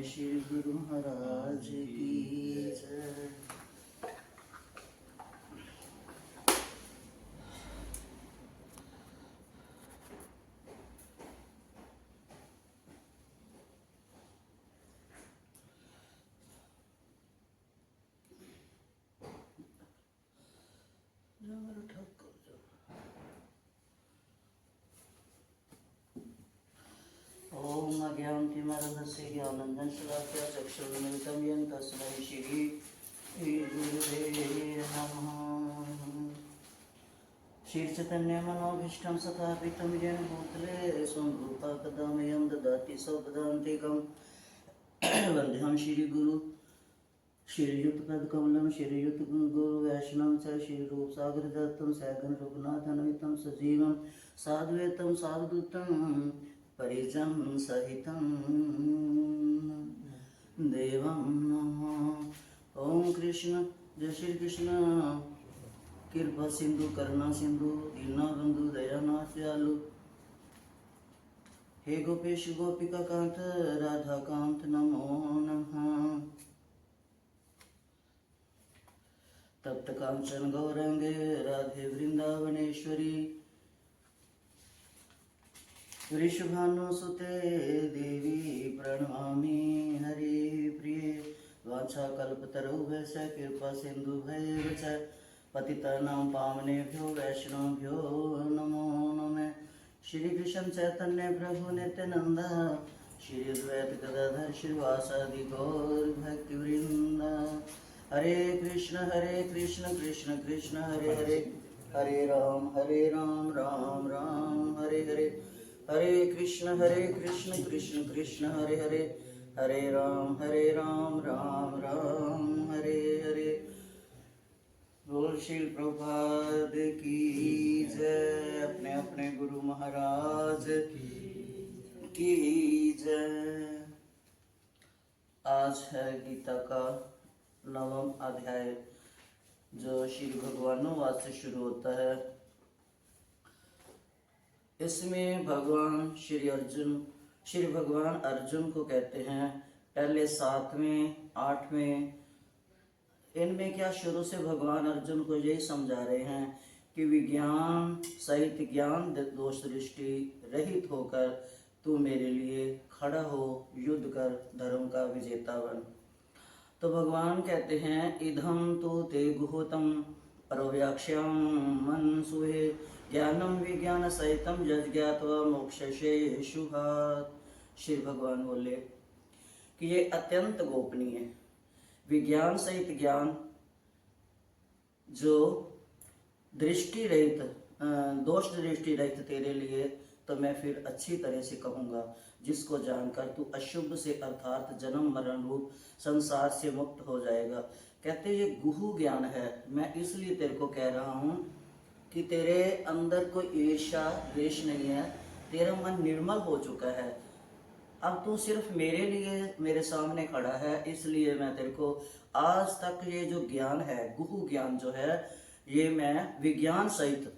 श्री गुरु महाराज की जय। ओम अज्ञानतिमिरन्धस्य ज्ञानाञ्जनशलाकया चक्षुरुन्मिलितं येन तस्मै श्री गुरुवे नमः। श्रीचैतन्यमनोभीष्टं स्थापितं येन भूतले स्वं रूपा कदा मह्यं ददाति स्वपदान्तिकं। वन्देऽहं श्रीगुरु श्रीयुतपदकमलं श्रीयुतगुरु वैष्णवं च श्रीरूपसागरदत्तं सैगं रघुनाथान्वितं सजीवं साद्वैतं सावधूतं परिजन सहितं देवं नमः। ओम कृष्ण जय श्री कृष्ण कृपा सिंधु करुणा सिंधु दीनबंधु दयानाथ दयालु हे गोपेश गोपिका कांत राधा कांत नमो नमः। तप्त कांचन गौरांगे राधे वृंदावनेश्वरी वृषभानुसुते देवी प्रणमामि हरि प्रिये। वाञ्छाकल्पतरुभ्यश्च कृपा सिन्धुभ्यैव च पतितानां पावनेभ्यो वैष्णवेभ्यो नमो नमः। श्री कृष्ण चैतन्य प्रभु नित्यानंद श्री अद्वैत गदाधर श्रीवासादि गौर भक्तवृंद। हरे कृष्ण कृष्ण कृष्ण हरे हरे हरे राम राम राम हरे हरे। हरे कृष्ण कृष्ण कृष्ण हरे हरे हरे राम राम राम हरे हरे। बोल श्री प्रभुपाद की जय। अपने अपने गुरु महाराज की जय। आज है गीता का 9वां अध्याय जो श्री भगवानों से शुरू होता है। इसमें श्री भगवान अर्जुन को कहते हैं पहले 7वें 8वें इनमें क्या शुरू से भगवान अर्जुन को यही समझा रहे हैं कि विज्ञान सहित ज्ञान दोष दृष्टि रहित होकर तू मेरे लिए खड़ा हो, युद्ध कर, धर्म का विजेता बन। तो भगवान कहते हैं इधम तो ते गुहोतम परव्याख्याम मनसुहे ज्ञानम विज्ञान सहितम यज्ञात्वा मोक्षसे शुभात्। श्री भगवान बोले कि ये अत्यंत गोपनीय है। विज्ञान सहित ज्ञान जो दृष्टि रहित दोष दृष्टि रहित तेरे लिए, तो मैं फिर अच्छी तरह से कहूँगा जिसको जानकर तू अशुभ से अर्थात जन्म मरण रूप संसार से मुक्त हो जाएगा। कहते ये गुहु ज्ञान है। मैं इसलिए तेरे को कह रहा हूँ कि तेरे अंदर कोई ईर्ष्या द्वेष नहीं है, तेरा मन निर्मल हो चुका है। अब तू सिर्फ मेरे लिए मेरे सामने खड़ा है, इसलिए मैं तेरे को आज तक ये जो ज्ञान है, गुहु ज्ञान जो है, ये मैं विज्ञान सहित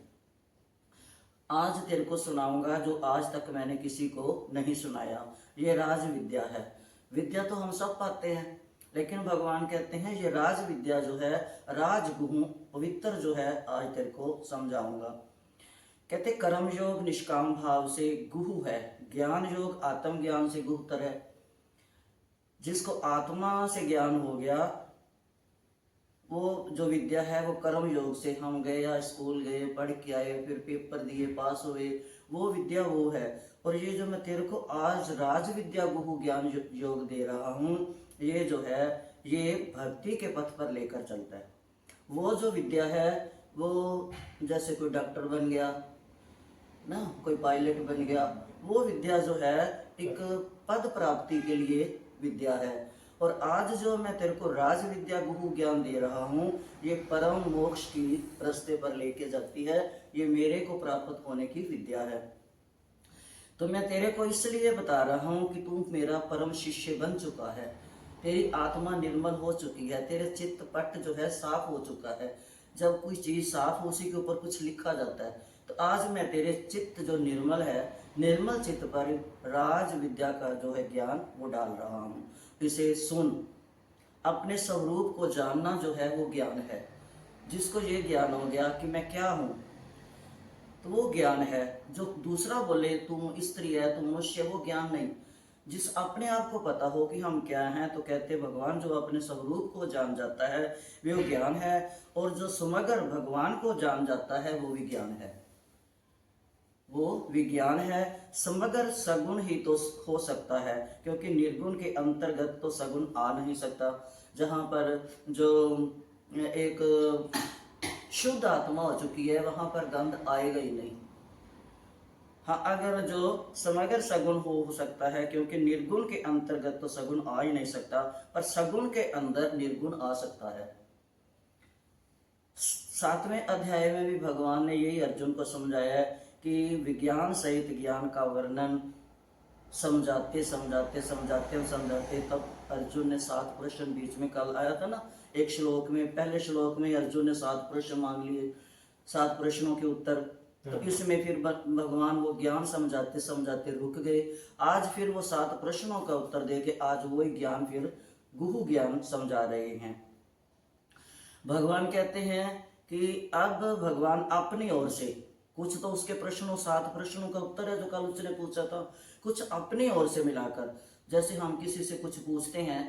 आज तेरे को सुनाऊंगा जो आज तक मैंने किसी को नहीं सुनाया। ये राज विद्या है। विद्या तो हम सब पाते हैं, लेकिन भगवान कहते हैं ये राज विद्या जो है, राज गुहु पवित्र जो है, आज तेरे को समझाऊंगा। कहते कर्म योग निष्काम भाव से गुहु है, ज्ञान योग आत्म ज्ञान से गुहतर है। जिसको आत्मा से ज्ञान हो गया, वो जो विद्या है वो कर्म योग से, हम गए या स्कूल गए, पढ़ के आए, फिर पेपर दिए, पास हुए, वो विद्या वो है। और ये जो मैं तेरे को आज राज विद्या गुहु ज्ञान योग दे रहा हूँ, ये जो है ये भक्ति के पथ पर लेकर चलता है। वो जो विद्या है वो जैसे कोई डॉक्टर बन गया ना, कोई पायलट बन गया, वो विद्या जो है एक पद प्राप्ति के लिए विद्या है। और आज जो मैं तेरे को राज विद्या गुहु ज्ञान दे रहा हूँ, ये परम मोक्ष की रास्ते पर लेके जाती है। ये मेरे को प्राप्त होने की विद्या है। तो मैं तेरे को इसलिए बता रहा हूँ कि तू मेरा परम शिष्य बन चुका है, तेरी आत्मा निर्मल हो चुकी है, तेरे चित्त पट जो है साफ हो चुका है। जब कोई चीज साफ हो, उसी के ऊपर कुछ लिखा जाता है। तो आज मैं तेरे चित्त जो निर्मल है, निर्मल चित्त पर राज विद्या का जो है ज्ञान वो डाल रहा हूँ। इसे सुन। अपने स्वरूप को जानना जो है वो ज्ञान है। जिसको ये ज्ञान हो गया कि मैं क्या हूँ, तो वो ज्ञान है। जो दूसरा बोले तुम स्त्री है, तुम मनुष्य, वो ज्ञान नहीं। जिस अपने आप को पता हो कि हम क्या हैं, तो कहते भगवान जो अपने स्वरूप को जान जाता है वो ज्ञान है। और जो समग्र भगवान को जान जाता है वो विज्ञान है, वो विज्ञान है। समग्र सगुण ही तो हो सकता है, क्योंकि निर्गुण के अंतर्गत तो सगुण आ नहीं सकता। जहाँ पर जो एक शुद्ध आत्मा हो चुकी है वहां पर गंध आएगा ही नहीं। हाँ, अगर जो समग्र सगुण हो सकता है, क्योंकि निर्गुण के अंतर्गत तो सगुण आ ही नहीं सकता, पर सगुण के अंदर निर्गुण आ सकता है। 7वें अध्याय में भी भगवान ने यही अर्जुन को समझाया है कि विज्ञान सहित ज्ञान का वर्णन समझाते समझाते समझाते समझाते तब अर्जुन ने 7 प्रश्न बीच में कल आया था ना, एक श्लोक में, पहले श्लोक में अर्जुन ने 7 प्रश्न मांग लिए, 7 प्रश्नों के उत्तर। तो इसमें फिर भगवान वो ज्ञान समझाते समझाते रुक गए। आज फिर वो 7 प्रश्नों का उत्तर दे के आज वही ज्ञान फिर गुहु ज्ञान समझा रहे हैं। भगवान कहते हैं कि अब भगवान अपनी ओर से कुछ तो उसके प्रश्नों 7 प्रश्नों का उत्तर है जो कल उसने पूछा था, कुछ अपनी ओर से मिलाकर। जैसे हम किसी से कुछ पूछते हैं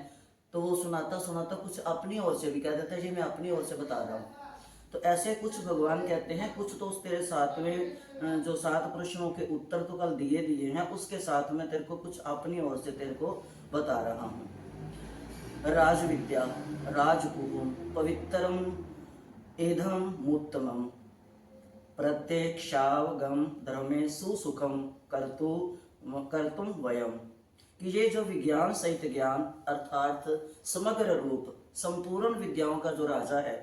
तो वो सुनाता सुनाता कुछ अपनी ओर से भी कह देता है, जी मैं अपनी ओर से बता रहा हूँ। तो ऐसे कुछ भगवान कहते हैं, कुछ तो उस तेरे साथ में जो 7 प्रश्नों के उत्तर तो कल दिए हैं, उसके साथ में तेरे को कुछ अपनी ओर से तेरे को बता रहा हूँ। राज विद्या राजगुहम पवित्रम एधम उत्तमम प्रत्यक्षावगम धर्मे सुसुखम कर्तुम वयम। कि ये जो विज्ञान सहित ज्ञान अर्थात समग्र रूप संपूर्ण विद्याओं का जो राजा है,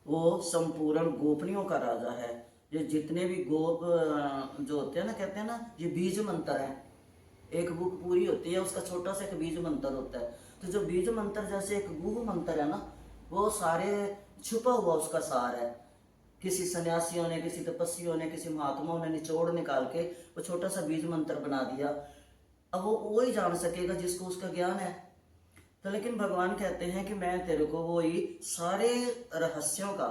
वो संपूर्ण गोपनियों का राजा है। ये जितने भी गोप जो होते हैं ना, कहते हैं ना ये बीज मंत्र है। एक बुक पूरी होती है, उसका छोटा सा एक बीज मंत्र होता है। तो जो बीज मंत्र जैसे एक गुह मंत्र है ना, वो सारे छुपा हुआ उसका सार है। किसी सन्यासियों ने, किसी तपस्वियों ने, किसी महात्माओं ने निचोड़ निकाल के वो छोटा सा बीज मंत्र बना दिया। अब वो ही जान सकेगा जिसको उसका ज्ञान है। तो लेकिन भगवान कहते हैं कि मैं तेरे को वही सारे रहस्यों का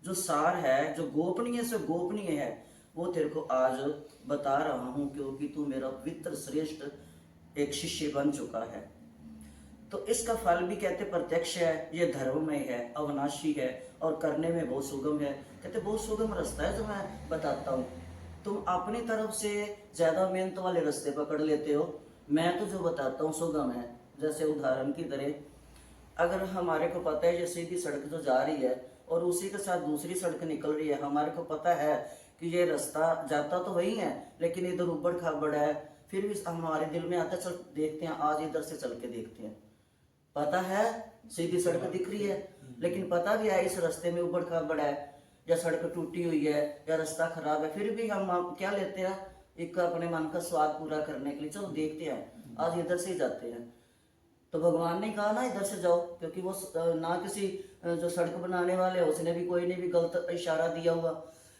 जो सार है, जो गोपनीय से गोपनीय है, वो तेरे को आज बता रहा हूं, क्योंकि तू मेरा पवित्र श्रेष्ठ एक शिष्य बन चुका है। तो इसका फल भी कहते प्रत्यक्ष है, ये धर्ममय है, अविनाशी है और करने में बहुत सुगम है। कहते बहुत सुगम रास्ता है जो मैं बताता हूँ। तुम अपनी तरफ से ज्यादा मेहनत वाले रास्ते पकड़ लेते हो, मैं तो जो बताता हूँ सुगम है। जैसे उदाहरण की तरह अगर हमारे को पता है ये सीधी सड़क जो जा रही है और उसी के साथ दूसरी सड़क निकल रही है, हमारे को पता है कि ये रास्ता जाता तो वही है, लेकिन इधर ऊबड़ खाबड़ है, फिर भी हमारे दिल में आता चल देखते हैं, आज इधर से चल के देखते हैं। पता है सीधी सड़क दिख रही है, लेकिन पता भी है इस रास्ते में ऊबड़ खाबड़ है, या सड़क टूटी हुई है, या रास्ता खराब है, फिर भी हम क्या लेते हैं, एक अपने मन का स्वाद पूरा करने के लिए चलो देखते हैं, आज इधर से ही जाते हैं। तो भगवान ने कहा ना इधर से जाओ, क्योंकि वो ना किसी जो सड़क बनाने वाले उसने भी कोई ने भी गलत इशारा दिया हुआ।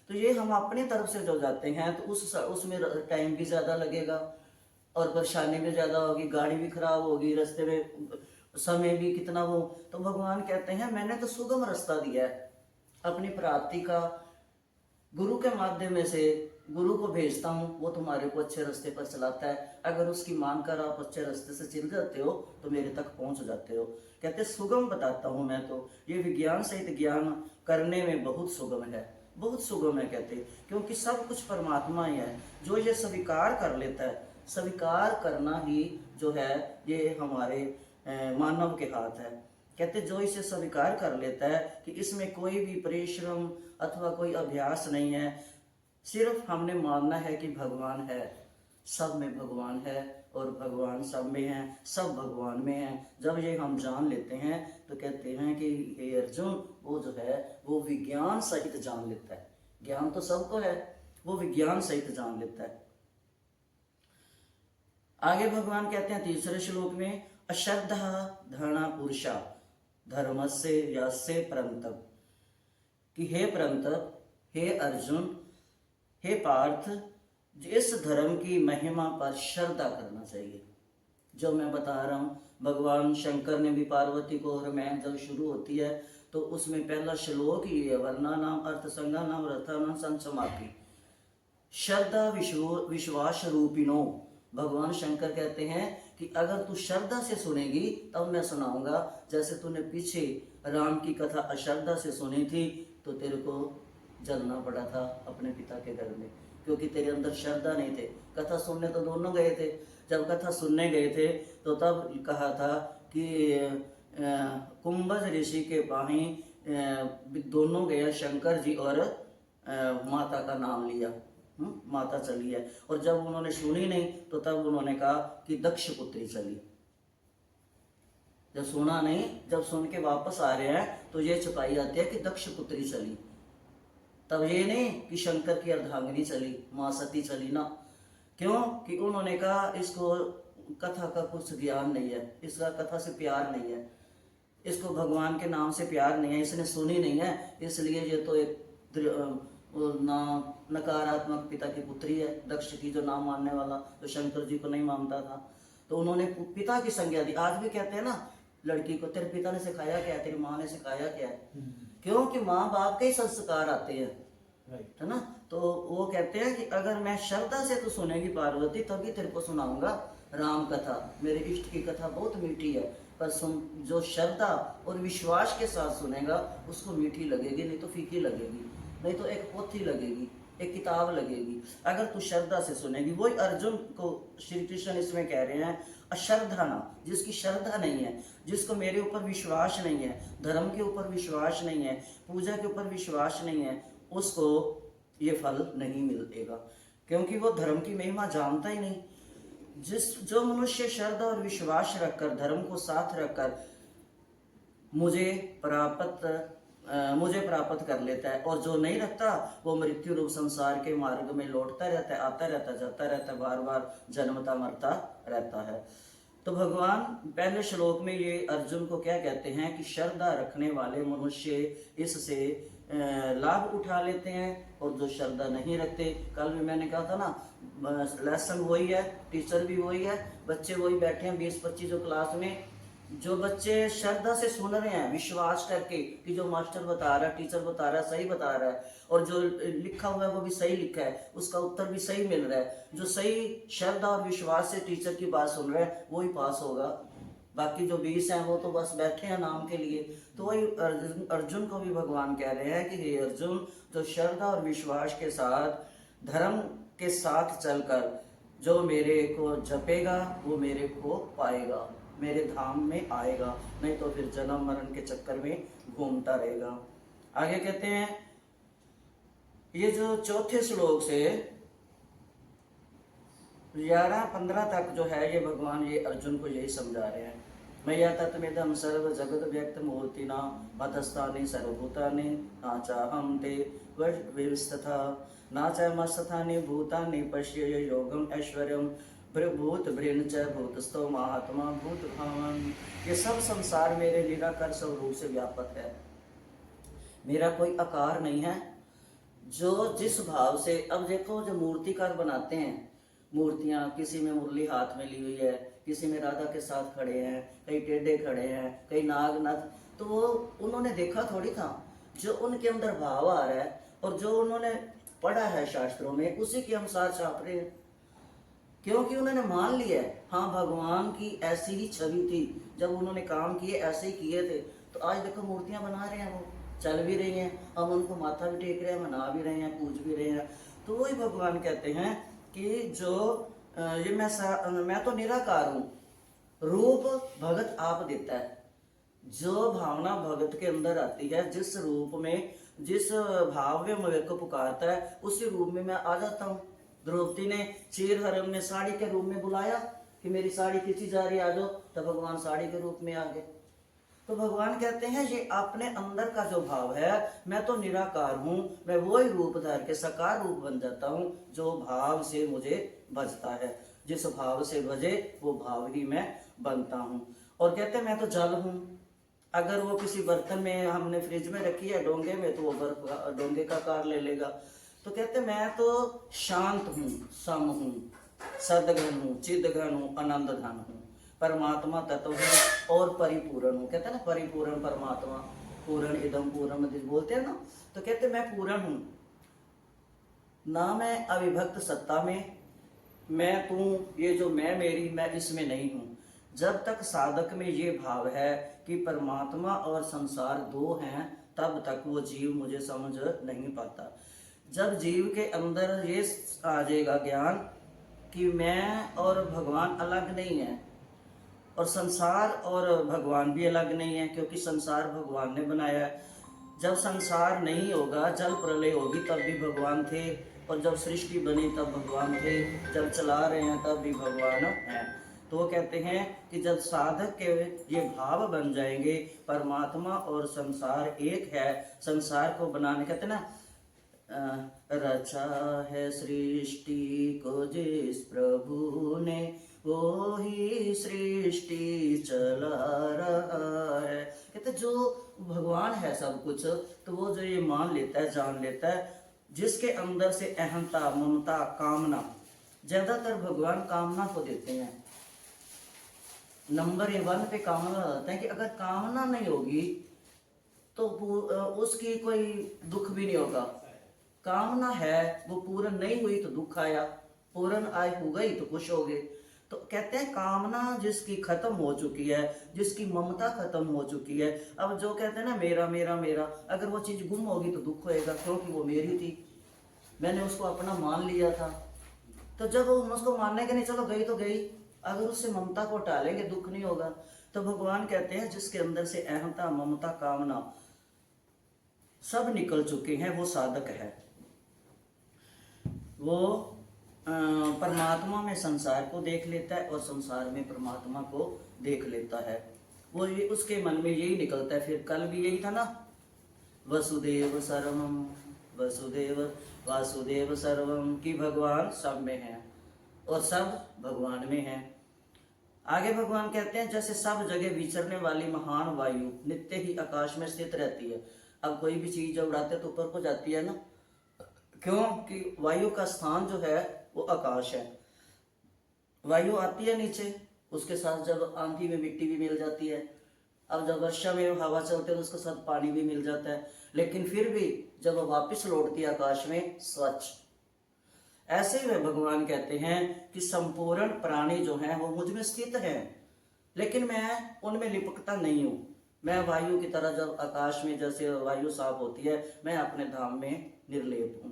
तो ये हम अपनी तरफ से जो जाते हैं तो उसमें टाइम भी ज्यादा लगेगा और परेशानी भी ज्यादा होगी, गाड़ी भी खराब होगी, रास्ते में समय भी कितना वो। तो भगवान कहते हैं मैंने तो सुगम रास्ता दिया है अपनी प्राप्ति का, गुरु के माध्यम से गुरु को भेजता हूँ, वो तुम्हारे को अच्छे रास्ते पर चलाता है। अगर उसकी मान कर आप अच्छे रास्ते से चल जाते हो तो मेरे तक पहुंच जाते हो। कहते सुगम बताता हूँ मैं तो, ये विज्ञान सहित ज्ञान करने में बहुत सुगम है, बहुत सुगम है। कहते क्योंकि सब कुछ परमात्मा ही है, जो ये स्वीकार कर लेता है, स्वीकार करना ही जो है ये हमारे मानव के हाथ है। कहते जो इसे स्वीकार कर लेता है कि इसमें कोई भी परिश्रम अथवा कोई अभ्यास नहीं है, सिर्फ हमने मानना है कि भगवान है, सब में भगवान है और भगवान सब में है, सब भगवान में है। जब ये हम जान लेते हैं तो कहते हैं कि हे अर्जुन, वो जो है वो विज्ञान सहित जान लेता है। ज्ञान तो सबको है, वो विज्ञान सहित जान लेता है। आगे भगवान कहते हैं 3रे श्लोक में, अश्रद्धा धर्णा पुरुषा धर्मस्य यस्य परंतप। कि हे परंतप, हे अर्जुन, हे पार्थ, जिस धर्म की महिमा पर श्रद्धा करना चाहिए। जो मैं बता रहा हूँ, भगवान शंकर ने भी पार्वती को, और मैं जब शुरू होती है तो उसमें पहला श्लोक ही है, वर्णा नाम अर्थ संज्ञा नाम रथा नाम संचमापी श्रद्धा विश्वास रूपिनो। भगवान शंकर कहते हैं कि अगर तू श्रद्धा से सुनेगी तब मैं सुनाऊंगा। जैसे तूने पीछे राम की कथा अश्रद्धा से सुनी थी तो तेरे को जलना पड़ा था अपने पिता के घर में, क्योंकि तेरे अंदर श्रद्धा नहीं थे। कथा सुनने तो दोनों गए थे, जब कथा सुनने गए थे तो तब कहा था कि कुंभज ऋषि के पाही दोनों गए, शंकर जी और माता का नाम लिया, माता चली है। और जब उन्होंने सुनी नहीं तो तब उन्होंने कहा कि दक्ष पुत्री चली। जब सुना नहीं, जब सुन के वापस आ रहे हैं तो ये छुपाई जाती है कि दक्ष पुत्री चली। तब ये नहीं कि शंकर की अर्धांगिनी चली, मां सती चली ना। क्यों? कि उन्होंने कहा इसको कथा का कुछ ज्ञान नहीं है, इसका कथा से प्यार नहीं है, इसको भगवान के नाम से प्यार नहीं है, इसने सुनी नहीं है, इसलिए ये तो एक नकारात्मक पिता की पुत्री है, दक्ष की, जो नाम मानने वाला, जो शंकर जी को नहीं मानता था। तो उन्होंने पिता की संज्ञा दी। आज भी कहते हैं ना लड़की को, तेरे पिता ने सिखाया क्या है, तेरी माँ ने सिखाया क्या है? क्योंकि माँ बाप के ही संस्कार आते हैं, है ना। तो वो कहते हैं कि अगर मैं श्रद्धा से तो सुनेगी पार्वती तभी तेरे को सुनाऊंगा राम कथा। मेरे इष्ट की कथा बहुत मीठी है, पर सुन, जो श्रद्धा और विश्वास के साथ सुनेगा उसको मीठी लगेगी, नहीं तो फीकी लगेगी, नहीं तो एक पोथी लगेगी, एक किताब लगेगी। अगर तू श्रद्धा से सुनेगी, वही अर्जुन को श्री कृष्ण इसमें कह रहे हैं, अश्रद्धा ना, जिसकी श्रद्धा नहीं है, जिसको मेरे ऊपर विश्वास नहीं है, धर्म के ऊपर विश्वास नहीं है, पूजा के ऊपर विश्वास नहीं है, उसको ये फल नहीं मिलेगा, क्योंकि वो धर्म की महिमा जानता ही नहीं। जो मनुष्य श्रद्धा और विश्वास रखकर, धर्म को साथ रखकर मुझे प्राप्त कर लेता है, और जो नहीं रखता वो मृत्यु रूप संसार के मार्ग में लौटता रहता है, आता रहता, जाता रहता, बार बार जन्मता मरता रहता है। तो भगवान पहले श्लोक में ये अर्जुन को क्या कहते हैं कि श्रद्धा रखने वाले मनुष्य इससे लाभ उठा लेते हैं, और जो श्रद्धा नहीं रखते, कल भी मैंने कहा था ना, लेसन वही है, टीचर भी वही है, बच्चे वही बैठे हैं 20-25 जो क्लास में। जो बच्चे श्रद्धा से सुन रहे हैं, विश्वास करके कि जो मास्टर बता रहा है, टीचर बता रहा है, सही बता रहा है, और जो लिखा हुआ है वो भी सही लिखा है, उसका उत्तर भी सही मिल रहा है, जो सही श्रद्धा और विश्वास से टीचर की बात सुन रहे हैं वही पास होगा। बाकी जो 20 हैं वो तो बस बैठे हैं नाम के लिए। तो वही अर्जुन को भी भगवान कह रहे हैं कि हे अर्जुन, जो श्रद्धा और विश्वास के साथ, धर्म के साथ चलकर जो मेरे को जपेगा वो मेरे को पाएगा, मेरे धाम में आएगा, नहीं तो फिर जन्म मरण के चक्कर में घूमता रहेगा। आगे कहते हैं, ये जो चौथे श्लोक से 11-15 तक जो है, ये भगवान ये अर्जुन को यही समझा रहे हैं। मया तत्मिदं सर्व जगत व्यक्त मूर्तिना मतस्थानि सर्वभूतानि नाचाहं ते व्यवस्था नाचमस्तथानि भूतानि पश्य योगम ऐश्वर्यम भूत भृंच भूतस्थो महात्मा भूत भावन। ये सब संसार मेरे निराकार स्वरूप से व्यापक है, मेरा कोई आकार नहीं है। जो जिस भाव से, अब देखो जो मूर्तिकार बनाते हैं मूर्तियां, किसी में मुरली हाथ में ली हुई है, किसी में राधा के साथ खड़े हैं, कई टेढ़े खड़े हैं, कई नागनाथ, तो वो उन्होंने देखा थोड़ी था, जो उनके अंदर भाव आ रहा है और जो उन्होंने पढ़ा है शास्त्रों में उसी के अनुसार छाप रहे हैं, क्योंकि उन्होंने मान लिया है हाँ भगवान की ऐसी ही छवि थी, जब उन्होंने काम किए ऐसे ही किए थे। तो आज देखो मूर्तियां बना रहे हैं, वो चल भी रही हैं, हम उनको माथा भी टेक रहे हैं, मना भी रहे हैं, पूज भी रहे हैं। तो वही भगवान कहते हैं कि जो ये मैं तो निराकार हूँ, रूप भगत आप देता है। जो भावना भगत के अंदर आती है, जिस रूप में, जिस भाव में मेरे को पुकारता है, उसी रूप में मैं आ जाता हूँ। द्रौपदी ने चीरहरण ने साड़ी के रूप में बुलाया कि मेरी साड़ी खींची जा रही, आ जाओ, तो भगवान साड़ी के रूप में आ गए। तो भगवान कहते हैं ये अपने अंदर का जो भाव है, मैं तो निराकार हूँ, मैं वही रूप धर के साकार रूप बन जाता हूँ जो भाव से मुझे बजता है। जिस भाव से बजे वो भाव ही मैं बनता हूँ। और कहते हैं मैं तो जल हूँ, अगर वो किसी बर्तन में हमने फ्रिज में रखी है डोंगे में, तो वो बर्फ डोंगे का आकार ले लेगा। तो कहते मैं तो शांत हूँ, सम हूँ, सदघन हूँ, चिदघन हूँ, आनंद धन हूँ। परमात्मा तत्व हूँ और परिपूर्ण हूँ। कहते हैं ना परिपूर्ण परमात्मा, पूर्ण इदम पूर्ण बोलते हैं ना, तो कहते मैं पूर्ण हूँ ना, मैं अविभक्त सत्ता में, मैं तू, ये जो मैं मेरी मैं इसमें नहीं हूँ। जब तक साधक में ये भाव है कि परमात्मा और संसार दो हैं, तब तक वो जीव मुझे समझ नहीं पाता। जब जीव के अंदर ये आ जाएगा ज्ञान कि मैं और भगवान अलग नहीं है, और संसार और भगवान भी अलग नहीं है, क्योंकि संसार भगवान ने बनाया है। जब संसार नहीं होगा, जल प्रलय होगी, तब भी भगवान थे, और जब सृष्टि बनी तब भगवान थे, जब चला रहे हैं तब भी भगवान हैं। तो वो कहते हैं कि जब साधक के ये भाव बन जाएंगे, परमात्मा और संसार एक है, संसार को बनाने, कहते हैं ना रचा है सृष्टि को जिस प्रभु ने, वो ही सृष्टि चला रहा है। कहते जो भगवान है सब कुछ, तो वो जो ये मान लेता है, जान लेता है, जिसके अंदर से अहंता, ममता, कामना, ज्यादातर भगवान कामना को देते हैं, नंबर 1 पे कामना रहता है कि अगर कामना नहीं होगी तो उसकी कोई दुख भी नहीं होगा। कामना है, वो पूर्ण नहीं हुई तो दुख आया, पूर्ण आय हो गई तो खुश हो गए। तो कहते हैं कामना जिसकी खत्म हो चुकी है, जिसकी ममता खत्म हो चुकी है, अब जो कहते हैं ना मेरा मेरा मेरा, अगर वो चीज गुम होगी तो दुख होएगा, क्योंकि वो मेरी थी, मैंने उसको अपना मान लिया था। तो जब हम उसको मानने के नहीं, चलो गई तो गई, अगर उससे ममता को टालेंगे दुख नहीं होगा। तो भगवान कहते हैं जिसके अंदर से अहंता, ममता, कामना सब निकल चुके हैं, वो साधक है। वो परमात्मा में संसार को देख लेता है और संसार में परमात्मा को देख लेता है। वो ये उसके मन में यही निकलता है। फिर कल भी यही था ना, वसुदेव सर्वम, वसुदेव वासुदेव सर्वम, की भगवान सब में है और सब भगवान में है। आगे भगवान कहते हैं जैसे सब जगह विचरने वाली महान वायु नित्य ही आकाश में स्थित रहती है। अब कोई भी चीज जब उड़ाते तो ऊपर को जाती है ना, क्यों कि वायु का स्थान जो है वो आकाश है। वायु आती है नीचे, उसके साथ जब आंधी में मिट्टी भी मिल जाती है, अब जब वर्षा में हवा चलती है तो उसके साथ पानी भी मिल जाता है, लेकिन फिर भी जब वापस लौटती है आकाश में स्वच्छ। ऐसे ही भगवान कहते हैं कि संपूर्ण प्राणी जो है वो मुझ में स्थित है, लेकिन मैं उनमें लिपकता नहीं हूं। मैं वायु की तरह जब आकाश में जैसे वायु साफ होती है, मैं अपने धाम में निर्लेप हूं।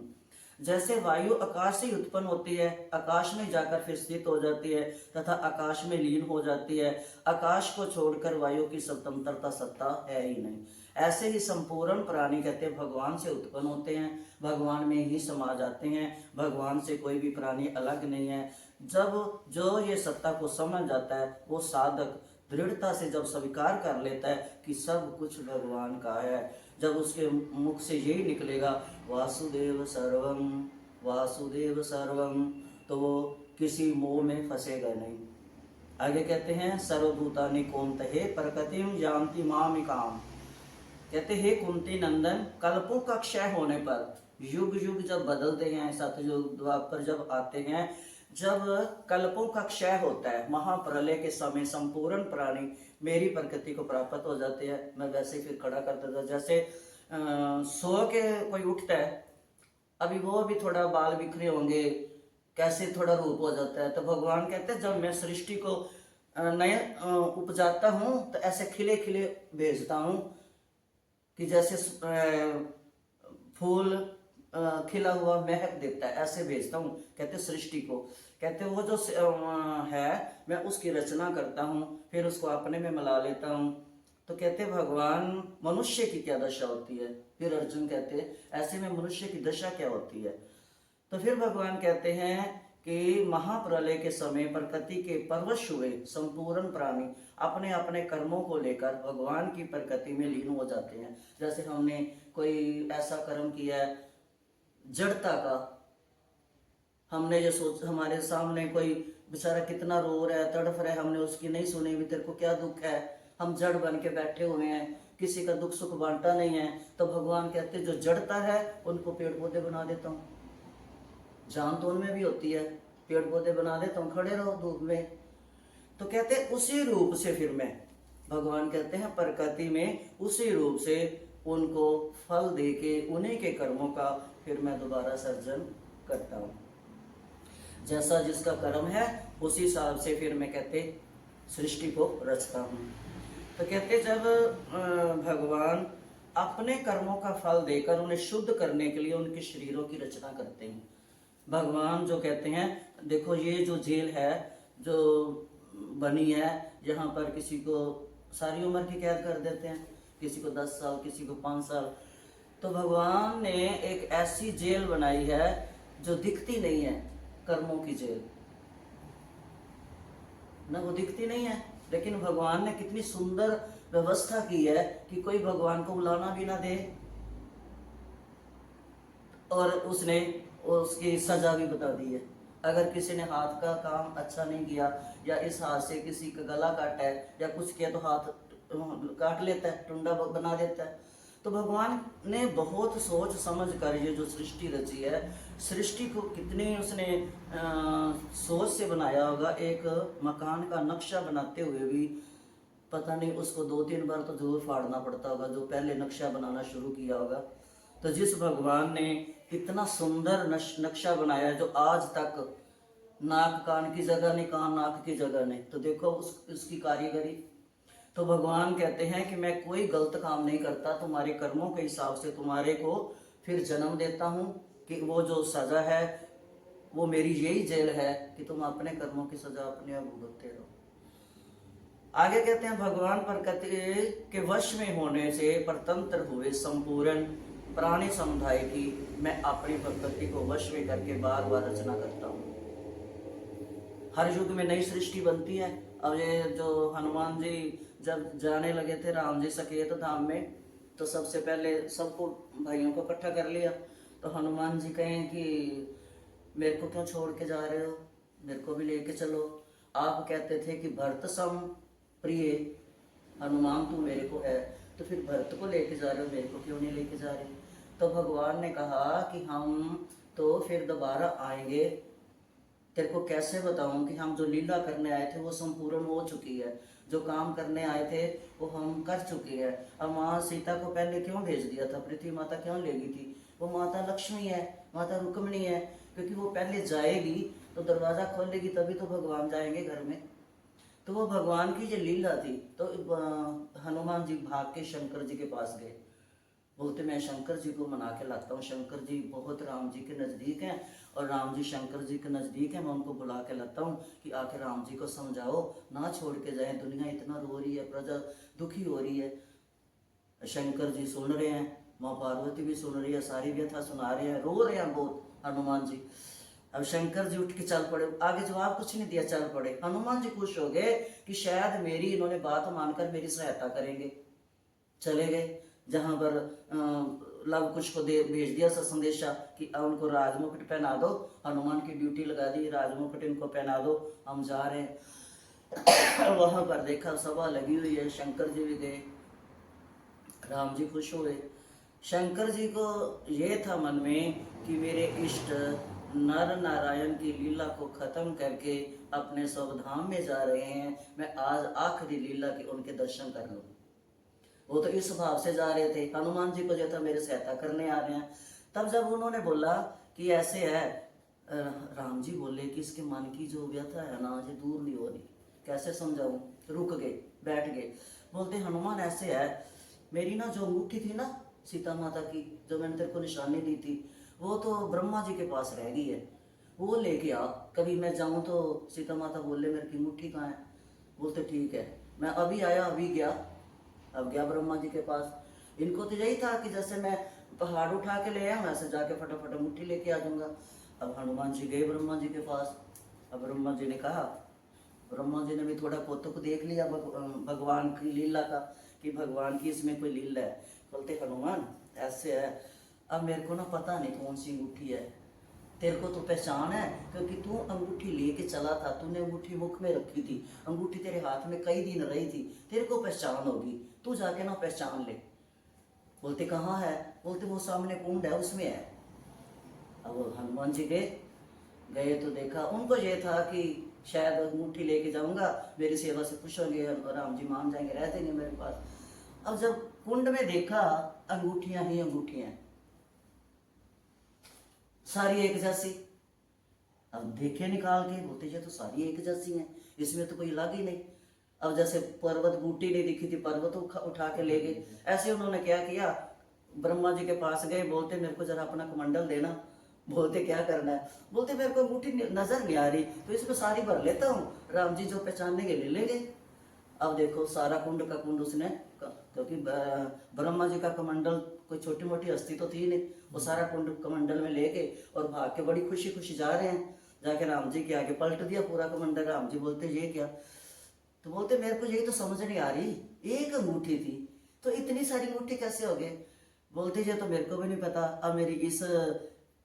जैसे वायु आकाश से उत्पन्न होती है, आकाश में जाकर फिर स्थित हो जाती है तथा आकाश में लीन हो जाती है, आकाश को छोड़कर वायु की स्वतंत्रता सत्ता है ही नहीं। ऐसे ही संपूर्ण प्राणी कहते हैं भगवान से उत्पन्न होते हैं, भगवान में ही समा जाते हैं, भगवान से कोई भी प्राणी अलग नहीं है। जब जो ये सत्ता को समझ जाता है, वो साधक दृढ़ता से जब स्वीकार कर लेता है कि सब कुछ भगवान का है, जब उसके मुख से यही निकलेगा वासुदेव सर्वम, वासुदेव सर्वम, तो वो किसी मोह में फंसेगा नहीं। आगे कहते हैं सर्वभूतानि कौन्तेय प्रकृतिम यान्ति मामिकाम। कहते हे कुंती नंदन, कल्पों का क्षय होने पर, युग युग जब बदलते हैं, सतयुग द्वापर जब आते हैं, जब कल्पों का क्षय होता है, महाप्रलय के समय संपूर्ण प्राणी मेरी प्रकृति को प्राप्त हो जाते हैं। मैं वैसे फिर खड़ा कर देता, जैसे सो के कोई उठता है, अभी वो भी थोड़ा बाल बिखरे होंगे, कैसे थोड़ा रूप हो जाता है। तो भगवान कहते हैं जब मैं सृष्टि को नए उपजाता हूँ तो ऐसे खिले खिले भेजता हूँ कि जैसे फूल खिला हुआ महक देता है, ऐसे भेजता हूँ। कहते सृष्टि को, कहते वो जो है मैं उसकी रचना करता हूँ, फिर उसको अपने में मिला लेता हूँ। तो कहते भगवान मनुष्य की क्या दशा होती है। फिर अर्जुन कहते ऐसे में मनुष्य की दशा क्या होती है। तो फिर भगवान कहते हैं कि महाप्रलय के समय प्रकृति के परवश हुए संपूर्ण प्राणी अपने अपने कर्मों को लेकर भगवान की प्रकृति में लीन हो जाते हैं। जैसे हमने कोई ऐसा कर्म किया है जड़ता का, हमने जो सोच, हमारे सामने कोई बेचारा कितना रो रहा है, तड़फ रहा है, हमने उसकी नहीं सुनी भी, तेरे को क्या दुख है, हम जड़ बन के बैठे हुए हैं, किसी का दुख सुख बांटता नहीं है। तो भगवान कहते जो जड़ता है उनको पेड़ पौधे बना देता हूँ, जान तो उनमें भी होती है, पेड़ पौधे बना देता हूँ, खड़े रहो धूप में। तो कहते हैं उसी रूप से फिर मैं, भगवान कहते हैं प्रकृति में उसी रूप से उनको फल देके उन्हीं के कर्मों का फिर मैं दोबारा सर्जन करता हूँ। जैसा जिसका कर्म है उसी हिसाब से फिर मैं कहते सृष्टि को रचता हूँ। तो कहते जब भगवान अपने कर्मों का फल देकर उन्हें शुद्ध करने के लिए उनके शरीरों की रचना करते हैं। भगवान जो कहते हैं देखो ये जो जेल है जो बनी है, यहाँ पर किसी को सारी उम्र की कैद कर देते हैं, किसी को 10 साल, किसी को 5 साल। तो भगवान ने एक ऐसी जेल बनाई है जो दिखती नहीं है, कर्मों की जेल ना, वो दिखती नहीं है, लेकिन भगवान ने कितनी सुंदर व्यवस्था की है कि कोई भगवान को बुलाना भी ना दे, और उसने उसकी सजा भी बता दी है। अगर किसी ने हाथ का काम अच्छा नहीं किया या इस हाथ से किसी का गला काटा है या कुछ किया तो हाथ काट लेता है, टुंडा बना देता है। तो भगवान ने बहुत सोच समझ कर ये जो सृष्टि रची है, सृष्टि को कितनी उसने सोच से बनाया होगा। एक मकान का नक्शा बनाते हुए भी पता नहीं उसको 2-3 बार तो जरूर फाड़ना पड़ता होगा जो पहले नक्शा बनाना शुरू किया होगा। तो जिस भगवान ने इतना सुंदर नक्शा बनाया जो आज तक नाक कान की जगह नहीं, कान नाक की जगह नहीं, तो देखो उसकी कारीगरी। तो भगवान कहते हैं कि मैं कोई गलत काम नहीं करता, तुम्हारे कर्मों के हिसाब से तुम्हारे को फिर जन्म देता हूँ कि वो जो सजा है वो मेरी यही जेल है कि तुम अपने कर्मों की सजा अपने आप भुगतते रहो। आगे कहते हैं भगवान प्रकृति के वश में होने से परतंत्र हुए संपूर्ण प्राणी समुदाय की मैं अपनी प्रकृति को वश में करके बार बार रचना करता हूँ। हर युग में नई सृष्टि बनती है। अब ये जो हनुमान जी जब जाने लगे थे राम जी सकेत धाम में, तो सबसे पहले सबको भाइयों को इकट्ठा कर लिया। तो हनुमान जी कहें कि मेरे को क्यों छोड़ के जा रहे हो, मेरे को भी लेके चलो। आप कहते थे कि भरत सम प्रिय हनुमान तू मेरे को है, तो फिर भरत को लेके जा रहे हो, मेरे को क्यों नहीं लेके जा रहे। तो भगवान ने कहा कि हम तो फिर दोबारा आएंगे, तेरे को कैसे बताऊं कि हम जो लीला करने आए थे वो संपूर्ण हो चुकी है, जो काम करने आए थे वो हम कर चुके हैं। अब माँ सीता को पहले क्यों भेज दिया था, पृथ्वी माता क्यों ले गई थी, वो माता लक्ष्मी है, माता रुक्मिणी है, क्योंकि वो पहले जाएगी तो दरवाजा खोलेगी तभी तो भगवान जाएंगे घर में। तो वो भगवान की जो लीला थी। तो हनुमान जी भाग के शंकर जी के पास गए, बोलते मैं शंकर जी को मना के लाता हूँ, शंकर जी बहुत राम जी के नज़दीक हैं और राम जी शंकर जी के नज़दीक हैं, मैं उनको बुला के लाता हूँ कि आके राम जी को समझाओ ना छोड़ के जाए, दुनिया इतना रो रही है, प्रजा दुखी हो रही है। शंकर जी सुन रहे हैं, माँ पार्वती भी सुन रही है, सारी व्यथा सुना रहे हैं, रो रहे हैं बहुत हनुमान जी। अब शंकर जी उठ के चल पड़े, आगे जवाब कुछ नहीं दिया, चल पड़े। हनुमान जी खुश हो गए कि शायद मेरी इन्होंने बात मानकर मेरी सहायता करेंगे। चले गए जहां पर लव कुश को भेज दिया संदेशा कि उनको राजमुकुट पहना दो, हनुमान की ड्यूटी लगा दी, राजमुकुट इनको पहना दो, हम जा रहे हैं। वहां पर देखा सभा लगी हुई है, शंकर जी भी गए, राम जी खुश हुए। शंकर जी को ये था मन में कि मेरे इष्ट नर नारायण की लीला को खत्म करके अपने स्वधाम में जा रहे हैं, मैं आज आखिरी लीला के उनके दर्शन कर लूं। वो तो इस भाव से जा रहे थे, हनुमान जी को जो था मेरे सहायता करने आ रहे हैं। तब जब उन्होंने बोला कि ऐसे है, राम जी बोले कि इसके मन की जो व्यथा है ना ये दूर नहीं हो रही, कैसे समझाऊं। रुक गए, बैठ गए, बोलते हनुमान ऐसे है, मेरी ना जो अंगूठी थी ना सीता माता की, जो मैंने तेरे को निशानी दी थी, वो तो ब्रह्मा जी के पास रह गई है, वो लेके आ, कभी मैं जाऊं तो सीता माता बोले मेरी अंगूठी कहाँ है। बोलते ठीक है, मैं अभी आया, अभी गया। अब गया ब्रह्मा जी के पास। इनको तो यही था कि जैसे मैं पहाड़ उठा के ले आया वैसे जाके फटाफट अंगूठी लेके आ जाऊंगा। अब हनुमान जी गए ब्रह्मा जी के पास। अब ब्रह्मा जी ने कहा, ब्रह्मा जी ने भी थोड़ा पोतों को देख लिया भगवान की लीला का कि भगवान की इसमें कोई लीला है। बोलते हनुमान ऐसे है, अब मेरे को ना पता नहीं कौन सी अंगूठी है, तेरे को तो पहचान है क्योंकि तू अंगूठी लेके चला था, तूने अंगूठी मुख में रखी थी, अंगूठी तेरे हाथ में कई दिन रही थी, तेरे को पहचान होगी, तू जाके ना पहचान ले। बोलते कहाँ है, बोलते वो सामने कुंड है उसमें है। अब हनुमान जी गए, गए तो देखा, उनको ये था कि शायद अंगूठी लेके जाऊंगा, मेरी सेवा से खुश होंगे और राम जी मान जाएंगे, रह जाएंगे मेरे पास। अब जब कुंड में देखा, अंगूठियां ही अंगूठियां, सारी एक जैसी। अब देखे निकाल के, बोलते ये तो सारी एक जैसी हैं, इसमें तो कोई अलग ही नहीं। अब जैसे पर्वत बूटी नहीं दिखी थी, पर्वत उठा के ले गए। ऐसे उन्होंने क्या किया, ब्रह्मा जी के पास गए, बोलते मेरे को जरा अपना कमंडल देना। बोलते क्या करना है, बोलते मेरे को अंगूठी नजर नहीं आ रही, तो इसमें सारी भर लेता हूँ, राम जी जो पहचानेंगे ले लेंगे। अब देखो सारा कुंड का कुंड उसने, क्योंकि ब्रह्मा जी का कमंडल कोई छोटी मोटी हस्ती तो थी नहीं, वो सारा कुंड कमंडल में लेके और भाग के बड़ी खुशी खुशी जा रहे हैं। जाके राम जी के आगे पलट दिया पूरा कमंडल। राम जी बोलते ये क्या, तो बोलते मेरे को यही तो समझ नहीं आ रही, एक अंगूठी थी तो इतनी सारी अंगूठी कैसे हो गए। बोलते ये तो मेरे को भी नहीं पता, अब मेरी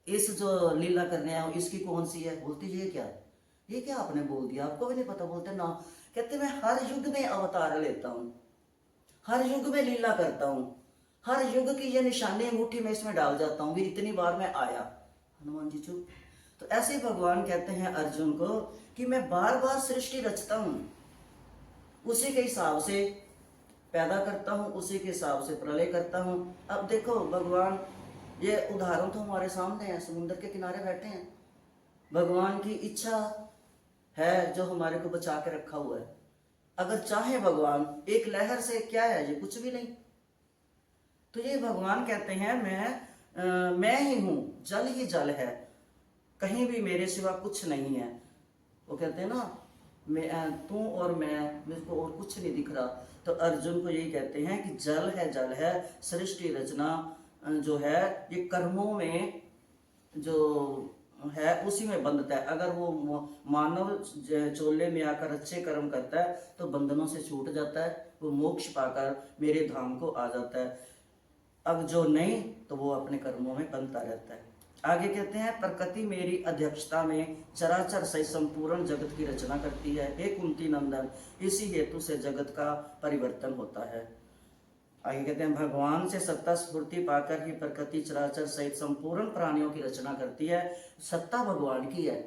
इस जो लीला करने आया इसकी कौन सी है। बोलते ये क्या आपने बोल दिया, आपको भी नहीं पता। बोलते ना, कहते मैं हर युग में अवतार लेता हूँ, हर युग में लीला करता हूँ, हर युग की ये निशानी अंगूठी में इसमें डाल जाता हूँ, भी इतनी बार मैं आया। हनुमान जी चुप। तो ऐसे भगवान कहते हैं अर्जुन को कि मैं बार बार सृष्टि रचता हूँ, उसी के हिसाब से पैदा करता हूँ, उसी के हिसाब से प्रलय करता हूँ। अब देखो भगवान, ये उदाहरण तो हमारे सामने है, समुद्र के किनारे बैठे हैं, भगवान की इच्छा है जो हमारे को बचा के रखा हुआ है। अगर चाहे भगवान, एक लहर से क्या है, ये कुछ भी नहीं। तो ये भगवान कहते हैं मैं ही हूं, जल ही जल है, कहीं भी मेरे सिवा कुछ नहीं है। वो कहते हैं ना, मैं तू और मैं, मेरे को और कुछ नहीं दिख रहा। तो अर्जुन को यही कहते हैं कि जल है, सृष्टि रचना जो है ये कर्मों में जो है उसी में बंधता है। अगर वो मानव चोले में आकर अच्छे कर्म करता है तो बंधनों से छूट जाता है, वो मोक्ष पाकर मेरे धाम को आ जाता है। अब जो नहीं तो वो अपने कर्मों में बंधता रहता है। आगे कहते हैं, प्रकृति मेरी अध्यक्षता में चराचर सही संपूर्ण जगत की रचना करती है, हे कुंती नंदन, इसी हेतु से जगत का परिवर्तन होता है। आगे कहते हैं, भगवान से सत्ता स्फूर्ति पाकर ही प्रकृति चराचर सहित संपूर्ण प्राणियों की रचना करती है। सत्ता भगवान की है।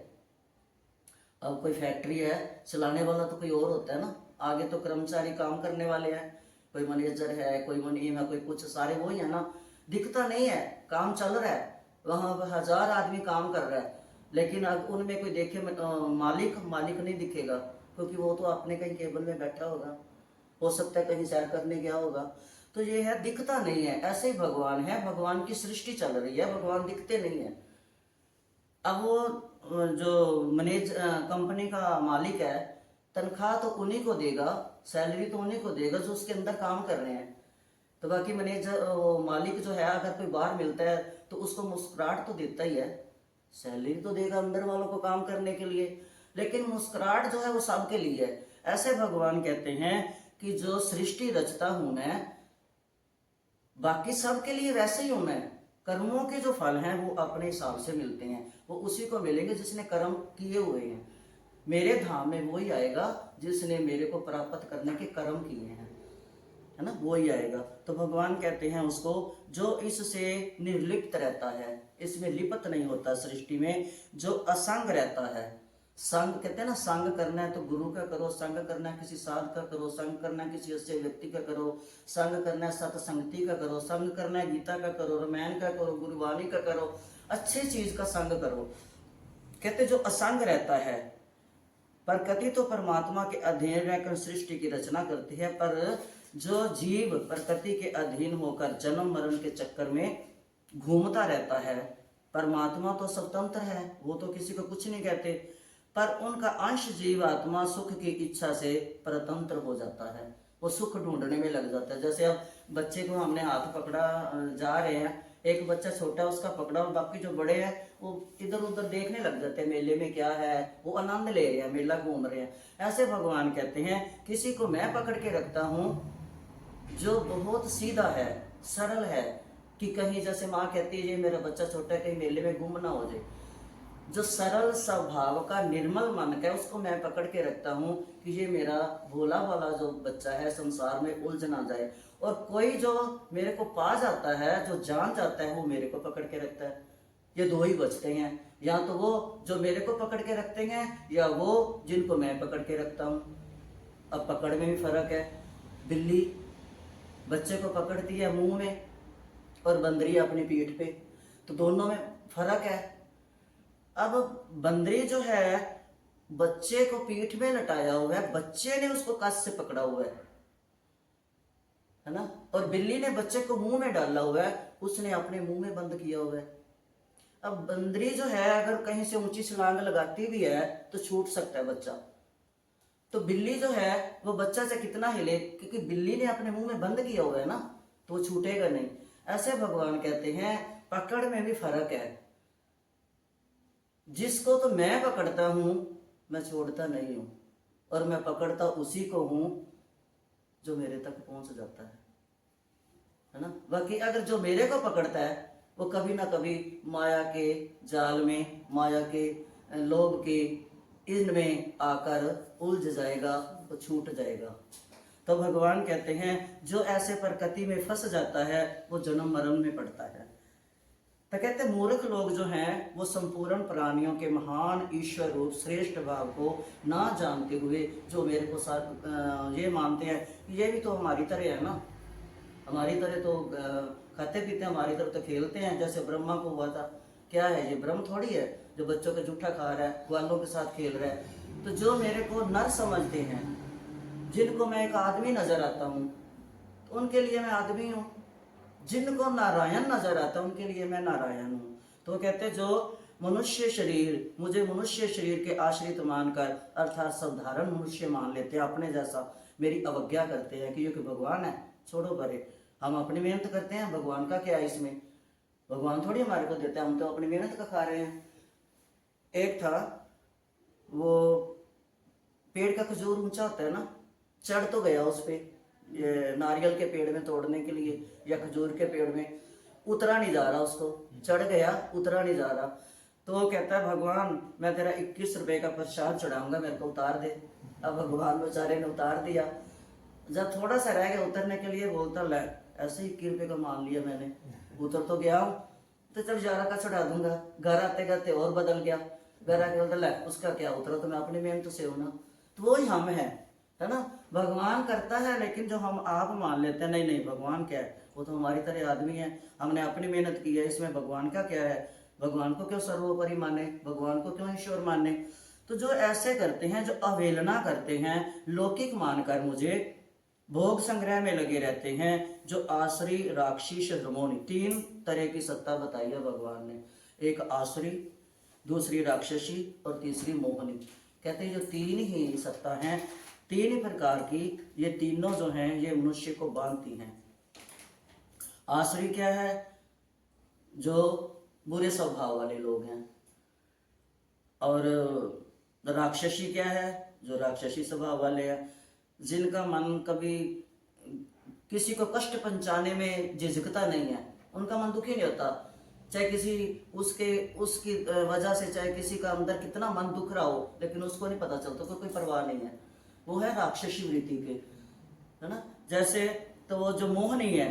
अब कोई फैक्ट्री है, चलाने वाला तो कोई और होता है ना, आगे तो कर्मचारी काम करने वाले हैं, कोई मैनेजर है, कोई मुनीम है, कोई कुछ, सारे वही है ना। दिखता नहीं है, काम चल रहा है, वहां 1000 आदमी काम कर रहा है, लेकिन अब उनमें कोई देखे मालिक नहीं दिखेगा, क्योंकि वो तो अपने कहीं केबल में बैठा होगा, हो सकता है कहीं सैर करने गया होगा। तो ये है, दिखता नहीं है। ऐसे ही भगवान है, भगवान की सृष्टि चल रही है, भगवान दिखते नहीं है। अब वो जो कंपनी का मालिक है, तनख्वाह तो उन्हीं को देगा, सैलरी तो उन्हीं को देगा जो उसके अंदर काम कर रहे हैं। तो बाकी मालिक जो है, अगर कोई बाहर मिलता है तो उसको मुस्कुराहट तो देता ही है, सैलरी तो देगा अंदर वालों को काम करने के लिए, लेकिन मुस्कुराहट जो है वो सबके लिए है। ऐसे भगवान कहते हैं कि जो सृष्टि रचता हूं मैं, बाकी सबके लिए वैसे ही हूं मैं। कर्मों के जो फल हैं वो अपने हिसाब से मिलते हैं, वो उसी को मिलेंगे जिसने कर्म किए हुए हैं। मेरे धाम में वही आएगा जिसने मेरे को प्राप्त करने के कर्म किए हैं, है ना, वही आएगा। तो भगवान कहते हैं उसको जो इससे निर्लिप्त रहता है, इसमें लिप्त नहीं होता, सृष्टि में जो असंग रहता है। संग कहते हैं ना, संग करना है तो गुरु का करो, संग करना है किसी साध का करो, संग करना है किसी अच्छे व्यक्ति का करो, संग करना है सत्संगति का करो, संग करना है गीता का करो, रामायण का करो, गुरुवाणी का करो, अच्छे चीज का संग करो। कहते जो असंग रहता है, प्रकृति तो परमात्मा के अधीन रहकर सृष्टि की रचना करती है, पर जो जीव प्रकृति के अधीन होकर जन्म मरण के चक्कर में घूमता रहता है, परमात्मा तो स्वतंत्र है, वो तो किसी को कुछ नहीं कहते, पर उनका अंश जीव आत्मा सुख की इच्छा से परतंत्र हो जाता है, वो सुख ढूंढने में लग जाता है। जैसे अब बच्चे को हमने हाथ पकड़ा, जा रहे हैं, एक बच्चा छोटा है उसका पकड़ा, और बाकी जो बड़े हैं वो इधर उधर देखने लग जाते हैं, मेले में क्या है, वो आनंद ले रहे हैं, मेला घूम रहे हैं। ऐसे भगवान कहते हैं किसी को मैं पकड़ के रखता हूँ जो बहुत सीधा है, सरल है, कि कहीं जैसे माँ कहती है ये मेरा बच्चा छोटा है, कहीं मेले में गुम ना हो जाए। जो सरल स्वभाव का निर्मल मन का है उसको मैं पकड़ के रखता हूँ कि ये मेरा भोला वाला जो बच्चा है संसार में उलझ ना जाए। और कोई जो मेरे को पा जाता है, जो जान जाता है, वो मेरे को पकड़ के रखता है। ये दो ही बचते हैं, या तो वो जो मेरे को पकड़ के रखते हैं या वो जिनको मैं पकड़ के रखता हूँ। अब पकड़ में भी फर्क है। बिल्ली बच्चे को पकड़ती है मुंह में और बंदरी अपनी पीठ पे, तो दोनों में फर्क है। अब बंदरी जो है बच्चे को पीठ में लटाया हुआ है, बच्चे ने उसको कस से पकड़ा हुआ है ना, और बिल्ली ने बच्चे को मुंह में डाला हुआ है, उसने अपने मुंह में बंद किया हुआ है। अब बंदरी जो है अगर कहीं से ऊंची छलांग लगाती भी है तो छूट सकता है बच्चा, तो बिल्ली जो है वो बच्चा से कितना हिले, क्योंकि बिल्ली ने अपने मुंह में बंद किया हुआ है ना, तो वो छूटेगा नहीं। ऐसे भगवान कहते हैं पकड़ में भी फर्क है। जिसको तो मैं पकड़ता हूं मैं छोड़ता नहीं हूं, और मैं पकड़ता उसी को हूं जो मेरे तक पहुंच जाता है ना। बाकी अगर जो मेरे को पकड़ता है वो कभी ना कभी माया के जाल में, माया के लोभ के इनमें आकर उलझ जाएगा, तो छूट जाएगा। तो भगवान कहते हैं जो ऐसे प्रकृति में फंस जाता है वो जन्म मरण में पड़ता है। तो कहते हैं मूर्ख लोग जो हैं वो संपूर्ण प्राणियों के महान ईश्वर रूप श्रेष्ठ भाव को ना जानते हुए जो मेरे को ये मानते हैं कि ये भी तो हमारी तरह है ना, हमारी तरह तो खाते पीते हैं, हमारी तरह तो खेलते हैं। जैसे ब्रह्मा को हुआ था, क्या है ये ब्रह्म थोड़ी है जो बच्चों का जूठा खा रहा है, ग्वालों के साथ खेल रहा है। तो जो मेरे को नर समझते हैं, जिनको मैं एक आदमी नजर आता हूँ, तो उनके लिए मैं आदमी हूँ। जिनको नारायण नजर आता है उनके लिए मैं नारायण हूँ। तो वो कहते जो मनुष्य शरीर, मुझे मनुष्य शरीर के आश्रित मानकर अर्थात साधारण मनुष्य मान लेते हैं, अपने जैसा मेरी अवज्ञा करते हैं कि ये कि भगवान है, छोड़ो परे, हम अपनी मेहनत करते हैं, भगवान का क्या है इसमें, भगवान थोड़ी हमारे को देते हैं, हम तो अपनी मेहनत का खा रहे हैं। एक था वो पेड़ का खजूर ऊंचा होता है ना, चढ़ तो गया उस पे, ये नारियल के पेड़ में तोड़ने के लिए या खजूर के पेड़ में, उतरा नहीं जा रहा, उसको चढ़ गया उतरा नहीं जा रहा। तो वो कहता है भगवान मैं तेरा 21 रुपए का प्रसाद चढ़ाऊंगा, मेरे को उतार दे। अब भगवान बेचारे ने उतार दिया। जब थोड़ा सा रह गया उतरने के लिए, बोलता ले ऐसे 21 रुपए का मान लिया मैंने, उतर तो गया हूँ, तो चल 11 का चढ़ा दूंगा। घर आते गाते और बदल गया, घर आके बोलता ले उसका क्या, उतरा तो मैं अपनी मेहनत से हूं ना। तो वही हम है ना। भगवान करता है लेकिन जो हम आप मान लेते हैं नहीं नहीं भगवान क्या है, वो तो हमारी तरह आदमी है, हमने अपनी मेहनत की है, इसमें भगवान का क्या है, भगवान को क्यों सर्वोपरि माने, भगवान को क्यों ईश्वर माने। तो जो ऐसे करते हैं, जो अवहेलना करते हैं, लौकिक मानकर मुझे भोग संग्रह में लगे रहते हैं, जो आसुरी राक्षसी धर्मोनी, 3 तरह की सत्ता बताई है भगवान ने, एक आसुरी, दूसरी राक्षसी और तीसरी मोहनी। कहते हैं जो 3 ही सत्ता हैं, 3 प्रकार की, ये तीनों जो हैं ये मनुष्य को बांधती हैं। आसुरी क्या है, जो बुरे स्वभाव वाले लोग हैं, और राक्षसी क्या है, जो राक्षसी स्वभाव वाले हैं, जिनका मन कभी किसी को कष्ट पहुंचाने में झिझकता नहीं है, उनका मन दुखी नहीं होता, चाहे किसी उसकी वजह से चाहे किसी का अंदर कितना मन दुख रहा हो, लेकिन उसको नहीं पता चलता, कोई परवाह नहीं है। वो है राक्षसी वृत्ति के, है ना। जैसे तो वो जो मोहनी है,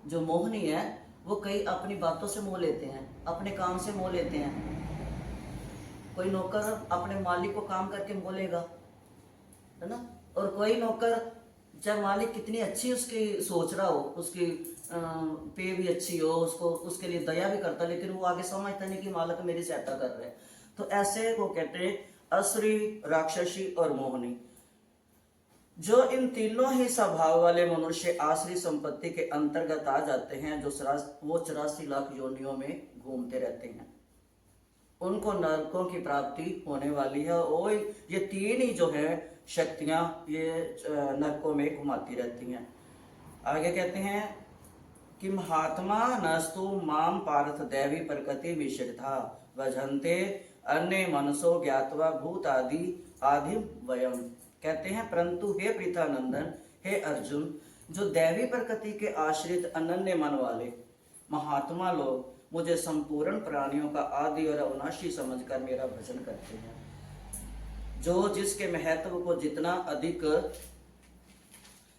जो मोहनी है वो कई अपनी बातों से मोह लेते हैं, अपने काम से मोह लेते हैं। कोई नौकर अपने मालिक को काम करके मोह लेगा, है ना, और कोई नौकर चाहे मालिक कितनी अच्छी उसकी सोच रहा हो, उसकी पे भी अच्छी हो, उसको उसके लिए दया भी करता, लेकिन वो आगे समझता नहीं कि मालिक मेरी सहायता कर रहे हैं। तो ऐसे वो कहते हैं असुरी, राक्षसी और मोहनी। जो इन तीनों ही स्वभाव वाले मनुष्य आसुरी संपत्ति के अंतर्गत आ जाते हैं, जो वो 84 लाख योनियों में घूमते रहते हैं, उनको नरकों की प्राप्ति होने वाली है। और ये 3 ही जो है शक्तियां ये नरकों में घुमाती रहती हैं। आगे कहते हैं कि महात्मा नस्तु माम पार्थ दैवी प्रकृति विशेषता भजन्ते अन्य मनसो ज्ञातवा भूत आदि आदि वयम। कहते हैं परंतु हे प्रीतानंदन, हे अर्जुन, जो दैवी प्रकृति के आश्रित अनन्य मन वाले महात्मा लोग मुझे संपूर्ण प्राणियों का आदि और अविनाशी समझकर मेरा भजन करते हैं, जो जिसके महत्व को जितना अधिक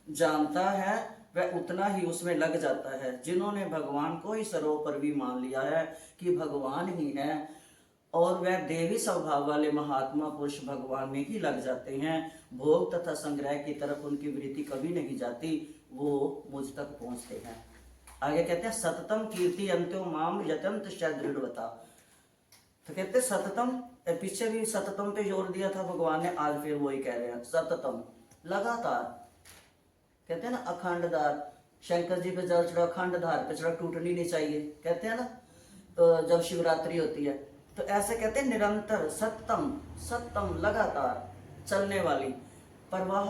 जानता है वह उतना ही उसमें लग जाता है। जिन्होंने भगवान को ही सर्वोपरि मान लिया है कि भगवान ही है, और वह देवी स्वभाव वाले महात्मा पुरुष भगवान में ही लग जाते हैं। भोग तथा संग्रह की तरफ उनकी वृत्ति कभी नहीं जाती, वो मुझ तक पहुंचते हैं। आगे कहते हैं सततम कीर्ति अंत्यो माम यतंत दृढ़वता। तो कहते सततम, पीछे भी सततम पे जोर दिया था भगवान ने, आज फिर वही कह रहे हैं सततम, लगातार। कहते हैं ना अखंडधार, शंकर जी पे जल चढ़ा अखंडधार पे चढ़ा, टूटनी नहीं चाहिए, कहते हैं ना। तो जब शिवरात्रि होती है तो ऐसे कहते हैं निरंतर सत्यम, सत्यम लगातार चलने वाली प्रवाह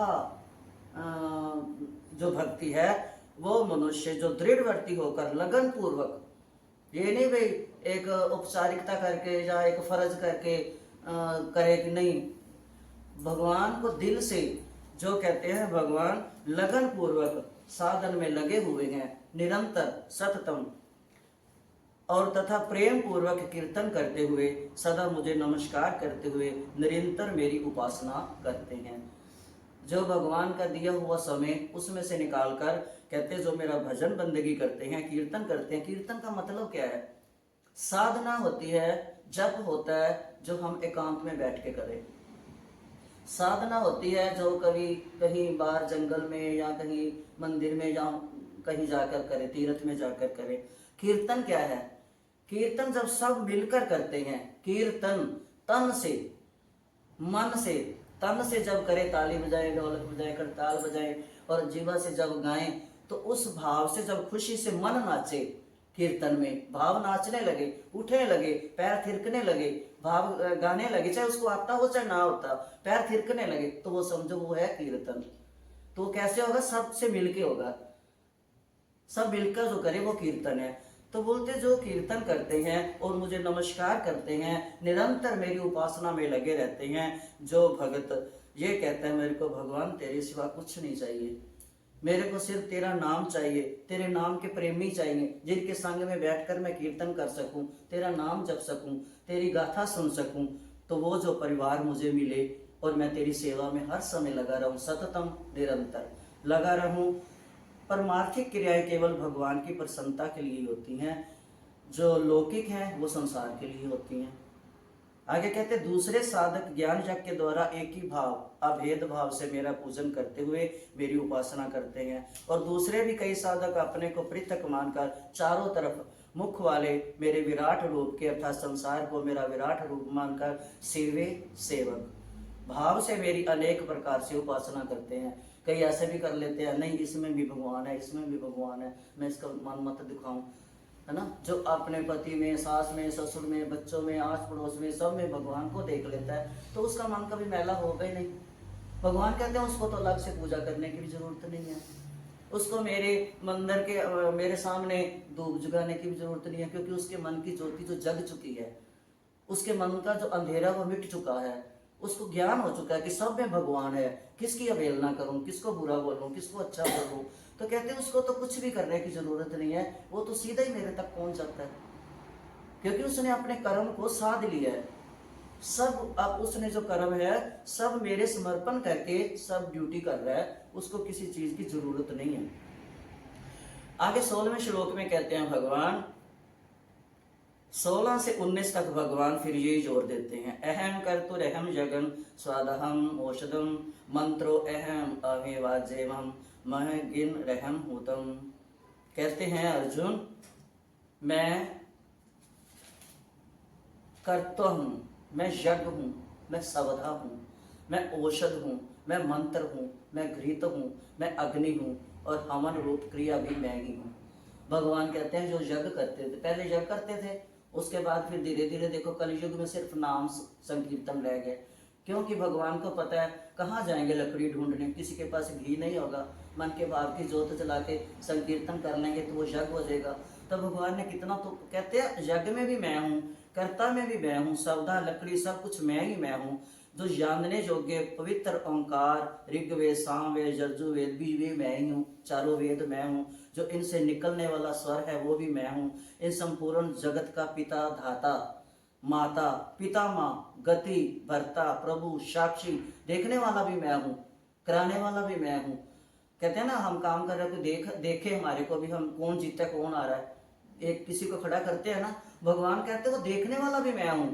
जो भक्ति है, वो मनुष्य जो दृढ़वर्ती होकर लगन पूर्वक, ये नहीं भाई एक औपचारिकता करके या एक फर्ज करके करे कि नहीं, भगवान को दिल से, जो कहते हैं भगवान लगन पूर्वक साधन में लगे हुए हैं, निरंतर सततम, और तथा प्रेम पूर्वक कीर्तन करते हुए सदा मुझे नमस्कार करते हुए निरंतर मेरी उपासना करते हैं। जो भगवान का दिया हुआ समय उसमें से निकालकर कहते हैं जो मेरा भजन बंदगी करते हैं, कीर्तन करते हैं। कीर्तन का मतलब क्या है? साधना होती है, जप होता है जो हम एकांत में बैठ के करें। साधना होती है जो कभी कहीं बाहर जंगल में या कहीं मंदिर में या कहीं जाकर करे, तीर्थ में जाकर करे। कीर्तन क्या है? कीर्तन जब सब मिलकर करते हैं, कीर्तन तन से, मन से, तन से जब करे, ताली बजाए, ढोलक बजाए, करताल बजाए और जीवा से जब गाएं, तो उस भाव से जब खुशी से मन नाचे, कीर्तन में भाव नाचने लगे, उठने लगे, पैर थिरकने लगे, भाव गाने लगे, चाहे उसको आता हो चाहे ना होता, पैर थिरकने लगे, तो वो समझो वो है कीर्तन। तो कैसे होगा? सबसे मिलके होगा, सब मिलकर जो करे वो कीर्तन है। तो बोलते जो कीर्तन करते हैं और मुझे नमस्कार करते हैं, निरंतर मेरी उपासना में लगे रहते हैं, जो भगत ये कहते हैं मेरे को भगवान तेरे सिवा कुछ नहीं चाहिए, मेरे को सिर्फ तेरा नाम चाहिए, तेरे नाम के प्रेमी चाहिए, जिनके संग में बैठकर मैं कीर्तन कर सकूं, तेरा नाम जप सकूं, तेरी गाथा सुन सकूं, तो वो जो परिवार मुझे मिले और मैं तेरी सेवा में हर समय लगा रहूं, सततम निरंतर लगा रहूं। परमार्थिक क्रियाएं केवल भगवान की प्रसन्नता के लिए होती हैं, जो लौकिक हैं वो संसार के लिए होती हैं। आगे कहते दूसरे साधक ज्ञान यज्ञ के द्वारा एक ही भाव, अभेद भाव से मेरा पूजन करते हुए मेरी उपासना करते हैं, और दूसरे भी कई साधक अपने को पृथक मानकर चारों तरफ मुख वाले मेरे विराट रूप के अर्थात संसार को मेरा विराट रूप मानकर सेवे सेवक भाव से मेरी अनेक प्रकार से उपासना करते हैं। कई ऐसे भी कर लेते हैं, नहीं इसमें भी भगवान है, इसमें भी भगवान है, मैं इसका मन मत दिखाऊं, है ना। जो अपने पति में, सास में, ससुर में, बच्चों में, आस पड़ोस में, सब में भगवान को देख लेता है, तो उसका मन कभी मैला होगा ही नहीं। भगवान कहते हैं उसको तो अलग से पूजा करने की भी जरूरत नहीं है, उसको मेरे मंदिर के मेरे सामने धूप जगाने की भी जरूरत नहीं है, क्योंकि उसके मन की ज्योति तो जग चुकी है, उसके मन का जो अंधेरा वो मिट चुका है, उसको ज्ञान हो चुका है कि सब में भगवान है, किसकी अवहेलना करूं, किसको बुरा बोलूं, किसको अच्छा बोलूं। तो कहते हैं उसको तो कुछ भी करने की जरूरत नहीं है, वो तो सीधा ही मेरे तक पहुंच जाता है, क्योंकि उसने अपने कर्म को साध लिया है। सब अब उसने जो कर्म है सब मेरे समर्पण करके सब ड्यूटी कर रहा है, उसको किसी चीज की जरूरत नहीं है। आगे 16वें श्लोक में कहते हैं भगवान, 16 से 19 तक भगवान फिर यही जोर देते हैं, अहम कर्तुरहम जगन स्वादहम औषधम मंत्रो अहम अमेवाज्यम मह गिन रहम हुतम। कहते हैं अर्जुन, मैं कर्ता हूँ, मैं यज्ञ हूँ, मैं सवधा हूँ, मैं औषध हूँ, मैं मंत्र हूँ, मैं घृत हूँ, मैं अग्नि हूँ, और हवन रूप क्रिया भी मैं ही हूँ। भगवान कहते हैं जो यज्ञ करते थे, पहले यज्ञ करते थे, उसके बाद फिर धीरे धीरे देखो कलयुग में सिर्फ नाम संकीर्तन रह गए, क्योंकि भगवान को पता है कहाँ जाएंगे लकड़ी ढूंढने, किसी के पास घी नहीं होगा, मन के भाव की ज्योत जला के संकीर्तन कर लेंगे तो वो यज्ञ हो जाएगा। तो भगवान ने कितना, तो कहते हैं यज्ञ में भी मैं हूँ, कर्ता में भी मैं हूँ, सवधा लकड़ी सब कुछ मैं ही मैं हूँ, जो जानने योग्य पवित्र ओंकार ऋग्वेद सामवेद यजुर्वेद भी मैं ही हूँ, चारों वेद मैं हूँ, जो इनसे निकलने वाला स्वर है वो भी मैं हूँ, इन संपूर्ण जगत का पिता धाता माता पितामह गति भर्ता प्रभु साक्षी, देखने वाला भी मैं हूँ, कराने वाला भी मैं हूँ। कहते हैं ना हम काम कर रहे हो देखे हमारे को भी, हम कौन जीता कौन आ रहा है, एक किसी को खड़ा करते हैं ना, भगवान कहते हैं वो देखने वाला भी मैं हूँ,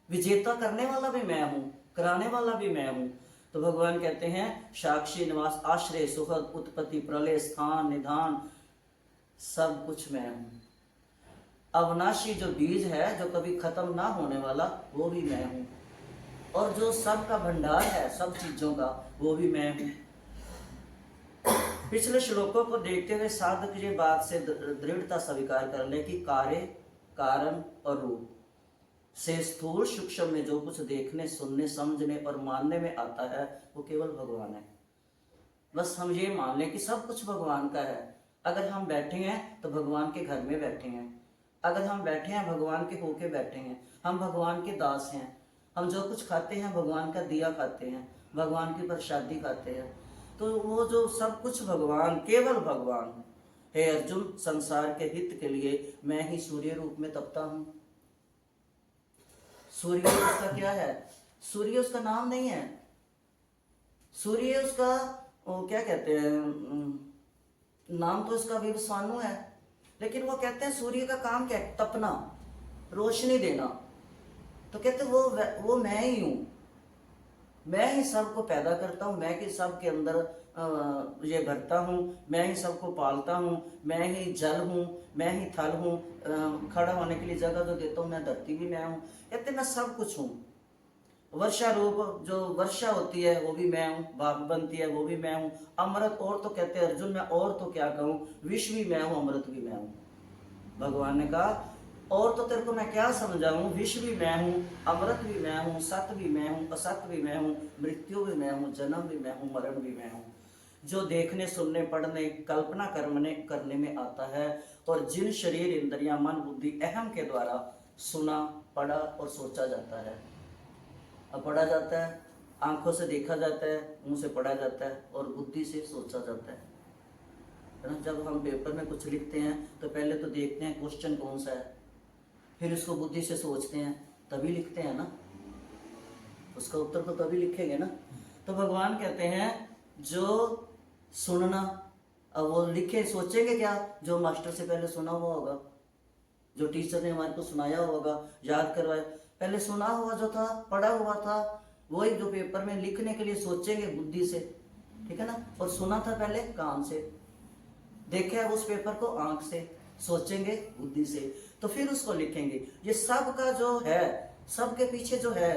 विजेता करने वाला भी मैं हूं, कराने वाला भी मैं हूं। तो भगवान कहते हैं साक्षी निवास आश्रय सुखद उत्पत्ति प्रलय स्थान निधान सब कुछ मैं हूं। अविनाशी जो बीज है जो कभी खत्म ना होने वाला वो भी मैं हूं। और जो सब का भंडार है सब चीजों का वो भी मैं हूं। पिछले श्लोकों को देखते हुए साधक ये बात से दृढ़ता स्वीकार कर ले कि कार्य कारण और रूप से स्थूल सूक्ष्म में जो कुछ देखने सुनने समझने और मानने में आता है वो केवल भगवान है। बस हम ये मान लें कि सब कुछ भगवान का है। अगर हम बैठे हैं तो भगवान के घर में बैठे हैं, अगर हम बैठे हैं भगवान के होके बैठे हैं, हम भगवान के दास हैं। हम जो कुछ खाते हैं भगवान का दिया खाते हैं, भगवान की प्रसादी खाते हैं। तो वो जो सब कुछ भगवान, केवल भगवान। हे अर्जुन, संसार के हित के लिए मैं ही सूर्य रूप में तपता हूं। सूर्य उसका क्या है? सूर्य उसका नाम नहीं है। सूर्य उसका वो क्या कहते हैं, नाम तो उसका विवस्वानु है, लेकिन वो कहते हैं सूर्य का काम क्या है? तपना, रोशनी देना। तो कहते वो मैं ही हूं, मैं ही सबको पैदा करता हूं, मैं ही सबके अंदर ये भरता हूं, मैं ही सबको पालता हूं, मैं ही जल हूं, मैं ही थल हूं, खड़ा होने के लिए जगह जो देता हूं, मैं धरती भी मैं हूं। कहते मैं सब कुछ हूं। वर्षा रूप जो वर्षा होती है वो भी मैं हूँ, भाप बनती है वो भी मैं हूँ। अमृत और तो कहते हैं अर्जुन मैं और तो क्या कहूँ, विष भी मैं हूँ, अमृत भी मैं हूँ। भगवान ने कहा और तो तेरे को मैं क्या समझाऊं, विष भी मैं हूँ, अमृत भी मैं हूँ, सत्य भी मैं हूँ, असत्य भी मैं हूँ, मृत्यु भी मैं हूँ, जन्म भी मैं हूँ, मरण भी मैं हूँ। जो देखने सुनने पढ़ने कल्पना करने में आता है और जिन शरीर इंद्रियां मन बुद्धि अहम के द्वारा सुना पढ़ा और सोचा जाता है। अब पढ़ा जाता है, आंखों से देखा जाता है, मुंह से पढ़ा जाता है और बुद्धि से सोचा जाता है ना। जब हम पेपर में कुछ लिखते हैं तो पहले तो देखते हैं क्वेश्चन कौन सा है, फिर उसको बुद्धि से सोचते हैं, तभी लिखते हैं ना, उसका उत्तर तो तभी लिखेंगे ना। तो भगवान कहते हैं जो सुनना, अब वो लिखे सोचेंगे क्या, जो मास्टर से पहले सुना हुआ होगा, जो टीचर ने हमारे को सुनाया होगा, याद करवाया, पहले सुना हुआ जो था, पढ़ा हुआ था, वही जो पेपर में लिखने के लिए सोचेंगे बुद्धि से, ठीक है ना। और सुना था पहले कान से, देखा है उस पेपर को आंख से, सोचेंगे बुद्धि से, तो फिर उसको लिखेंगे। ये सब का जो है, सब के पीछे जो है,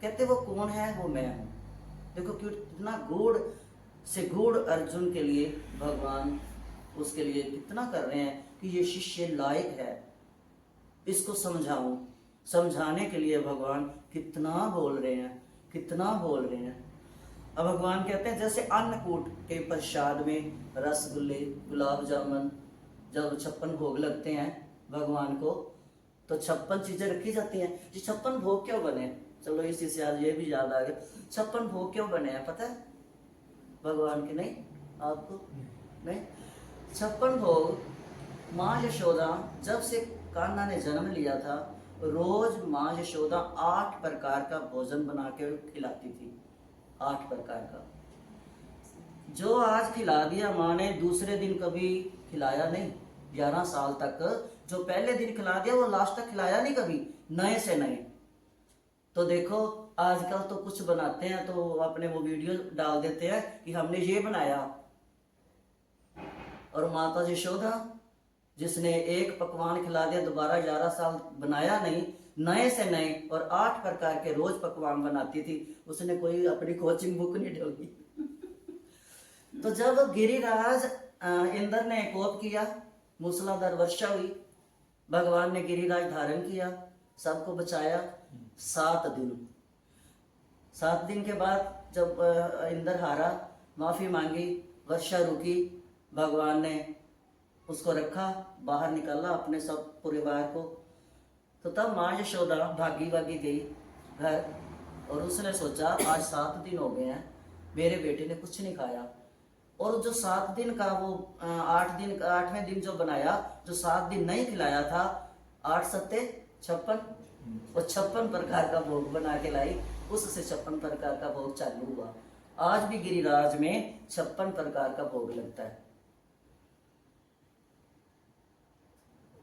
कहते वो कौन है, वो मैं हूं। देखो कितना गूढ़ से गूढ़ अर्जुन के लिए भगवान उसके लिए कितना कर रहे हैं कि ये शिष्य लायक है, इसको समझाऊं। समझाने के लिए भगवान कितना बोल रहे हैं, कितना बोल रहे हैं। अब भगवान कहते हैं जैसे अन्नकूट के प्रसाद में रसगुल्ले गुलाब जामुन जब 56 भोग लगते हैं भगवान को, तो 56 चीजें रखी जाती हैं। ये 56 भोग क्यों बने, चलो इसी से आज ये भी याद आ गया, 56 भोग क्यों बने हैं पता है भगवान के? नहीं, आपको नहीं। 56 भोग माँ यशोदा जब से कान्हा ने जन्म लिया था, रोज माँ यशोदा 8 प्रकार का भोजन बना के खिलाती थी, 8 प्रकार का। जो आज खिला दिया माँ ने, दूसरे दिन कभी खिलाया नहीं। 11 साल तक जो पहले दिन खिला दिया वो लास्ट तक खिलाया नहीं कभी, नए से नए। तो देखो आजकल तो कुछ बनाते हैं तो अपने वो वीडियो डाल देते हैं कि हमने ये बनाया, और माता यशोदा जिसने एक पकवान खिला दिया, दोबारा 11 साल बनाया नहीं, नए से नए, और 8 प्रकार के रोज पकवान बनाती थी। उसने कोई अपनी कोचिंग बुक नहीं ढोगी। तो जब गिरिराज इंद्र ने कोप किया, मूसलाधार वर्षा हुई, भगवान ने गिरिराज धारण किया, सबको बचाया 7 दिन। 7 दिन के बाद जब इंद्र हारा, माफी मांगी, वर्षा रुकी, भगवान ने उसको रखा, बाहर निकाला अपने सब परिवार को। तो तब माँ यशोदा भागी भागी गई घर, और उसने सोचा आज 7 दिन हो गए हैं, मेरे बेटे ने कुछ नहीं खाया। और जो 7 दिन का वो 8वें दिन जो बनाया, जो 7 दिन नहीं खिलाया था, 8 सत्ते 56, वो 56 प्रकार का भोग बना के लाई, उससे 56 प्रकार का भोग चालू हुआ। आज भी गिरिराज में 56 प्रकार का भोग लगता है।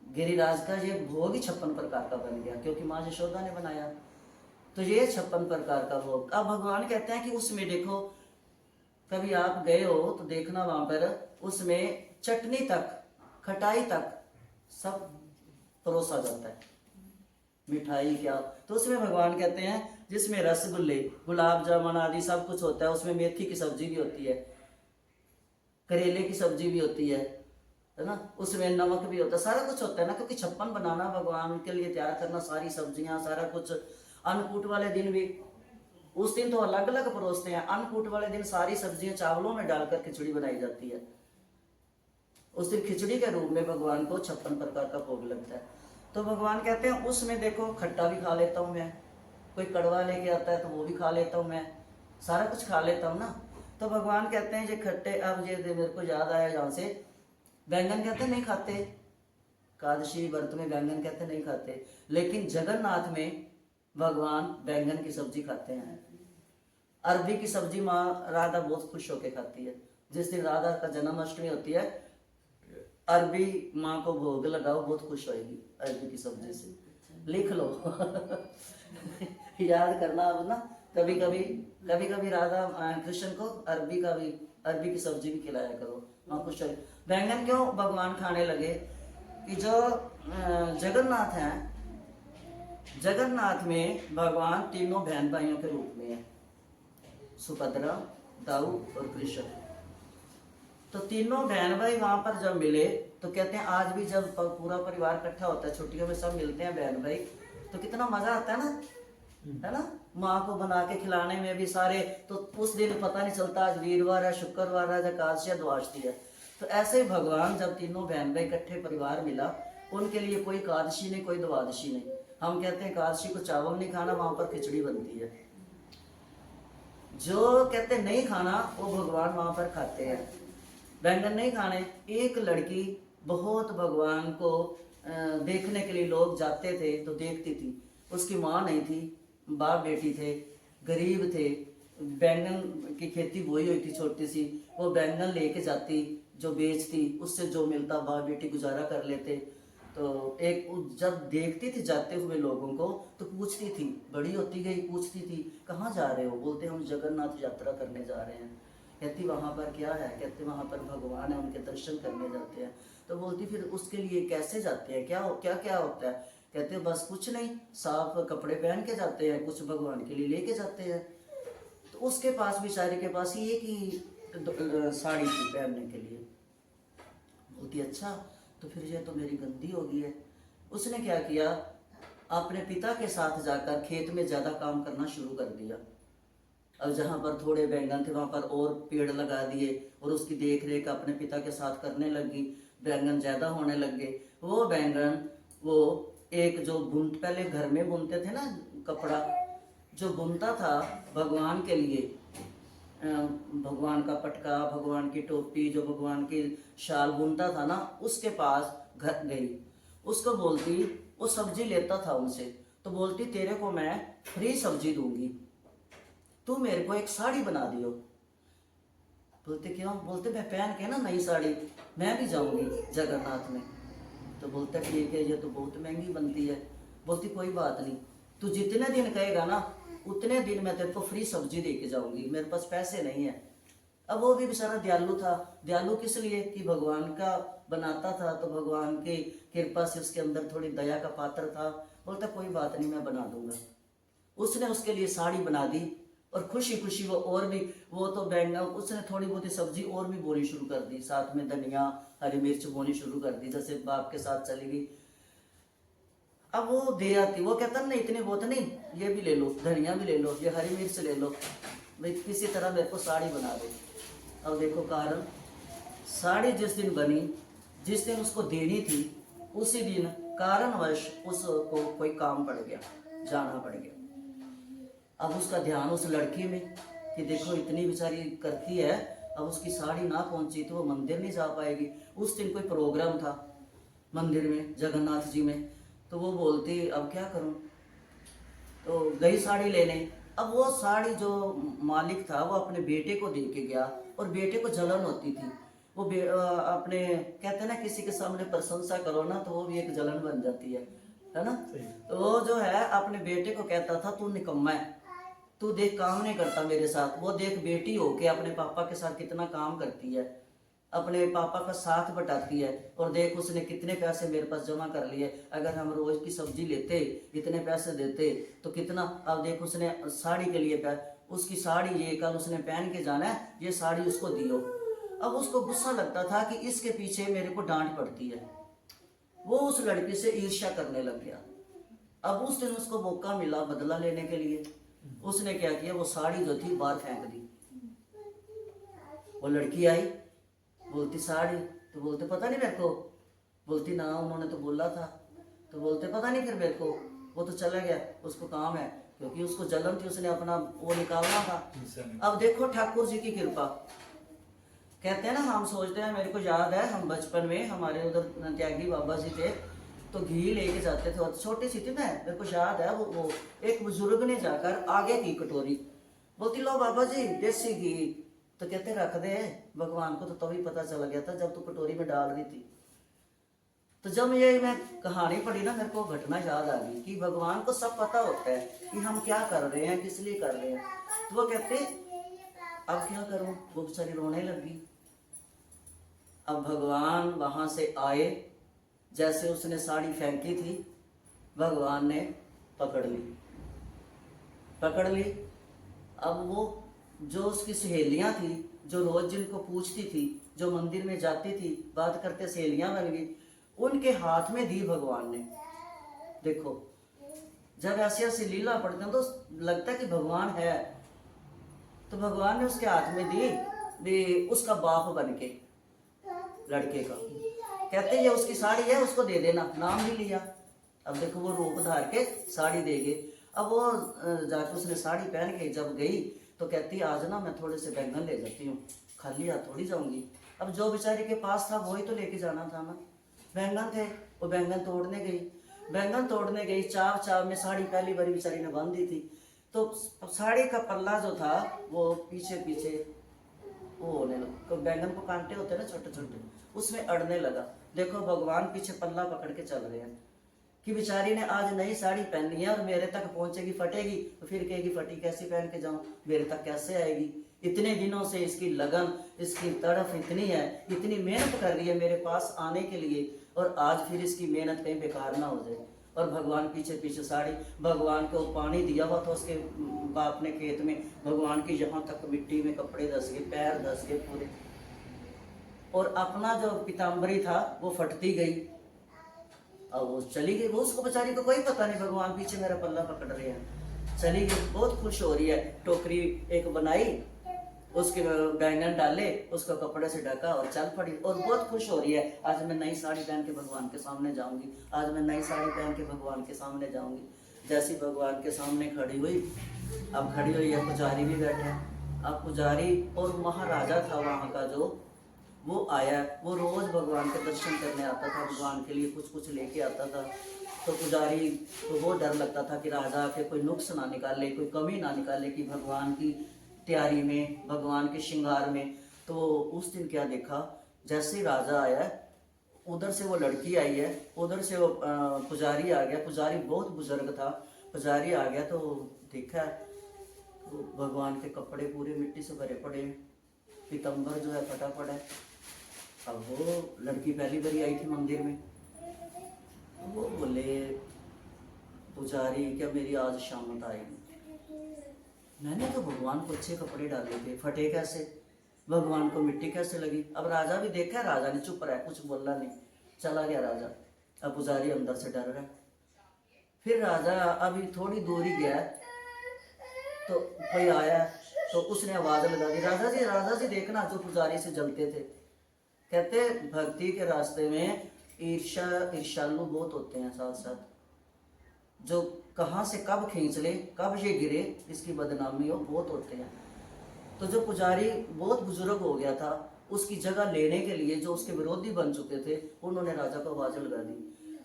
गिरिराज का ये भोग ही 56 प्रकार का बन गया, क्योंकि माँ यशोदा ने बनाया। तो ये 56 प्रकार का भोग। अब भगवान कहते हैं कि उसमें देखो, कभी आप गए हो तो देखना वहां पर उसमें चटनी तक, खटाई तक सब परोसा जाता है, मिठाई क्या। तो उसमें भगवान कहते हैं जिसमें रसगुल्ले, गुलाब जामुन आदि सब कुछ होता है, उसमें मेथी की सब्जी भी होती है, करेले की सब्जी भी होती है ना, उसमें नमक भी होता है, सारा कुछ होता है ना, क्योंकि 56 बनाना, भगवान के लिए तैयार करना, सारी सब्जियां सारा कुछ। अन्नकूट वाले दिन भी, उस दिन तो अलग अलग परोसते हैं, अन्नकूट वाले दिन सारी सब्जियां चावलों में डालकर खिचड़ी बनाई जाती है। उस दिन खिचड़ी के रूप में भगवान को 56 प्रकार का भोग लगता है। तो भगवान कहते हैं उसमें देखो खट्टा भी खा लेता हूँ मैं, कोई कड़वा लेके आता है तो वो भी खा लेता हूँ मैं, सारा कुछ खा लेता हूँ ना। तो भगवान कहते हैं ये खट्टे, अब ये मेरे को याद आया यहाँ से, बैंगन कहते नहीं खाते, एकादशी व्रत में बैंगन कहते नहीं खाते, लेकिन जगन्नाथ में भगवान बैंगन की सब्जी खाते हैं। अरबी की सब्जी माँ राधा बहुत खुश होकर खाती है। जिस दिन राधा का जन्माष्टमी होती है, अरबी माँ को भोग लगाओ, बहुत खुश होएगी अरबी की सब्जी से, लिख लो याद करना अब ना, कभी कभी राधा कृष्ण को अरबी की सब्जी भी खिलाया करो, माँ खुश होगी। बैंगन क्यों भगवान खाने लगे कि जो जगन्नाथ हैं, जगन्नाथ में भगवान तीनों बहन भाइयों के रूप में है, सुभद्रा, दाऊ और कृष्ण। तो तीनों बहन भाई वहां पर जब मिले तो कहते हैं आज भी जब पूरा परिवार इकट्ठा होता है, छुट्टियों में सब मिलते हैं बहन भाई, तो कितना मजा आता है ना, है ना, माँ को बना के खिलाने में भी सारे। तो उस दिन पता नहीं चलता आज वीरवार है, शुक्रवार है, एकादशी है, द्वादशी है। तो ऐसे ही भगवान जब तीनों बहन भाई इकट्ठे परिवार मिला, उनके लिए कोई एकादशी नहीं, कोई द्वादशी नहीं। हम कहते हैं एकादशी को चावल नहीं खाना, वहां पर खिचड़ी बनती है। जो कहते नहीं खाना वो भगवान वहां पर खाते हैं, बैंगन नहीं खाने। एक लड़की बहुत भगवान को देखने के लिए लोग जाते थे तो देखती थी, उसकी माँ नहीं थी, बाप बेटी थे, गरीब थे, बैंगन की खेती बोई हुई थी छोटी सी, वो बैंगन लेके जाती, जो बेचती, उससे जो मिलता बाप बेटी गुजारा कर लेते। तो एक जब देखती थी जाते हुए लोगों को तो पूछती थी, बड़ी होती गई पूछती थी कहाँ जा रहे हो, बोलते हम जगन्नाथ यात्रा करने जा रहे हैं। कहती वहाँ पर क्या है, कहते वहाँ पर भगवान है, उनके दर्शन करने जाते हैं। तो बोलती फिर उसके लिए कैसे जाते हैं, क्या क्या क्या होता है, कहते बस कुछ नहीं, साफ कपड़े पहन के जाते हैं, कुछ भगवान के लिए लेके जाते हैं। तो उसके पास बेचारे के पास ही एक ही साड़ी थी पहनने के लिए। बोलती अच्छा, तो फिर ये तो मेरी गंदी होगी है। उसने क्या किया, अपने पिता के साथ जाकर खेत में ज्यादा काम करना शुरू कर दिया। अब जहाँ पर थोड़े बैंगन थे वहां पर और पेड़ लगा दिए और उसकी देख रेख अपने पिता के साथ करने लगी, बैंगन ज्यादा होने लग गए। वो बैंगन, वो एक जो पहले घर में बुनते थे ना कपड़ा, जो बुनता था भगवान के लिए, भगवान का पटका, भगवान की टोपी, जो भगवान की शाल बुनता था ना, उसके पास घर गई, उसको बोलती, वो सब्जी लेता था उनसे, तो बोलती तेरे को मैं फ्री सब्जी दूंगी, तू मेरे को एक साड़ी बना दियो। बोलते क्यों, बोलते मैं पहन के ना नई साड़ी मैं भी जाऊंगी जगन्नाथ में। तो बोलता ठीक है, ये तो बहुत महंगी बनती है। बोलती कोई बात नहीं, तू जितने दिन कहेगा ना उतने दिन मैं तेरे को फ्री सब्जी दे के जाऊंगी, मेरे पास पैसे नहीं है। अब वो भी बेचारा दयालु था। दयालु किस लिए कि भगवान का बनाता था, तो भगवान की कृपा से उसके अंदर थोड़ी दया का पात्र था। बोलता कोई बात नहीं, मैं बना दूंगा। उसने उसके लिए साड़ी बना दी और खुशी खुशी वो और भी, वो तो बैंगन, उसने थोड़ी बहुत सब्जी और भी बोनी शुरू कर दी, साथ में धनिया हरी मिर्च बोनी शुरू कर दी, जैसे बाप के साथ चली गई। अब वो दे आती, वो कहता नहीं इतने बहुत नहीं, ये भी ले लो, धनिया भी ले लो, ये हरी मिर्च ले लो, भाई किसी तरह मेरे को साड़ी बना दो। अब देखो कारण, साड़ी जिस दिन बनी, जिस दिन उसको देनी थी, उसी दिन कारणवश उसको कोई काम पड़ गया, जाना पड़ गया। अब उसका ध्यान उस लड़की में कि देखो इतनी बेचारी करती है, अब उसकी साड़ी ना पहुंची तो वो मंदिर नहीं जा पाएगी। उस दिन कोई प्रोग्राम था मंदिर में, जगन्नाथ जी में, तो वो बोलती अब क्या करूं, तो गई साड़ी लेने। अब वो साड़ी जो मालिक था वो अपने बेटे को दे के गया, और बेटे को जलन होती थी। वो अपने कहते हैं ना किसी के सामने प्रशंसा करो ना तो वो भी एक जलन बन जाती है, है ना। तो वो जो है अपने बेटे को कहता था तू निकम्मा है, तू देख काम नहीं करता मेरे साथ। वो देख बेटी होके अपने पापा के साथ कितना काम करती है, अपने पापा का साथ बटाती है। और देख उसने कितने पैसे मेरे पास जमा कर लिए। अगर हम रोज की सब्जी लेते, इतने पैसे देते तो कितना। अब देख उसने साड़ी के लिए उसकी साड़ी ये कल उसने पहन के जाना है, ये साड़ी उसको दियो। अब उसको गुस्सा लगता था कि इसके पीछे मेरे को डांट पड़ती है। वो उस लड़की से ईर्ष्या करने लग गया। अब उस दिन उसको मौका मिला बदला लेने के लिए। उसने क्या किया, वो साड़ी जो थी बाहर फेंक दी। वो लड़की आई, बोलती साड़ी, तो बोलते पता नहीं मेरे को। बोलती ना उन्होंने तो बोला था। तो बोलते पता नहीं फिर मेरे को, वो तो चला गया, उसको काम है, क्योंकि उसको जलन थी, उसने अपना वो निकालना था। अब देखो ठाकुर जी की कृपा। कहते हैं ना, हम सोचते हैं, मेरे को याद है हम बचपन में हमारे उधर त्यागी बाबा जी थे, तो घी लेके जाते थे। और छोटी सी थी मैं, मेरे को याद है वो एक बुजुर्ग ने जाकर आगे की कटोरी, बोलती लो बाबा जी देसी घी। तो कहते रख दे, भगवान को तो तभी पता चल गया था जब तू कटोरी में डाल रही थी। तो जब ये मैं कहानी पढ़ी ना, मेरे को घटना याद आ गई कि भगवान को सब पता होता है कि हम क्या कर रहे हैं, किस लिए कर रहे हैं। तो वो कहते अब क्या करूं, वो बेचारी रोने लगी। अब भगवान वहां से आए, जैसे उसने साड़ी फेंकी थी, भगवान ने पकड़ ली। अब वो जो उसकी सहेलियां थी, जो रोज जिनको पूछती थी, जो मंदिर में जाती थी, बात करते सहेलियां बन गई, उनके हाथ में दी भगवान ने। देखो जब ऐसी ऐसी लीला पढ़ते हैं तो लगता है कि भगवान है। तो भगवान ने उसके हाथ में दी उसका बाप बन के लड़के का। कहते ये उसकी साड़ी है, उसको दे देना, नाम भी लिया। अब देखो वो रूप धार के साड़ी देगे। अब वो जाके उसने साड़ी पहन के जब गई तो कहती आज ना मैं थोड़े से बैंगन ले जाती हूँ, खाली हाथ थोड़ी जाऊंगी। अब जो बेचारी के पास था वही तो लेके जाना था ना, बैंगन थे। वो बैंगन तोड़ने गई, चाव में साड़ी पहली बारी बेचारी ने बांधी थी। तो साड़ी का पल्ला जो था वो पीछे वो होने लगा, तो बैंगन को कांटे होते हैं ना छोटे छोटे, उसमें अड़ने लगा। देखो भगवान पीछे पल्ला पकड़ के चल रहे हैं कि बेचारी ने आज नई साड़ी पहनी है और मेरे तक पहुंचेगी, फटेगी तो फिर कहेगी फटी कैसी पहन के जाऊं, मेरे तक कैसे आएगी। इतने दिनों से इसकी लगन, इसकी तड़फ इतनी है, इतनी मेहनत कर रही है मेरे पास आने के लिए, और आज फिर इसकी मेहनत कहीं बेकार ना हो जाए। और भगवान पीछे साड़ी, भगवान को पानी दिया हुआ था उसके बाप ने खेत में, भगवान की यहाँ तक मिट्टी में कपड़े धस गए, पैर धस गए पूरे। और अपना जो पीताम्बरी था वो फटती गई। अब वो चली गई, वो उसको बेचारी को कोई पता नहीं भगवान पीछे मेरा पल्ला पकड़ रहे हैं। चली गई, बहुत खुश हो रही है। टोकरी एक बनाई, उसके बैंगन डाले, उसको कपड़े से ढका और चल पड़ी, और बहुत खुश हो रही है। आज मैं नई साड़ी पहन के भगवान के सामने जाऊंगी, आज मैं नई साड़ी पहन के भगवान के सामने जाऊंगी। जैसी भगवान के सामने खड़ी हुई, अब खड़ी हुई है, पुजारी भी बैठे। अब पुजारी और महाराजा था वहाँ का जो, वो आया। वो रोज भगवान के दर्शन करने आता था, भगवान के लिए कुछ कुछ लेके आता था। तो पुजारी को बहुत डर लगता था कि राजा के कोई नुक्स ना निकाले, कोई कमी ना निकाले कि भगवान की तैयारी में, भगवान के श्रृंगार में। तो उस दिन क्या देखा, जैसे राजा आया, उधर से वो लड़की आई है, उधर से वो पुजारी आ गया। पुजारी बहुत बुजुर्ग था, पुजारी आ गया तो देखा तो भगवान के कपड़े पूरे मिट्टी से भरे पड़े, पीतम्बर जो है फटा पड़ा है। अब वो लड़की पहली बारी आई थी मंदिर में, वो बोले पुजारी क्या मेरी आज शामत आएगी। मैंने तो भगवान को अच्छे कपड़े डाले थे, फटे कैसे, भगवान को मिट्टी कैसे लगी। अब राजा भी देखा, राजा ने चुप रहा, कुछ बोला नहीं, चला गया राजा। अब पुजारी अंदर से डर रहा है। फिर राजा अभी थोड़ी दूरी गया तो कोई आया, तो उसने आवाज लगा दी, राजा जी देखना। जो पुजारी से जलते थे, कहते भक्ति के रास्ते में ईर्ष्यालु बहुत होते हैं, साथ साथ जो कहाँ से कब खींच ले, कब ये गिरे, इसकी बदनामी हो, बहुत होते हैं। तो जो पुजारी बहुत बुजुर्ग हो गया था, उसकी जगह लेने के लिए जो उसके विरोधी बन चुके थे, उन्होंने राजा को आवाज लगा दी,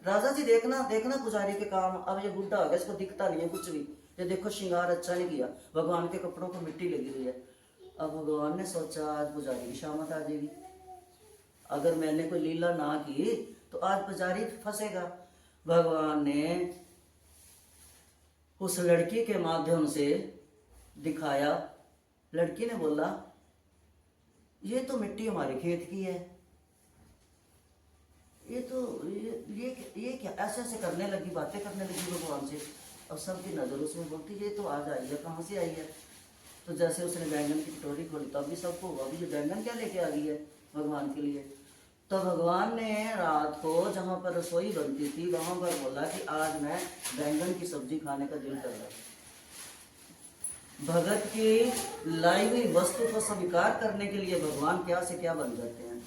राजा जी देखना पुजारी के काम। अब ये बुढ़ा हो गया, इसको दिखता नहीं है कुछ भी, ये देखो श्रृंगार अच्छा नहीं किया, भगवान के कपड़ों को मिट्टी लगी हुई है। अब भगवान ने सोचा आज पुजारी की शामत आ जाएगी, अगर मैंने कोई लीला ना की तो आज पुजारी फंसेगा। भगवान ने उस लड़की के माध्यम से दिखाया। लड़की ने बोला ये तो मिट्टी हमारे खेत की है, ये तो ये क्या, ऐसे ऐसे करने लगी, बातें करने लगी भगवान से। अब सबकी नजर उसमें बोलती ये तो आज आई है, कहाँ से आई है। तो जैसे उसने बैंगन की कटोरी खोली तब भी सबको हुआ भी ये बैंगन क्या लेके आ गई है भगवान के लिए। तो भगवान ने रात को जहाँ पर रसोई बनती थी वहां पर बोला कि आज मैं बैंगन की सब्जी खाने का दिल कर रहा है। भगत की लाई हुई वस्तु को स्वीकार करने के लिए भगवान क्या से क्या बन जाते हैं।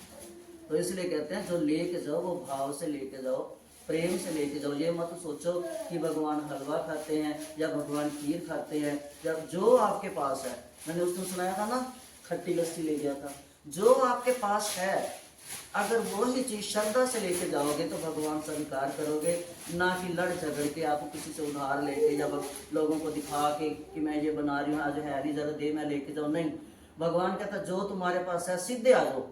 तो इसलिए कहते हैं जो लेके जाओ वो भाव से लेके जाओ, प्रेम से लेके जाओ। ये मत सोचो कि भगवान हलवा खाते हैं या भगवान खीर खाते हैं, या जो आपके पास है। मैंने उस दिन सुनाया था ना, खट्टी लस्सी ले गया था। जो आपके पास है अगर वो ही चीज श्रद्धा से लेके जाओगे तो भगवान स्वीकार करोगे, ना कि लड़ झगड़ के आप किसी से उधार लेके या लोगों को दिखा के कि मैं ये बना रही हूँ, आज है नहीं, जरा दे मैं लेके जाऊँ। नहीं, भगवान कहता जो तुम्हारे पास है सीधे आ जाओ,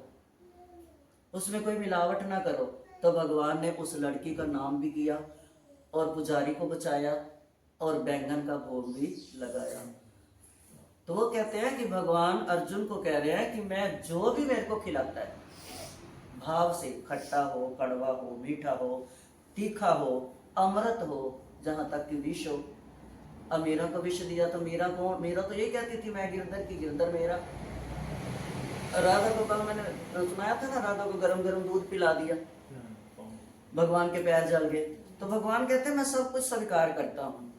उसमें कोई मिलावट ना करो। तो भगवान ने उस लड़की का नाम भी किया और पुजारी को बचाया और बैंगन का भोग भी लगाया। तो वो कहते हैं कि भगवान अर्जुन को कह रहे हैं कि मैं जो भी मेरे को खिलाता है भाव से, खट्टा हो, कड़वा हो, मीठा हो, तीखा हो, अमृत हो, जहां तक कि विष हो। अब मीरा को विष दिया तो मीरा तो यही कहती थी मैं गिरधर की, गिरधर मेरा। राधा को कल मैंने सुनाया था ना, राधा को गरम गरम दूध पिला दिया, भगवान के पैर जल गए। तो भगवान कहते हैं मैं सब कुछ स्वीकार करता हूं,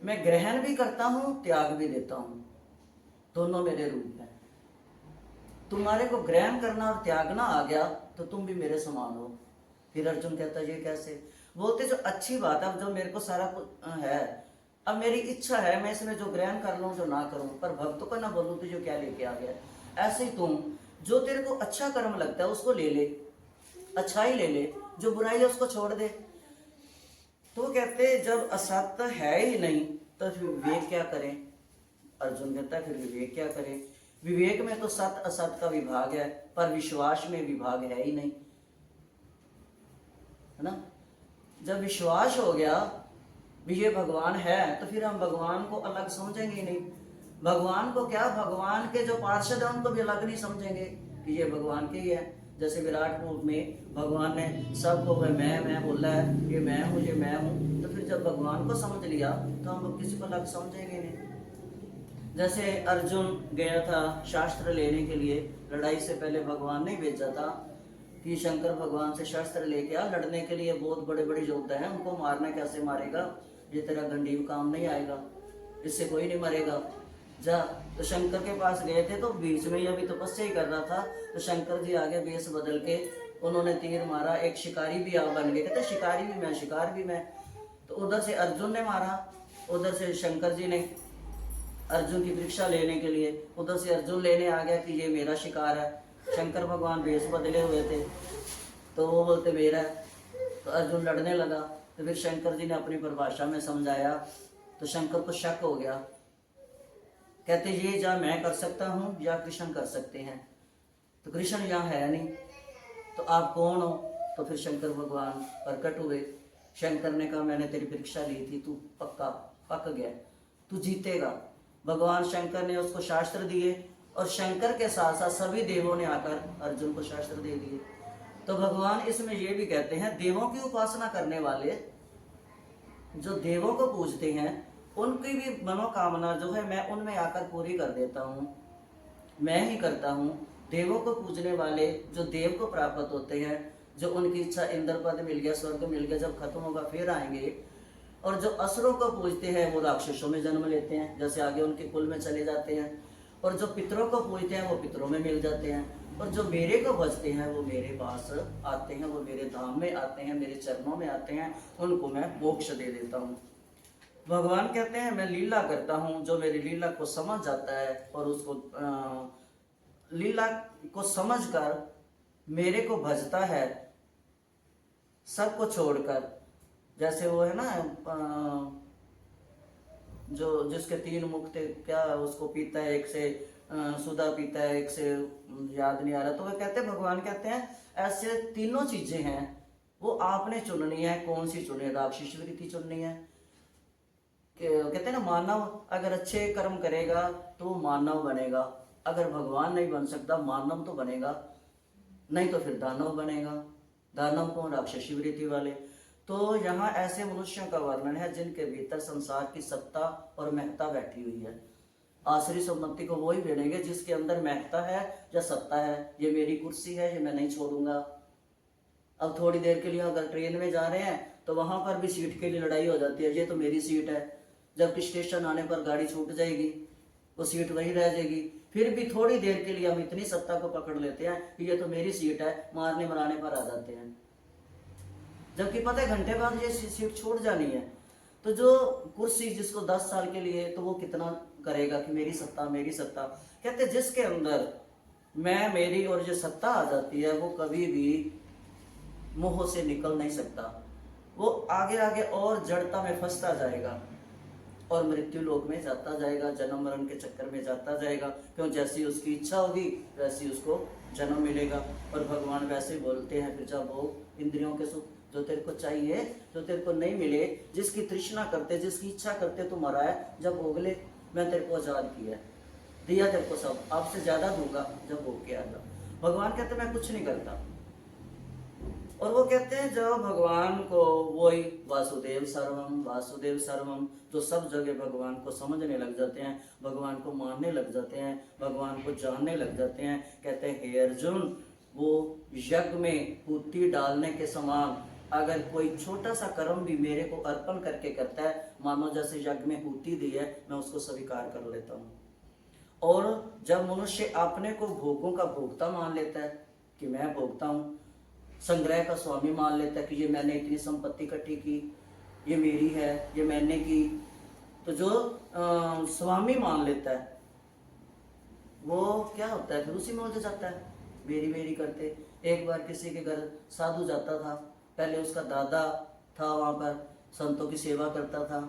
मैं ग्रहण भी करता हूं, त्याग भी देता हूं, दोनों मेरे रूप हैं। तुम्हारे को ग्रहण करना और त्यागना आ गया तो तुम भी मेरे समान हो। फिर अर्जुन कहता ये कैसे? बोलते जो अच्छी बात है, जो मेरे को सारा कुछ है, अब मेरी इच्छा है मैं इसमें जो ग्रहण कर लूं जो ना करूं, पर भक्तों को ना बोलूं तुझे क्या लेके आ गया। ऐसे ही तुम जो तेरे को अच्छा कर्म लगता है उसको ले ले, अच्छाई ले ले, जो बुराई है उसको छोड़ दे। तो कहते जब असत्य है ही नहीं तो फिर विवेक क्या करें? अर्जुन कहता है फिर विवेक क्या करें? विवेक में तो सत्य असत्य का विभाग है, पर विश्वास में विभाग है ही नहीं, है ना। जब विश्वास हो गया भी ये भगवान है तो फिर हम भगवान को अलग समझेंगे ही नहीं। भगवान को क्या, भगवान के जो पार्षद है उनको भी अलग नहीं समझेंगे कि ये भगवान के ही है। जैसे विराट रूप में भगवान ने सबको मैं बोला है, ये मैं हूँ, ये मैं हूँ। तो फिर जब भगवान को समझ लिया तो हम किसी को अलग समझेंगे नहीं। जैसे अर्जुन गया था शास्त्र लेने के लिए, लड़ाई से पहले भगवान ने भेजा था कि शंकर भगवान से शस्त्र लेके आ, लड़ने के लिए बहुत बड़े बड़े योद्धा हैं, उनको मारना कैसे मारेगा, ये तेरा गंडीव काम नहीं आएगा, इससे कोई नहीं मरेगा, जा। तो शंकर के पास गए थे, तो बीच में अभी तपस्या ही कर रहा था, तो शंकर जी आगे वेश बदल के उन्होंने तीर मारा, एक शिकारी भी बन गए, कहते शिकारी भी मैं, शिकार भी मैं। तो उधर से अर्जुन ने मारा, उधर से शंकर जी ने अर्जुन की परीक्षा लेने के लिए, उधर से अर्जुन लेने आ गया कि ये मेरा शिकार है। शंकर भगवान वेश बदले हुए थे तो वो बोलते मेरा है। तो अर्जुन लड़ने लगा, तो फिर शंकर जी ने अपनी परिभाषा में समझाया, तो शंकर को शक हो गया, कहते ये या मैं कर सकता हूँ या कृष्ण कर सकते हैं, तो कृष्ण यहाँ है नहीं, तो आप कौन हो? तो फिर शंकर भगवान प्रकट हुए। शंकर ने कहा मैंने तेरी परीक्षा ली थी, तू पक गया, तू जीतेगा। भगवान शंकर ने उसको शास्त्र दिए और शंकर के साथ साथ सभी देवों ने आकर अर्जुन को शास्त्र दे दिए। तो भगवान इसमें ये भी कहते हैं देवों की उपासना करने वाले, जो देवों को पूजते हैं, उनकी भी मनोकामना जो है मैं उनमें आकर पूरी कर देता हूँ, मैं ही करता हूँ। देवों को पूजने वाले जो देव को प्राप्त होते हैं, जो उनकी इच्छा इंद्र पद मिल गया, स्वर्ग मिल गया, जब खत्म होगा फिर आएंगे। और जो असुरों को पूजते हैं वो राक्षसों में जन्म लेते हैं, जैसे आगे उनके कुल में चले जाते हैं। और जो पितरों को पूजते हैं वो पितरों में मिल जाते हैं। और जो मेरे को भजते हैं वो मेरे पास आते हैं, वो मेरे धाम में आते हैं, मेरे चरणों में आते हैं, उनको मैं मोक्ष दे देता हूँ। भगवान कहते हैं मैं लीला करता हूँ, जो मेरी लीला को समझ जाता है और उसको लीला को समझकर मेरे को भजता है, सबको छोड़कर। जैसे वो है ना जो जिसके 3 मुख थे, क्या उसको पीता है, एक से सुधा पीता है, एक से याद नहीं आ रहा। तो वो कहते हैं, भगवान कहते हैं ऐसे तीनों चीजें हैं वो आपने चुननी है। कौन सी चुने? राक्षस वृत्ति चुननी है। कहते हैं ना, मानव अगर अच्छे कर्म करेगा तो मानव बनेगा। अगर भगवान नहीं बन सकता, मानव तो बनेगा, नहीं तो फिर दानव बनेगा। दानव कौन? राक्षसी वृत्ति वाले। तो यहाँ ऐसे मनुष्यों का वर्णन है जिनके भीतर संसार की सत्ता और महत्ता बैठी हुई है। आसुरी संपत्ति को वही मिलेंगे जिसके अंदर महत्ता है या सत्ता है। ये मेरी कुर्सी है, ये मैं नहीं छोड़ूंगा। अब थोड़ी देर के लिए अगर ट्रेन में जा रहे हैं तो वहां पर भी सीट के लिए लड़ाई हो जाती है, ये तो मेरी सीट है। जब स्टेशन आने पर गाड़ी छूट जाएगी, वो सीट वही रह जाएगी। फिर भी थोड़ी देर के लिए हम इतनी सत्ता को पकड़ लेते हैं कि ये तो मेरी सीट है, मारने मराने पर आ जाते हैं, जबकि पता है घंटे बाद ये सीट छोड़ जानी है। तो जो कुर्सी जिसको 10 साल के लिए, तो वो कितना करेगा कि मेरी सत्ता मेरी सत्ता। कहते जिसके अंदर मैं मेरी और जो सत्ता आ जाती है वो कभी भी मोह से निकल नहीं सकता। वो आगे आगे और जड़ता में फंसता जाएगा और मृत्यु लोक में जाता जाएगा, जन्म मरण के चक्कर में जाता जाएगा। क्यों? जैसी उसकी इच्छा होगी वैसी उसको जन्म मिलेगा। और भगवान वैसे बोलते हैं, फिर जब वो इंद्रियों के सुख जो तेरे को चाहिए, जो तेरे को नहीं मिले, जिसकी तृष्णा करते, जिसकी इच्छा करते तू मरा है, जब भोगले मैं तेरे को आजाद किया, दिया तेरे को सब, आपसे ज्यादा दूंगा जब भोग के आएगा। भगवान कहते मैं कुछ नहीं करता। और वो कहते हैं जब भगवान को वही वासुदेव सर्वम वासुदेव सर्वम, जो सब जगह भगवान को समझने लग जाते हैं, भगवान को मानने लग जाते हैं, भगवान को जानने लग जाते हैं। कहते हैं हे अर्जुन, वो यज्ञ में पूती डालने के समान अगर कोई छोटा सा कर्म भी मेरे को अर्पण करके करता है, मानो जैसे यज्ञ में पूती दी है, मैं उसको स्वीकार कर लेता हूँ। और जब मनुष्य अपने को भोगों का भोगता मान लेता है कि मैं भोगता हूँ, संग्रह का स्वामी मान लेता है कि ये मैंने इतनी संपत्ति इकट्ठी की, ये मेरी है, ये मैंने की, तो जो स्वामी मान लेता है वो क्या होता है? फिर उसी में उलझ जाता है, मेरी मेरी करते। एक बार किसी के घर साधु जाता था, पहले उसका दादा था वहाँ पर, संतों की सेवा करता था।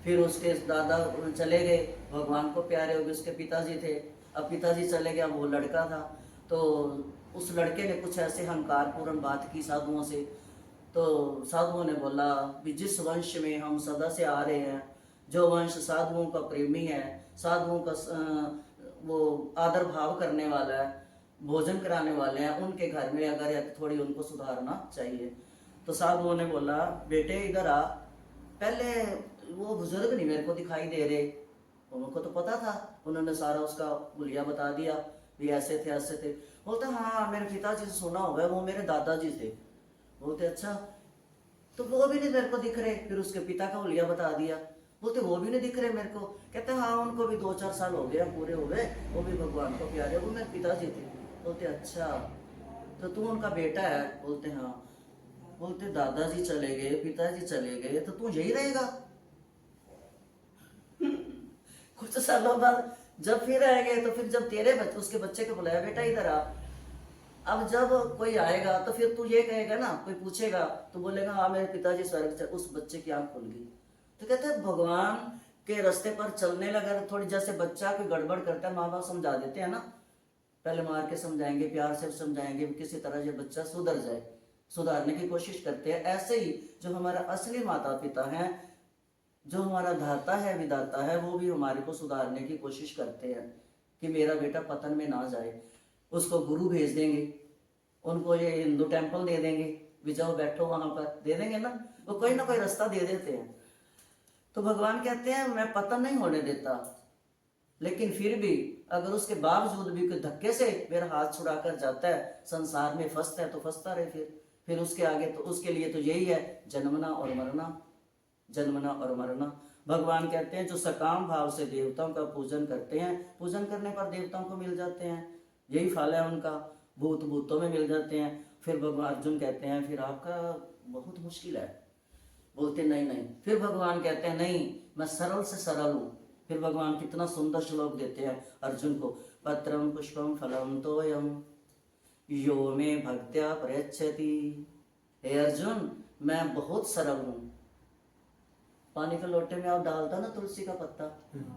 फिर उसके दादा चले गए, भगवान को प्यारे हो गए, उसके पिताजी थे। अब पिताजी चले गए, वो लड़का था, तो उस लड़के ने कुछ ऐसे अहंकार पूर्ण बात की साधुओं से। तो साधुओं ने बोला कि जिस वंश में हम सदा से आ रहे हैं, जो वंश साधुओं का प्रेमी है, साधुओं का वो आदर भाव करने वाला है, भोजन कराने वाले हैं, उनके घर में अगर है तो थोड़ी उनको सुधारना चाहिए। तो साधुओं ने बोला बेटे इधर आ। पहले वो बुजुर्ग नहीं मेरे को दिखाई दे रहे, उनको तो पता था, उन्होंने सारा उसका हुलिया बता दिया, भी ऐसे थे ऐसे थे। बोलते हाँ मेरे पिताजी से सुना हुआ है, वो मेरे दादाजी थे। बोलते अच्छा, तो वो भी नहीं मेरे को दिख रहे। फिर उसके पिता का हुलिया बता दिया। बोलते वो भी नहीं दिख रहे मेरे को। कहते हाँ उनको भी 2-4 साल हो गए, पूरे हो गए, वो भी भगवान को प्यारे, वो मेरे पिताजी थे। बोलते अच्छा, तो तू उनका बेटा है? बोलते हाँ। बोलते दादाजी चले गए, पिताजी चले गए, तो तू यही रहेगा? कुछ सालों बाद जब फिर आएंगे, तो फिर जब तेरे बच्चे, उसके बच्चे को बुलाया बेटा इधर आ। अब जब कोई आएगा तो फिर तू ये कहेगा ना, कोई पूछेगा तो बोलेगा हाँ मेरे पिताजी स्वर्ग, उस बच्चे की आंख खुल गई। तो कहते हैं भगवान के रास्ते पर चलने लगा, थोड़ी जैसे बच्चा कोई गड़बड़ करता है, माँ बाप समझा देते हैं ना, पहले मार के समझाएंगे, प्यार से समझाएंगे, किसी तरह ये बच्चा सुधर जाए, सुधारने की कोशिश करते हैं। ऐसे ही जो हमारा असली माता पिता है, जो हमारा धाता है, विधाता है, वो भी हमारे को सुधारने की कोशिश करते हैं कि मेरा बेटा पतन में ना जाए। उसको गुरु भेज देंगे, उनको ये हिंदू टेम्पल दे देंगे, भी जाओ बैठो वहां पर, दे देंगे ना, वो कोई ना कोई रास्ता दे देते हैं। तो भगवान कहते हैं मैं पतन नहीं होने देता, लेकिन फिर भी अगर उसके बावजूद भी कोई धक्के से मेरा हाथ छुड़ा कर जाता है, संसार में फंसता है, तो फंसता रहे। फिर उसके आगे तो उसके लिए तो यही है, जन्मना और मरना, जन्मना और मरना। भगवान कहते हैं जो सकाम भाव से देवताओं का पूजन करते हैं, पूजन करने पर देवताओं को मिल जाते हैं, यही फल है उनका, भूत भूतों में मिल जाते हैं। फिर भगवान अर्जुन कहते हैं फिर आपका बहुत मुश्किल है। बोलते नहीं नहीं। फिर भगवान कहते हैं नहीं, मैं सरल से सरल हूँ। फिर भगवान कितना सुंदर श्लोक देते हैं अर्जुन को, पत्रम पुष्पम फलम तोयम यो में भक्त्या प्रयच्छति। हे अर्जुन मैं बहुत सरल हूँ। पानी के लोटे में आप डालता ना तुलसी का पत्ता,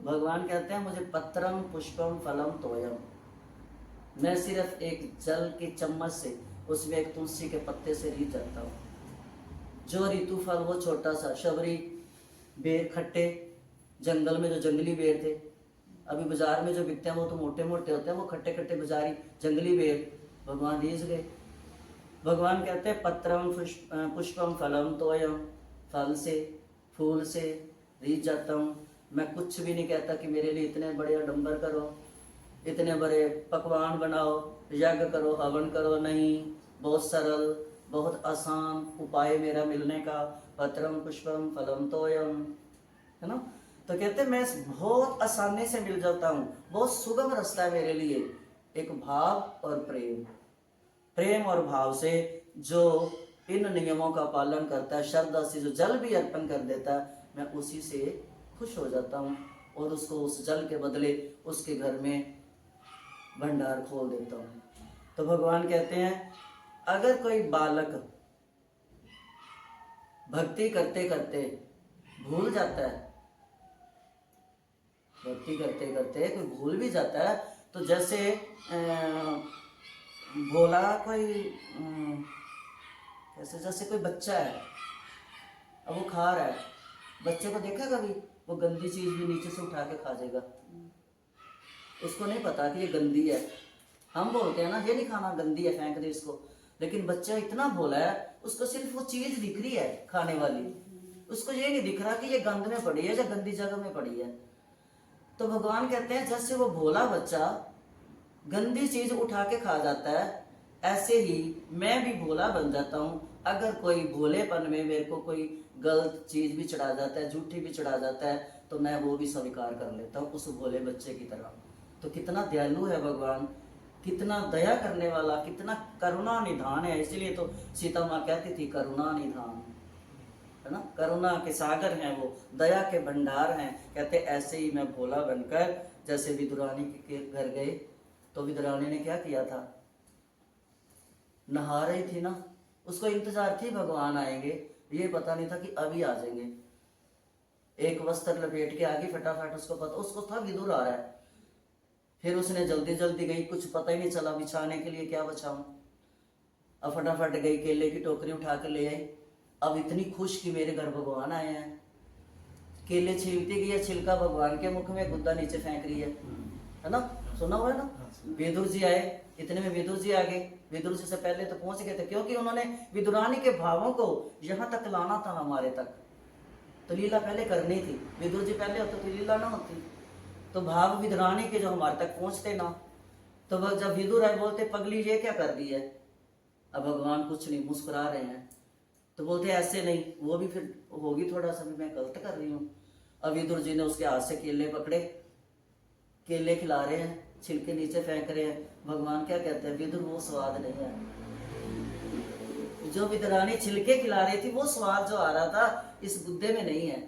भगवान कहते हैं मुझे पत्रम पुष्पम फलम तोयम, मैं सिर्फ एक जल की चम्मच से उसमें एक तुलसी के पत्ते से रीत जाता हूँ। जो ऋतु फल वो छोटा सा शबरी बेर खट्टे, जंगल में जो जंगली बेर थे, अभी बाजार में जो बिकते हैं वो तो मोटे मोटे होते हैं, वो खट्टे खट्टे बाजारी जंगली बेर भगवान रीझ गए। भगवान कहते हैं पत्रम पुष्पम फलम तोयम, फल से फूल से रीझ जाता हूँ। मैं कुछ भी नहीं कहता कि मेरे लिए इतने बड़े आडंबर करो, इतने बड़े पकवान बनाओ, यज्ञ करो, हवन करो, नहीं। बहुत सरल, बहुत आसान उपाय मेरा मिलने का, पत्रम पुष्पम फलम तोयम, है ना। तो कहते मैं बहुत आसानी से मिल जाता हूँ, बहुत सुगम रास्ता है मेरे लिए। एक भाव और प्रेम, प्रेम और भाव से जो इन नियमों का पालन करता है, श्रद्धा से जो जल भी अर्पण कर देता है, मैं उसी से खुश हो जाता हूँ और उसको उस जल के बदले उसके घर में भंडार खोल देता हूँ। तो भगवान कहते हैं अगर कोई बालक भक्ति करते करते भूल जाता है, भक्ति करते करते कोई भूल भी जाता है, तो जैसे भोला कोई कैसे, जैसे कोई बच्चा है, अब वो खा रहा है, बच्चे को देखा कभी, वो गंदी चीज भी नीचे से उठा के खा जाएगा, उसको नहीं पता कि ये गंदी है। हम बोलते हैं ना ये नहीं खाना, गंदी है, फेंक दे इसको, लेकिन बच्चा इतना भोला है, उसको सिर्फ वो चीज दिख रही है खाने वाली, उसको ये नहीं दिख रहा कि ये गंद में पड़ी है या गंदी जगह में पड़ी है। तो भगवान कहते हैं जैसे वो भोला बच्चा गंदी चीज उठा के खा जाता है, ऐसे ही मैं भी भोला बन जाता हूँ। अगर कोई भोलेपन में मेरे को कोई गलत चीज भी चढ़ा जाता है, झूठी भी चढ़ा जाता है, तो मैं वो भी स्वीकार कर लेता हूँ उस भोले बच्चे की तरह। तो कितना दयालु है भगवान, कितना दया करने वाला, कितना करुणा निधान है। इसीलिए तो सीता माँ कहती थी करुणा निधान, है ना, करुणा के सागर हैं वो, दया के भंडार हैं। कहते ऐसे ही मैं भोला बनकर, जैसे विदुरानी के घर गए तो विदुरानी ने क्या किया था, नहा रही थी ना, उसको इंतजार थी भगवान आएंगे, ये पता नहीं था कि अभी आ जाएंगे। एक वस्त्र लपेट के आगे फटाफट, उसको पता, उसको था विदुर आ रहा है, फिर उसने जल्दी जल्दी गई, कुछ पता ही नहीं चला बिछाने के लिए क्या बचाऊं, अब फटाफट गई, केले की टोकरी उठा के ले आई। अब इतनी खुश कि मेरे घर भगवान आए हैं, केले छीलती गई है, छिलका भगवान के मुख में, गुद्दा नीचे फेंक रही है ना, सुना हुआ है ना। विदुर जी आए, इतने में विदुर जी आ गए, विदुर जी से पहले तो पहुंच गए थे, क्योंकि उन्होंने विदुरानी के भावों को यहाँ तक लाना था, हमारे तक। तो लीला पहले करनी थी, विदुर जी पहले होते तो लीला ना होती। तो भाव विदुरानी के जो हमारे तक पहुंचते ना, तो वह जब विदुर आए बोलते पगली ये क्या कर दी है। अब भगवान कुछ नहीं, मुस्कुरा रहे हैं, तो बोलते ऐसे नहीं, वो भी फिर होगी थोड़ा सा भी मैं गलत कर रही हूँ। अब विदुर जी ने उसके हाथ से केले पकड़े, केले खिला रहे हैं, छिलके नीचे फेंक रहे हैं। भगवान क्या कहते हैं, विदुर वो स्वाद नहीं है, जो विदुरानी छिलके खिला रही थी वो स्वाद जो आ रहा था इस गुद्दे में नहीं है।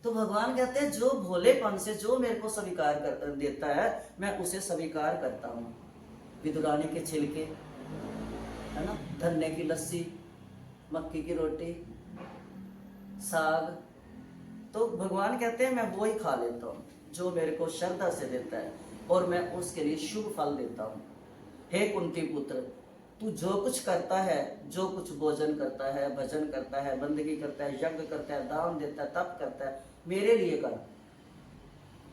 तो भगवान कहते हैं जो भोलेपन से जो मेरे को स्वीकार कर देता है, मैं उसे स्वीकार करता हूँ। विदुरानी के छिलके, है ना, धन्ने की लस्सी, मक्की की रोटी, साग, तो भगवान कहते हैं मैं वो ही खा लेता हूँ जो मेरे को श्रद्धा से देता है, और मैं उसके लिए शुभ फल देता हूँ। हे कुंती पुत्र, तू जो कुछ करता है, जो कुछ भोजन करता है, भजन करता है, बंदगी करता है, यज्ञ करता है, दान देता है, तप करता है, मेरे लिए कर।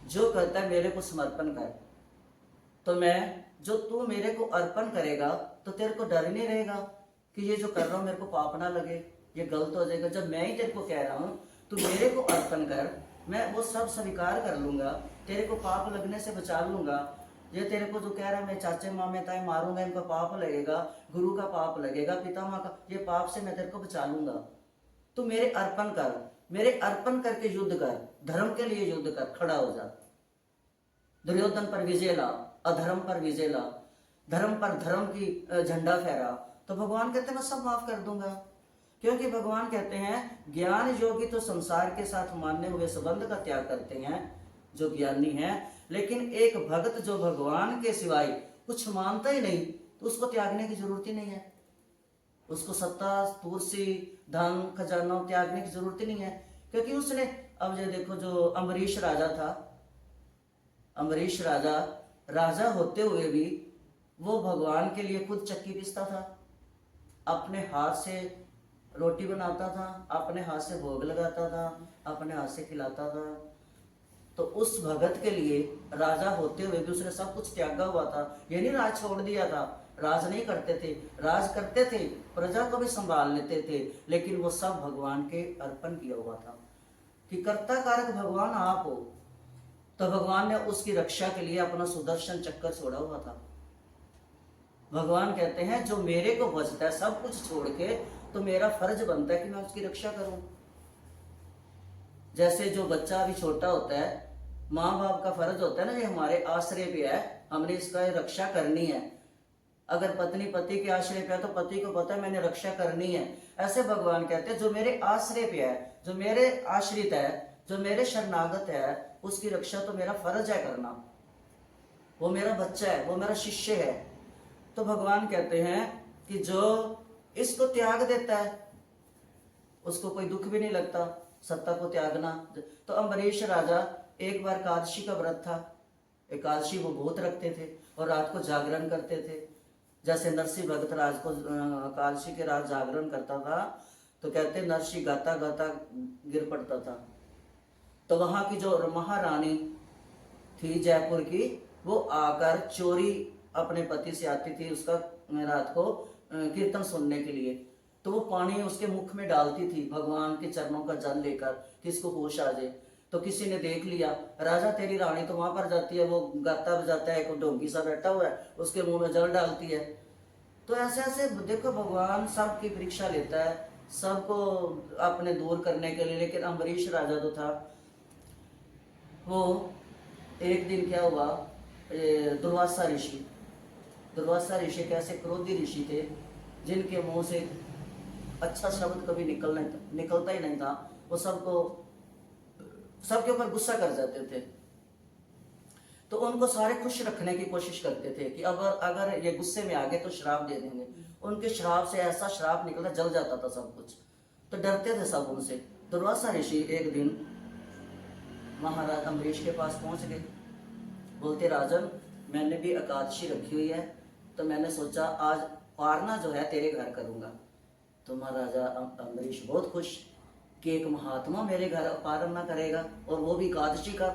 जो करता है मेरे को समर्पण कर। तो मैं, जो तू मेरे को अर्पण करेगा, तो तेरे को डर नहीं रहेगा कि ये जो कर रहा हूँ मेरे को पाप ना लगे, ये गलत हो जाएगा। जब मैं ही तेरे को कह रहा हूँ तू मेरे को अर्पण कर, मैं वो सब स्वीकार कर लूंगा, तेरे को पाप लगने से बचा लूंगा। ये तेरे को जो कह रहा है मैं चाचे मामे ताए मारूंगा, इनका पाप लगेगा, गुरु का पाप लगेगा, पिता माँ का, ये पाप से मैं तेरे को बचा लूंगा। तू मेरे अर्पण कर, मेरे अर्पण करके युद्ध कर, धर्म के लिए युद्ध कर, खड़ा हो जा, दुर्योधन पर विजय ला, अधर्म पर विजय ला, धर्म पर धर्म की झंडा फहरा। तो भगवान कहते हैं मैं सब माफ कर दूंगा, क्योंकि भगवान कहते हैं ज्ञान योगी तो संसार के साथ मान्य हुए संबंध का त्याग करते हैं, जो ज्ञानी है। लेकिन एक भक्त जो भगवान के सिवाय कुछ मानता ही नहीं, तो उसको त्यागने की जरूरत ही नहीं है, उसको सत्ता तुलसी धन खजाना त्यागने की जरूरत ही नहीं है, क्योंकि उसने, अब ये देखो जो अम्बरीश राजा था, अम्बरीश राजा, राजा होते हुए भी वो भगवान के लिए खुद चक्की पीसता था, अपने हाथ से रोटी बनाता था, अपने हाथ से भोग लगाता था, अपने हाथ से खिलाता था। तो उस भगत के लिए राजा होते हुए भी उसने सब कुछ त्यागा हुआ था। ये नहीं राज छोड़ दिया था, राज नहीं करते थे, राज करते थे, प्रजा को भी संभाल लेते थे, लेकिन वो सब भगवान के अर्पण किया हुआ था कि कर्ता कारक भगवान आप हो। तो भगवान ने उसकी रक्षा के लिए अपना सुदर्शन चक्कर छोड़ा हुआ था। भगवान कहते हैं जो मेरे को बचता है सब कुछ छोड़ के, तो मेरा फर्ज बनता है कि मैं उसकी रक्षा करूं। जैसे जो बच्चा अभी छोटा होता है, माँ बाप का फर्ज होता है ना, ये हमारे आश्रय पे है, हमने इसका रक्षा करनी है। अगर पत्नी पति के आश्रय पे है तो पति को पता है मैंने रक्षा करनी है। ऐसे भगवान कहते हैं जो मेरे आश्रय पे है, जो मेरे आश्रित है, जो मेरे शरणागत है, उसकी रक्षा तो मेरा फर्ज है करना। वो मेरा बच्चा है, वो मेरा शिष्य है। तो भगवान कहते हैं कि जो इसको त्याग देता है उसको कोई दुख भी नहीं लगता, सत्ता को त्यागना। तो अम्बरीश राजा एक बार एकादशी का व्रत था, एकादशी वो बहुत रखते थे और रात को जागरण करते थे। जैसे नरसिंह भगत राज को एकादशी के रात जागरण करता था, तो कहते नरसिंह गाता गाता गिर पड़ता था। तो वहां की जो महारानी थी जयपुर की, वो आकर चोरी अपने पति से आती थी उसका रात को कीर्तन सुनने के लिए। तो वो पानी उसके मुख में डालती थी भगवान के चरणों का जल लेकर कि इसको होश आ जाए। तो किसी ने देख लिया, राजा तेरी रानी तो वहां पर जाती है, वो गाता बजाता है, एक ढोंगी सा बैठा हुआ है, उसके मुंह में जल डालती है। तो ऐसे ऐसे देखो भगवान सबकी परीक्षा लेता है, सबको अपने दूर करने के लिए। लेकिन अम्बरीश राजा जो था, वो एक दिन क्या हुआ, दुर्वासा ऋषि कैसे क्रोधी ऋषि थे, जिनके मुंह से अच्छा शब्द कभी निकलता ही नहीं था। वो सबके ऊपर गुस्सा कर जाते थे। तो उनको सारे खुश रखने की कोशिश करते थे कि अब अगर ये गुस्से में आ गए तो श्राप दे देंगे। उनके श्राप से ऐसा श्राप निकला, जल जाता था सब कुछ। तो डरते थे सब उनसे। दुर्वासा ऋषि एक दिन महाराज अम्बरीश के पास पहुंच गए। बोलते राजन, मैंने भी एकादशी रखी हुई है, तो मैंने सोचा आज पारना जो है तेरे घर करूंगा। तो महाराजा अम्बरीश बहुत खुश कि एक महात्मा मेरे घर पारना करेगा, और वो भी एकादशी का।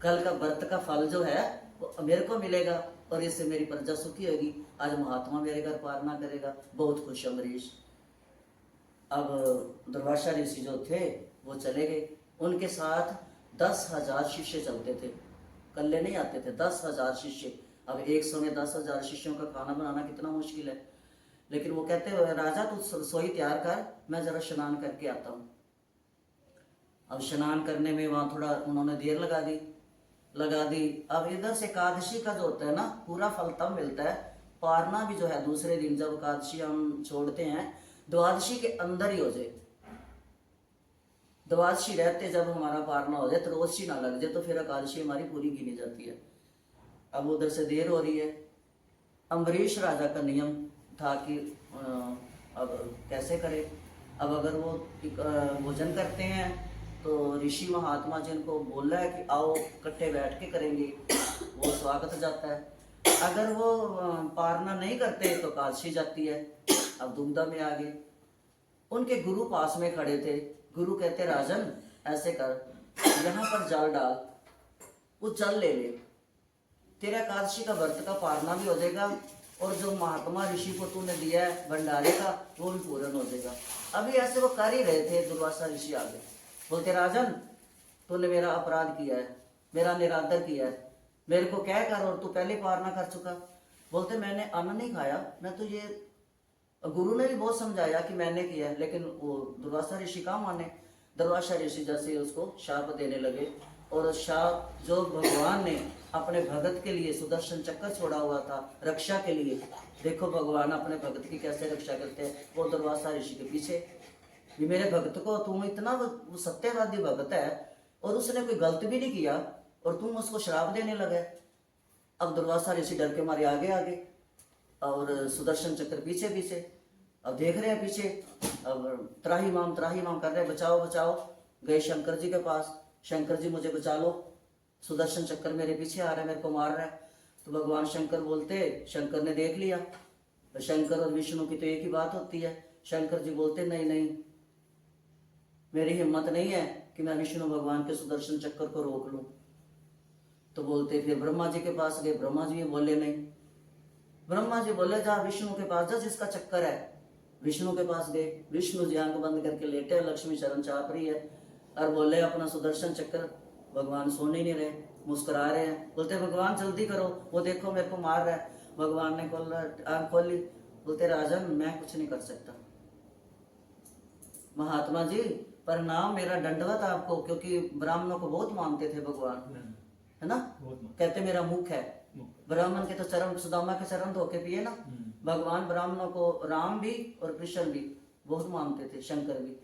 कल का व्रत का फल जो है वो मेरे को मिलेगा, और इससे मेरी प्रजा सुखी होगी। आज महात्मा मेरे घर पारना करेगा। बहुत खुश अम्बरीश। अब दुर्वासा ऋषि जो थे वो चले गए। उनके साथ 10,000 शिष्य चलते थे, कल्ले नहीं आते थे, 10,000 शिष्य। अब एक समय 10,000 शिष्यों का खाना बनाना कितना मुश्किल है। लेकिन वो कहते हैं राजा तू रसोई तैयार कर, मैं जरा स्नान करके आता हूँ। अब स्नान करने में वहां थोड़ा उन्होंने देर लगा दी। अब इधर से एकादशी का जो होता है ना, पूरा फल तब मिलता है। पारना भी जो है दूसरे दिन, जब एकादशी हम छोड़ते हैं, द्वादशी के अंदर ही हो जाए। द्वादशी रहते जब हमारा पारना हो जाए, त्रयोदशी ना लग जाए, तो फिर एकादशी हमारी पूरी गिनी जाती है। अब उधर से देर हो रही है। अम्बरीश राजा का नियम था कि अब कैसे करे। अब अगर वो भोजन करते हैं तो ऋषि महात्मा जिनको बोल रहा है कि आओ इकट्ठे बैठ के करेंगे, वो स्वागत जाता है। अगर वो पारना नहीं करते तो एकादशी जाती है। अब दुविधा में आ गए। उनके गुरु पास में खड़े थे। गुरु कहते राजन ऐसे कर, यहाँ पर जल डाल, वो जल ले ले, तेरा एकादशी का व्रत का पारना भी हो जाएगा, और जो महात्मा ऋषि को तूने दिया है भंडारे का, वो भी पूर्ण हो जाएगा। अभी ऐसे वो कर ही रहे थे, दुर्वासा ऋषि आ गए। बोलते राजन तूने मेरा अपराध किया है, मेरा निरादर किया है, मेरे को क्या कर, और तू पहले पारना कर चुका। बोलते मैंने अन्न नहीं खाया, मैं तो ये गुरु ने भी बहुत समझाया कि मैंने किया है, लेकिन वो दुर्वासा ऋषि कहाँ माने। दुर्वासा ऋषि जैसे उसको शाप देने लगे, और शाप जो भगवान ने अपने भगत के लिए सुदर्शन चक्कर छोड़ा हुआ था रक्षा के लिए, देखो भगवान अपने भगत की कैसे रक्षा करते हैं। वो दुर्वासा ऋषि के पीछे, ये मेरे भगत को, तुम इतना वो सत्यवादी भगत है और उसने कोई गलत भी नहीं किया, और तुम उसको श्राप देने लगे। अब दुर्वासा ऋषि डर के मारे आगे और सुदर्शन चक्र पीछे। अब देख रहे हैं पीछे, अब त्राही माम कर रहे हैं, बचाओ। गए शंकर जी के पास, शंकर जी मुझे बचा लो, सुदर्शन चक्र मेरे पीछे आ रहा है, मेरे को मार रहा है। तो भगवान शंकर बोलते, शंकर ने देख लिया तो शंकर और विष्णु की तो एक ही बात होती है। शंकर जी बोलते नहीं नहीं, मेरी हिम्मत नहीं है कि मैं विष्णु भगवान के सुदर्शन चक्र को रोक लूं। तो बोलते फिर ब्रह्मा जी के पास गए, ब्रह्मा जी बोले नहीं। ब्रह्मा जी बोले जा विष्णु के पास जा, जिसका चक्कर है। विष्णु के पास गए, विष्णु जी आंख बंद करके लेटे, लक्ष्मी शरण चाप रही है और बोले अपना सुदर्शन चक्र। भगवान सोन ही नहीं रहे, मुस्कुरा रहे हैं, बोलते भगवान जल्दी करो, वो देखो मेरे को मार रहा है। भगवान ने आंख खोली, बोलते राजन मैं कुछ नहीं कर सकता। महात्मा जी प्रणाम, मेरा दंडवत आपको, क्योंकि ब्राह्मणों को बहुत मानते थे भगवान, है ना। कहते मेरा मुख है, ब्राह्मण के तो चरण, सुदामा के चरण धो के पिए ना। भगवान ब्राह्मणों को, राम भी और कृष्ण भी बहुत मानते थे, शंकर भी।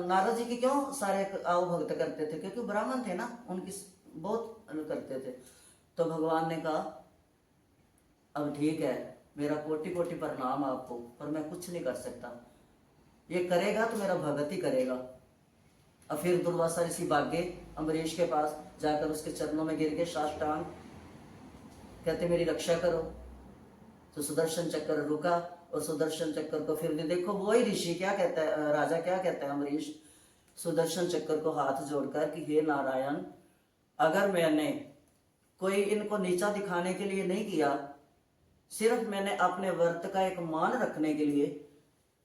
नारद जी की क्यों सारे आओ भक्त करते थे, क्योंकि ब्राह्मण थे ना, उनकी बहुत करते थे। तो भगवान ने कहा अब ठीक है, मेरा कोटि कोटि प्रणाम आपको, पर मैं कुछ नहीं कर सकता। ये करेगा तो मेरा भगत ही करेगा। अब फिर दुर्वासा ऋषि भागे अम्बरीश के पास, जाकर उसके चरणों में गिर के साष्टांग, कहते मेरी रक्षा करो। तो सुदर्शन चक्र रुका, और सुदर्शन चक्र को फिर भी देखो वही ऋषि क्या कहता है, राजा क्या कहता है अम्बरीश, सुदर्शन चक्र को हाथ जोड़कर कि हे नारायण, अगर मैंने कोई इनको नीचा दिखाने के लिए नहीं किया, सिर्फ मैंने अपने व्रत का एक मान रखने के लिए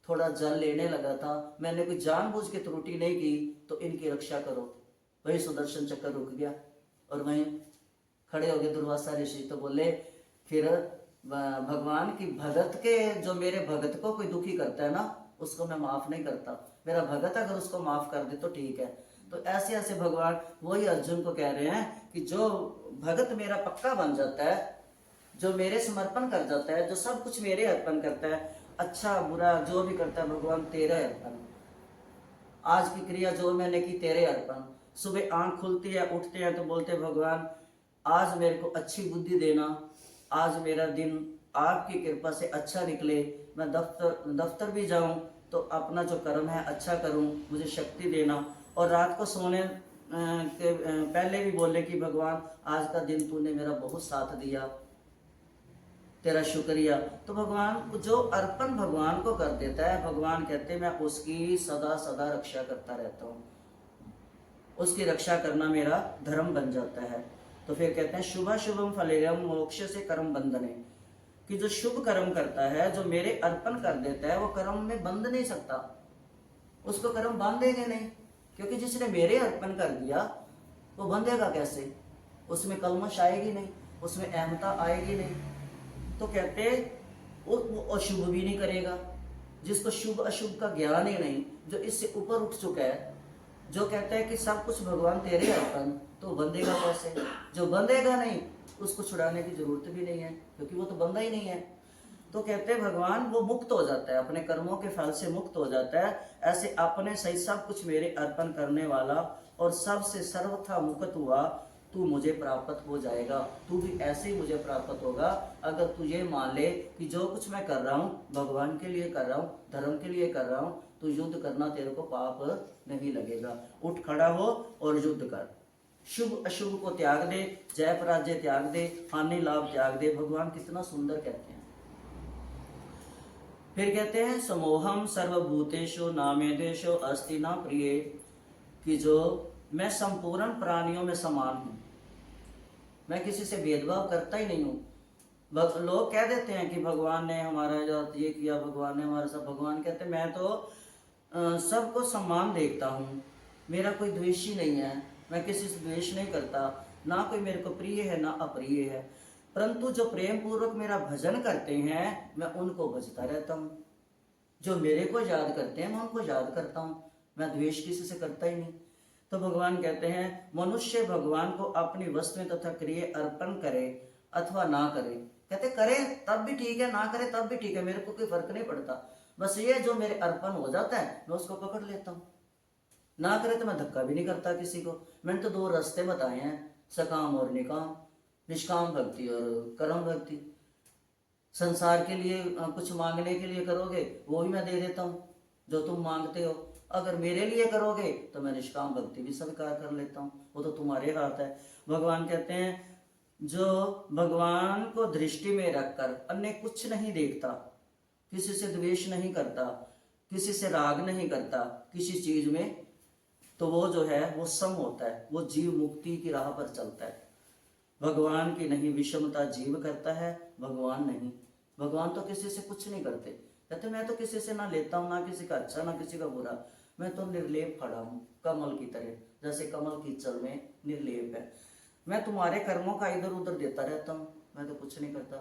थोड़ा जल लेने लगा था, मैंने कोई जानबूझ के त्रुटि नहीं की, तो इनकी रक्षा करो। वही सुदर्शन चक्र रुक गया और वहीं खड़े हो गए दुर्वासा ऋषि। तो बोले फिर भगवान की भगत के, जो मेरे भगत को कोई दुखी करता है ना, उसको मैं माफ नहीं करता। मेरा भगत अगर उसको माफ कर दे तो ठीक है। तो ऐसे ऐसे भगवान वही अर्जुन को कह रहे हैं कि जो भगत मेरा पक्का बन जाता है, जो मेरे समर्पण कर जाता है, जो सब कुछ मेरे अर्पण करता है, अच्छा बुरा जो भी करता है, भगवान तेरे अर्पण। आज की क्रिया जो मैंने की तेरे अर्पण। सुबह आंख खुलती है, उठते हैं तो बोलते भगवान आज मेरे को अच्छी बुद्धि देना, आज मेरा दिन आपकी कृपा से अच्छा निकले, मैं दफ्तर भी जाऊं तो अपना जो कर्म है अच्छा करूं, मुझे शक्ति देना। और रात को सोने के पहले भी बोले कि भगवान आज का दिन तूने मेरा बहुत साथ दिया, तेरा शुक्रिया। तो भगवान जो अर्पण भगवान को कर देता है, भगवान कहते हैं मैं उसकी सदा सदा रक्षा करता रहता हूँ, उसकी रक्षा करना मेरा धर्म बन जाता है। तो फिर कहते हैं शुभ शुभम फलेयम मोक्ष से कर्म बंधने, कि जो शुभ कर्म करता है, जो मेरे अर्पण कर देता है, वो कर्म में बंध नहीं सकता, उसको कर्म बांधेंगे नहीं, क्योंकि जिसने मेरे अर्पण कर दिया वो बंधेगा कैसे, उसमें कलमश आएगी नहीं, उसमें अहमता आएगी नहीं। तो कहते वो अशुभ भी नहीं करेगा, जिसको शुभ अशुभ का ज्ञान ही नहीं, जो इससे ऊपर उठ चुका है, जो कहता है कि सब कुछ भगवान तेरे अर्पण, तो बंधेगा कैसे। जो बंधेगा नहीं उसको छुड़ाने की जरूरत भी नहीं है, क्योंकि वो तो बंधा ही नहीं है। तो कहते हैं भगवान वो मुक्त हो जाता है, अपने कर्मों के फल से मुक्त हो जाता है। ऐसे अपने सही सब कुछ मेरे अर्पण करने वाला और सबसे सर्वथा मुक्त हुआ, तू मुझे प्राप्त हो जाएगा। तू भी ऐसे ही मुझे प्राप्त होगा अगर तू ये मान ले कि जो कुछ मैं कर रहा हूँ भगवान के लिए कर रहा हूँ, धर्म के लिए कर रहा हूँ। तो युद्ध करना तेरे को पाप नहीं लगेगा, उठ खड़ा हो और युद्ध कर। शुभ अशुभ को त्याग दे, जय पराजय त्याग दे, हानि लाभ त्याग दे। भगवान कितना सुंदर कहते हैं। फिर कहते हैं समोहम सर्वभूतेषु नामे देशो अस्ति न प्रिय, कि जो मैं संपूर्ण प्राणियों में समान हूँ, मैं किसी से भेदभाव करता ही नहीं हूँ। लोग कह देते हैं कि भगवान ने हमारा जो ये किया, भगवान ने हमारा सब। भगवान कहते हैं मैं तो सबको सम्मान देखता हूँ, मेरा कोई द्वेष ही नहीं है, मैं किसी से द्वेष नहीं करता, ना कोई मेरे को प्रिय है ना अप्रिय है। परंतु जो प्रेम पूर्वक मेरा भजन करते हैं मैं उनको भजता रहता हूँ, जो मेरे को याद करते हैं मैं उनको याद करता हूँ, मैं द्वेष किसी से करता ही नहीं। तो भगवान कहते हैं मनुष्य भगवान को अपनी वस्तुएं तथा क्रिया अर्पण करे अथवा ना करे। कहते करे तब भी ठीक है, ना करे तब भी ठीक है, मेरे को कोई फर्क नहीं पड़ता। बस ये जो मेरे अर्पण हो जाता है मैं उसको पकड़ लेता हूँ, ना करे तो मैं धक्का भी नहीं करता किसी को। मैंने तो दो रास्ते बताए हैं, सकाम और निकाम, निष्काम भक्ति और कर्म भक्ति। संसार के लिए कुछ मांगने के लिए करोगे वो भी मैं दे देता हूँ जो तुम मांगते हो, अगर मेरे लिए करोगे तो मैं निष्काम भक्ति भी स्वीकार कर लेता हूँ, वो तो तुम्हारे हाथ है। भगवान कहते हैं जो भगवान को दृष्टि में रखकर अन्य कुछ नहीं देखता, किसी से द्वेष नहीं करता, किसी से राग नहीं करता किसी चीज में, तो वो जो है वो सम होता है, वो जीव मुक्ति की राह पर चलता है। भगवान की नहीं विषमता जीव करता है, भगवान नहीं। भगवान तो किसी से कुछ नहीं करते, कहते मैं तो किसी से ना लेता हूँ, ना किसी का अच्छा ना किसी का बुरा, मैं तो निर्लेप खड़ा हूँ कमल की तरह, जैसे कमल कीचड़ में निर्लेप है। मैं तुम्हारे कर्मों का इधर उधर देता रहता हूँ, मैं तो कुछ नहीं करता।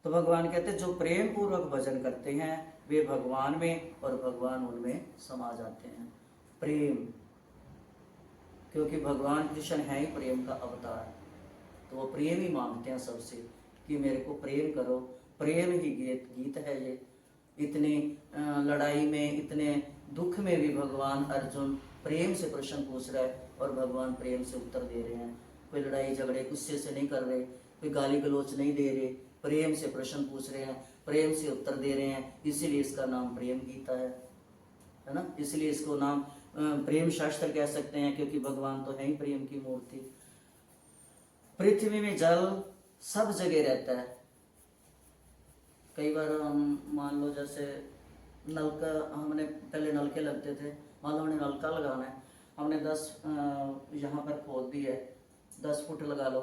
तो भगवान कहते जो प्रेम पूर्वक भजन करते हैं वे भगवान में और भगवान उनमें समा जाते हैं। प्रेम, क्योंकि भगवान कृष्ण है ही प्रेम का अवतार, तो वो प्रेम ही मांगते हैं सबसे कि मेरे को प्रेम करो। प्रेम ही गीत है ये। इतनी लड़ाई में, इतने दुख में भी भगवान अर्जुन प्रेम से प्रश्न पूछ रहा है और भगवान प्रेम से उत्तर दे रहे हैं। कोई लड़ाई झगड़े गुस्से से नहीं कर रहे, कोई गाली गलौच नहीं दे रहे, प्रेम से प्रश्न पूछ रहे हैं, प्रेम से उत्तर दे रहे हैं। इसीलिए इसका नाम प्रेम गीता है ना। इसलिए इसको नाम प्रेम शास्त्र कह सकते हैं, क्योंकि भगवान तो है ही प्रेम की मूर्ति। पृथ्वी में जल सब जगह रहता है। कई बार हम मान लो जैसे नलका, हमने पहले नलके लगते थे, मान लो हमने नलका लगाना है, हमने 10 यहाँ पर खोद दी है, 10 फुट लगा लो,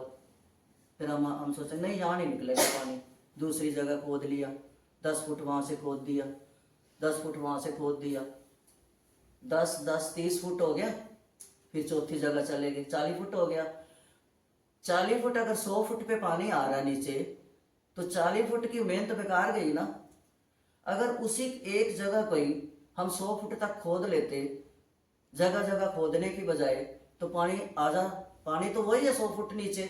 फिर हम सोचे नहीं यहाँ नहीं निकलेगा पानी, दूसरी जगह खोद लिया, 10 फुट वहाँ से खोद दिया, 10 फुट वहाँ से खोद दिया, 10-10-30 फुट हो गया, फिर चौथी जगह चलेगी, 40 फुट हो गया। 40 फुट अगर 100 फुट पे पानी आ रहा है नीचे, तो 40 फुट की मेहनत बेकार गई ना। अगर उसी एक जगह कोई हम 100 फुट तक खोद लेते, जगह जगह खोदने की बजाय, तो पानी आ जा, पानी तो वही है 100 फुट नीचे,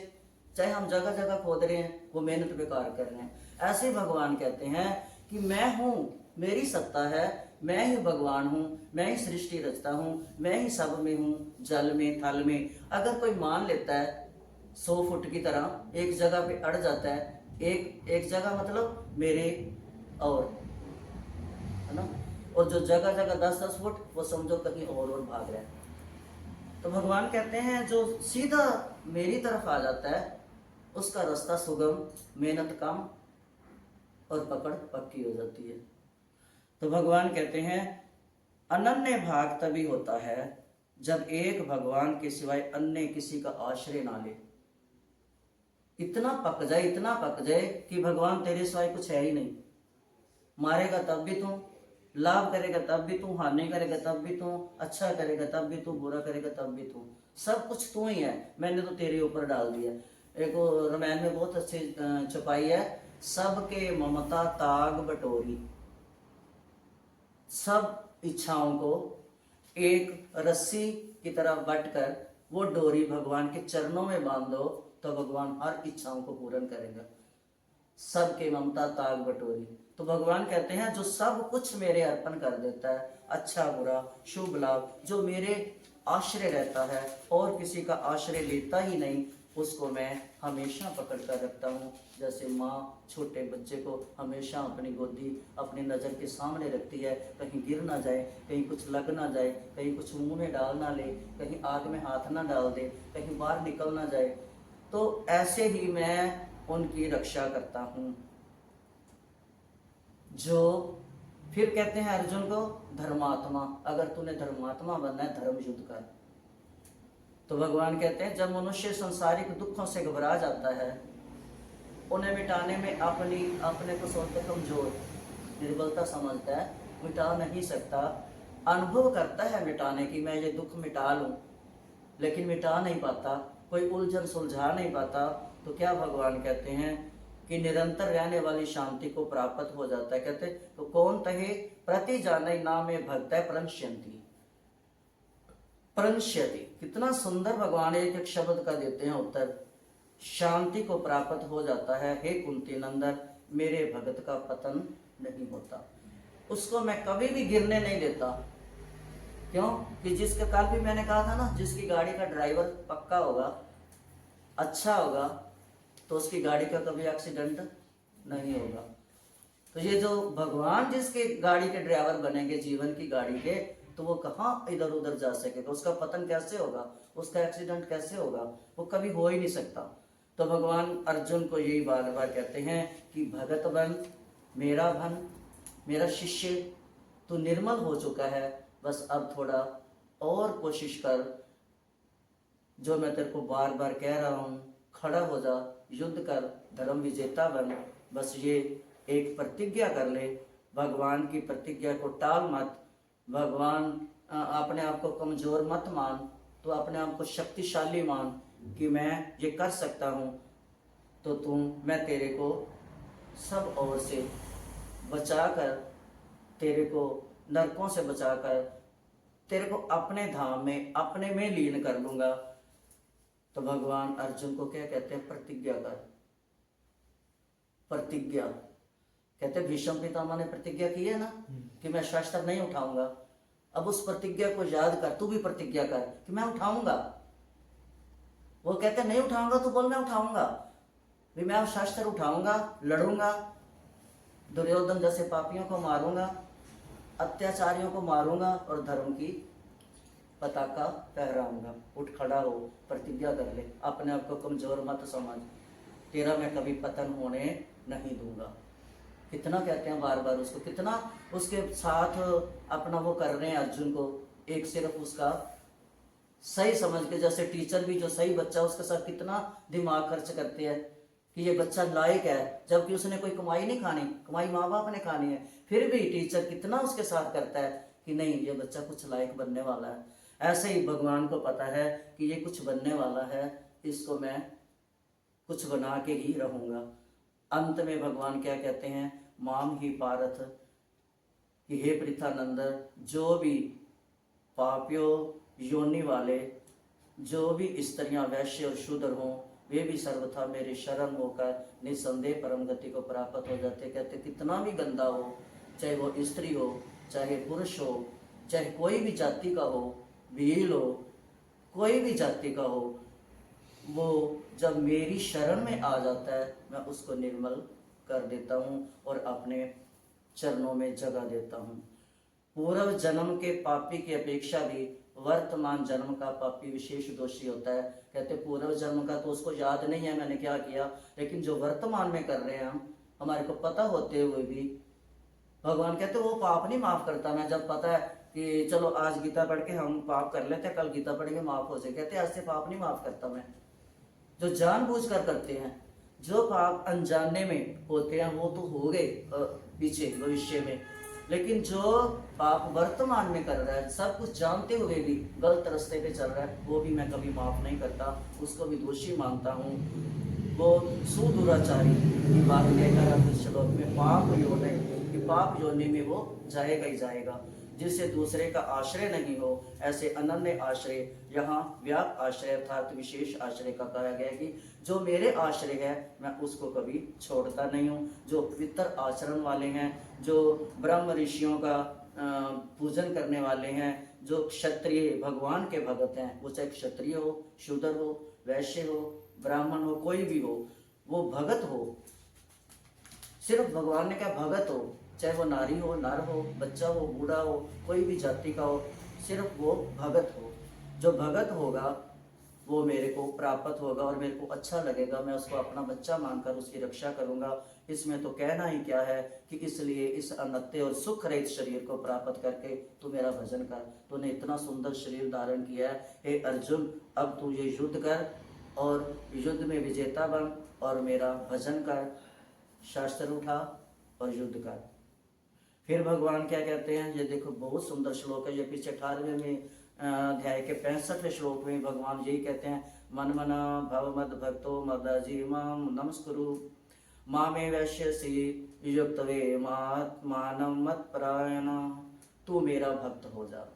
चाहे हम जगह जगह खोद रहे हैं, वो मेहनत बेकार कर रहे हैं। ऐसे भगवान कहते हैं कि मैं हूं, मेरी सत्ता है, मैं ही भगवान हूं, मैं ही सृष्टि रचता हूं, मैं ही सब में हूं, जल में थल में। अगर कोई मान लेता है 100 फुट की तरह एक जगह पे अड़ जाता है, एक जगह मतलब मेरे और, है ना, और जो जगह जगह 10-10 फुट वो समझो कहीं और भाग रहा है। तो भगवान कहते हैं जो सीधा मेरी तरफ आ जाता है उसका रास्ता सुगम, मेहनत कम और पकड़ पक्की हो जाती है। तो भगवान कहते हैं अनन्य भाग तभी होता है जब एक भगवान के सिवाय अन्य किसी का आश्रय ना ले। इतना पक जाए, इतना पक जाए कि भगवान तेरे सिवाय कुछ है ही नहीं। मारेगा तब भी तू, लाभ करेगा तब भी तू, हानि करेगा तब भी तू, अच्छा करेगा तब भी तू, बुरा करेगा तब भी तू, सब कुछ तू ही है, मैंने तो तेरे ऊपर डाल दिया। एक रामायण में बहुत अच्छी छपाई है, सबके ममता ताग बटोरी। सब इच्छाओं को एक रस्सी की तरह बटकर वो डोरी भगवान के चरणों में बांध दो, तो भगवान हर इच्छाओं को पूर्ण करेगा। सबके ममता ताग बटोरी। तो भगवान कहते हैं जो सब कुछ मेरे अर्पण कर देता है, अच्छा बुरा शुभ लाभ, जो मेरे आश्रय रहता है और किसी का आश्रय लेता ही नहीं, उसको मैं हमेशा पकड़ कर रखता हूँ। जैसे माँ छोटे बच्चे को हमेशा अपनी गोदी अपनी नज़र के सामने रखती है, कहीं गिर ना जाए, कहीं कुछ लग ना जाए, कहीं कुछ मुंह में डाल ना ले, कहीं आग में हाथ ना डाल दे, कहीं बाहर निकल ना जाए, तो ऐसे ही मैं उनकी रक्षा करता हूँ। जो फिर कहते हैं अर्जुन को धर्मात्मा, अगर तूने धर्मात्मा बनना है धर्म युद्ध कर। तो भगवान कहते हैं जब मनुष्य संसारिक दुखों से घबरा जाता है, उन्हें मिटाने में अपने को सोचते कमजोर, निर्बलता समझता है, मिटा नहीं सकता, अनुभव करता है मिटाने की, मैं ये दुख मिटा लूं, लेकिन मिटा नहीं पाता, कोई उलझन सुलझा नहीं पाता, तो क्या भगवान कहते हैं कि निरंतर रहने वाली शांति को प्राप्त हो जाता है। कहते तो कौन तहे प्रति जाने नाम में भक्त है प्रणश्यंती। प्रणश्यति, कितना सुंदर भगवान एक एक शब्द का देते हैं उत्तर। शांति को प्राप्त हो जाता है, हे कुंती नंदन मेरे भगत का पतन नहीं होता, उसको मैं कभी भी गिरने नहीं देता। क्यों कि जिसका, कल भी मैंने कहा था ना, जिसकी गाड़ी का ड्राइवर पक्का होगा, अच्छा होगा, तो उसकी गाड़ी का कभी एक्सीडेंट नहीं होगा। तो ये जो भगवान जिसके गाड़ी के ड्राइवर बनेंगे जीवन की गाड़ी के, तो वो कहाँ इधर उधर जा सकेगा, उसका पतन कैसे होगा, उसका एक्सीडेंट कैसे होगा, वो कभी हो ही नहीं सकता। तो भगवान अर्जुन को यही बार बार कहते हैं कि भगत बन, मेरा बन, मेरा शिष्य, तू निर्मल हो चुका है, बस अब थोड़ा और कोशिश कर, जो मैं तेरे को बार बार कह रहा हूँ, खड़ा हो जा, युद्ध कर, धर्म विजेता बन। बस ये एक प्रतिज्ञा कर ले, भगवान की प्रतिज्ञा को टाल मत। भगवान अपने आप को कमजोर मत मान, तो अपने आप को शक्तिशाली मान कि मैं ये कर सकता हूँ। तो मैं तेरे को सब ओर से बचाकर, तेरे को नरकों से बचाकर, तेरे को अपने धाम में, अपने में लीन कर लूंगा। तो भगवान अर्जुन को क्या कहते हैं? प्रतिज्ञा कर। प्रतिज्ञा कहते हैं भीष्म पितामह ने प्रतिज्ञा की है ना कि मैं शस्त्र नहीं उठाऊंगा। अब उस प्रतिज्ञा को याद कर, तू भी प्रतिज्ञा कर कि मैं उठाऊंगा। वो कहते नहीं उठाऊंगा, तो बोल मैं उठाऊंगा, भी मैं शस्त्र उठाऊंगा, लड़ूंगा, दुर्योधन जैसे पापियों को मारूंगा, अत्याचारियों को मारूंगा और धर्म की पताका फहराऊंगा। उठ खड़ा हो, प्रतिज्ञा कर ले, अपने आप को कमजोर मत समझ, तेरा मैं कभी पतन होने नहीं दूंगा। कितना कहते हैं बार बार उसको, कितना उसके साथ अपना वो कर रहे हैं अर्जुन को, एक सिर्फ उसका सही समझ के, जैसे टीचर भी जो सही बच्चा उसके साथ कितना दिमाग खर्च करते हैं कि ये बच्चा लायक है, जबकि उसने कोई कमाई नहीं खानी, कमाई माँ बाप ने खानी है, फिर भी टीचर कितना उसके साथ करता है कि नहीं ये बच्चा कुछ लायक बनने वाला है। ऐसे ही भगवान को पता है कि ये कुछ बनने वाला है, इसको मैं कुछ बना के ही रहूंगा। अंत में भगवान क्या कहते हैं? माम ही पारथ, कि हे पृथानंद, जो भी पापियों योनि वाले, जो भी स्त्रियां वैश्य और शूद्र हों, वे भी सर्वथा मेरे शरण होकर निसंदेह परम गति को प्राप्त हो जाते। कहते कितना भी गंदा हो, चाहे वो स्त्री हो, चाहे पुरुष हो, चाहे कोई भी जाति का हो, भील हो, कोई भी जाति का हो, वो जब मेरी शरण में आ जाता है, मैं उसको निर्मल कर देता हूँ और अपने चरणों में जगह देता हूँ। पूर्व जन्म के पापी की अपेक्षा भी वर्तमान जन्म का पापी विशेष दोषी होता है। कहते पूर्व जन्म का तो उसको याद नहीं है मैंने क्या किया, लेकिन जो वर्तमान में कर रहे हैं हम, हमारे को पता होते हुए भी भगवान कहते वो पाप नहीं माफ करता। मैं जब पता है कि चलो आज गीता पढ़ के हम पाप कर लेते हैं, कल गीता पढ़ के माफ हो जाए, कहते आज से पाप नहीं माफ करता मैं। जो जानबूझकर करते हैं, जो पाप अनजाने में होते हैं वो तो हो गए पीछे भविष्य में, लेकिन जो पाप वर्तमान में कर रहा है, सब कुछ जानते हुए भी गलत रास्ते पे चल रहा है, वो भी मैं कभी माफ नहीं करता, उसको भी दोषी मानता हूँ। वो सुदुराचारी की बात कहकर अपने श्लोक में पाप योनि, कि पाप योनि में वो जाएगा ही जाएगा। जिससे दूसरे का आश्रय नहीं हो, ऐसे अनन्य आश्रय, यहाँ व्याप आश्रय अर्थात विशेष आश्रय का कहा गया कि जो मेरे आश्रय है मैं उसको कभी छोड़ता नहीं हूँ। जो पवित्र आचरण वाले हैं, जो ब्रह्म ऋषियों का पूजन करने वाले हैं, जो क्षत्रिय भगवान के भगत हैं, वो चाहे क्षत्रिय हो, शूद्र हो, वैश्य हो, ब्राह्मण हो, कोई भी हो, वो भगत हो, सिर्फ भगवान ने कहा भगत हो, चाहे वो नारी हो, नर हो, बच्चा हो, बूढ़ा हो, कोई भी जाति का हो, सिर्फ वो भगत हो। जो भगत होगा वो मेरे को प्राप्त होगा और मेरे को अच्छा लगेगा, मैं उसको अपना बच्चा मानकर उसकी रक्षा करूंगा। इसमें तो कहना ही क्या है कि इसलिए इस अनत्य और सुख रहित शरीर को प्राप्त करके तू मेरा भजन कर। तूने इतना सुंदर शरीर धारण किया है, हे अर्जुन, अब तू ये युद्ध कर और युद्ध में विजेता बन और मेरा भजन कर, शास्त्र उठा और युद्ध कर। फिर भगवान क्या कहते हैं, ये देखो बहुत सुंदर श्लोक है, ये पीछे 18वें में अध्याय के 65वें श्लोक में भगवान यही कहते हैं, मन मना भव मद भक्तो मदजी माम नमस्कुरु मामे वैश्यसि युक्तवे मात्मानं मत्परायण। तू मेरा भक्त हो जा।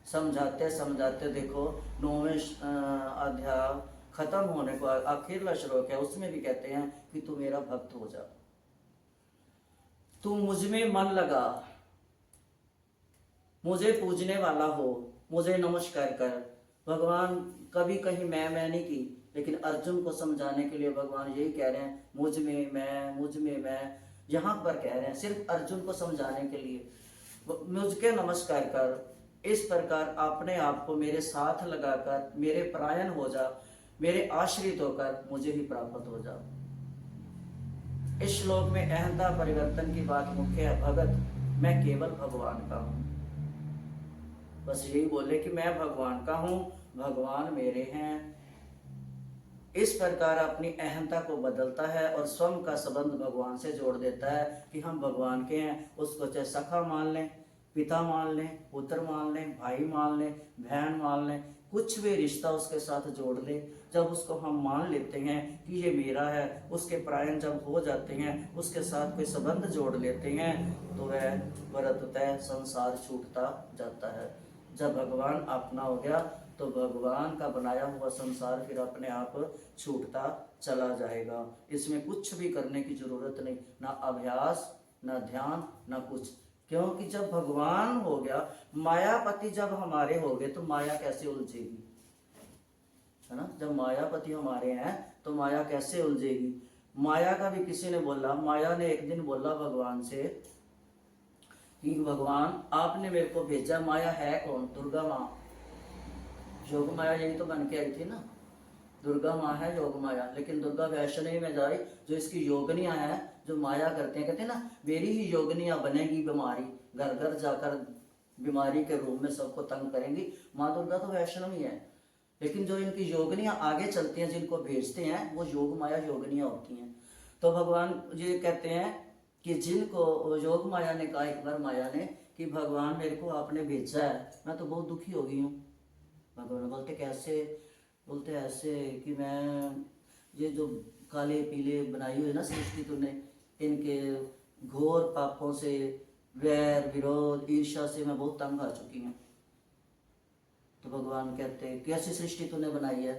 समझाते समझाते देखो 9वें अध्याय खत्म होने को आखिरला श्लोक है, उसमें भी कहते हैं कि तू मेरा भक्त हो जा, तू मुझ में मन लगा, मुझे पूजने वाला हो, मुझे नमस्कार कर। भगवान कभी कहीं मैं नहीं की, लेकिन अर्जुन को समझाने के लिए भगवान यही कह रहे हैं, मुझ में मैं, मुझ में मैं, यहाँ पर कह रहे हैं सिर्फ अर्जुन को समझाने के लिए, मुझके नमस्कार कर। इस प्रकार अपने आप को मेरे साथ लगाकर मेरे परायण हो जा, मेरे आश्रित होकर मुझे ही प्राप्त हो जाओ। इस श्लोक में अहंता परिवर्तन की बात मुख्य है। भगत, मैं केवल भगवान का हूं। बस यही बोले कि मैं भगवान का हूं, भगवान मेरे हैं। इस प्रकार अपनी अहंता को बदलता है और स्वयं का संबंध भगवान से जोड़ देता है कि हम भगवान के हैं। उसको चाहे सखा मान लें, पिता मान लें, पुत्र मान लें, भाई मान लें, बहन मान लें, कुछ भी रिश्ता उसके साथ जोड़ ले। जब उसको हम मान लेते हैं कि ये मेरा है, उसके प्रायण जब हो जाते हैं, उसके साथ कोई संबंध जोड़ लेते हैं, तो वह वरतः संसार छूटता जाता है। जब भगवान अपना हो गया तो भगवान का बनाया हुआ संसार फिर अपने आप छूटता चला जाएगा। इसमें कुछ भी करने की जरूरत नहीं, ना अभ्यास, ना ध्यान, ना कुछ। क्योंकि जब भगवान हो गया, मायापति जब हमारे हो गए तो माया कैसे उलझेगी, है ना। जब मायापति हमारे हैं तो माया कैसे उलझेगी। माया का भी किसी ने बोला, माया ने एक दिन बोला भगवान से कि भगवान आपने मेरे को भेजा, माया है कौन? दुर्गा माँ, योग माया यही तो बन के आई थी ना। दुर्गा माँ है योग माया, लेकिन दुर्गा वैष्णवी में जाए, जो इसकी योगनियाँ हैं, जो माया करते हैं, कहते हैं ना मेरी ही योगनियाँ बनेगी बीमारी, घर घर जाकर बीमारी के रूप में सबको तंग करेंगी। माँ दुर्गा तो वैष्णवी है, लेकिन जो इनकी योगनियाँ आगे चलती हैं, जिनको भेजते हैं, वो योग माया योगनियाँ होती हैं। तो भगवान ये कहते हैं कि जिनको योग माया ने कहा एक बार माया ने कि भगवान मेरे को आपने भेजा है, मैं तो बहुत दुखी हो गई हूँ। भगवान बोलते कैसे? बोलते ऐसे कि मैं ये जो काले पीले बनाई हुई ना सृष्टि तूने, इनके घोर पापों से, वैर विरोध ईर्ष्या से मैं बहुत तंग आ चुकी हूँ। तो भगवान कहते कैसी सृष्टि तूने बनाई है?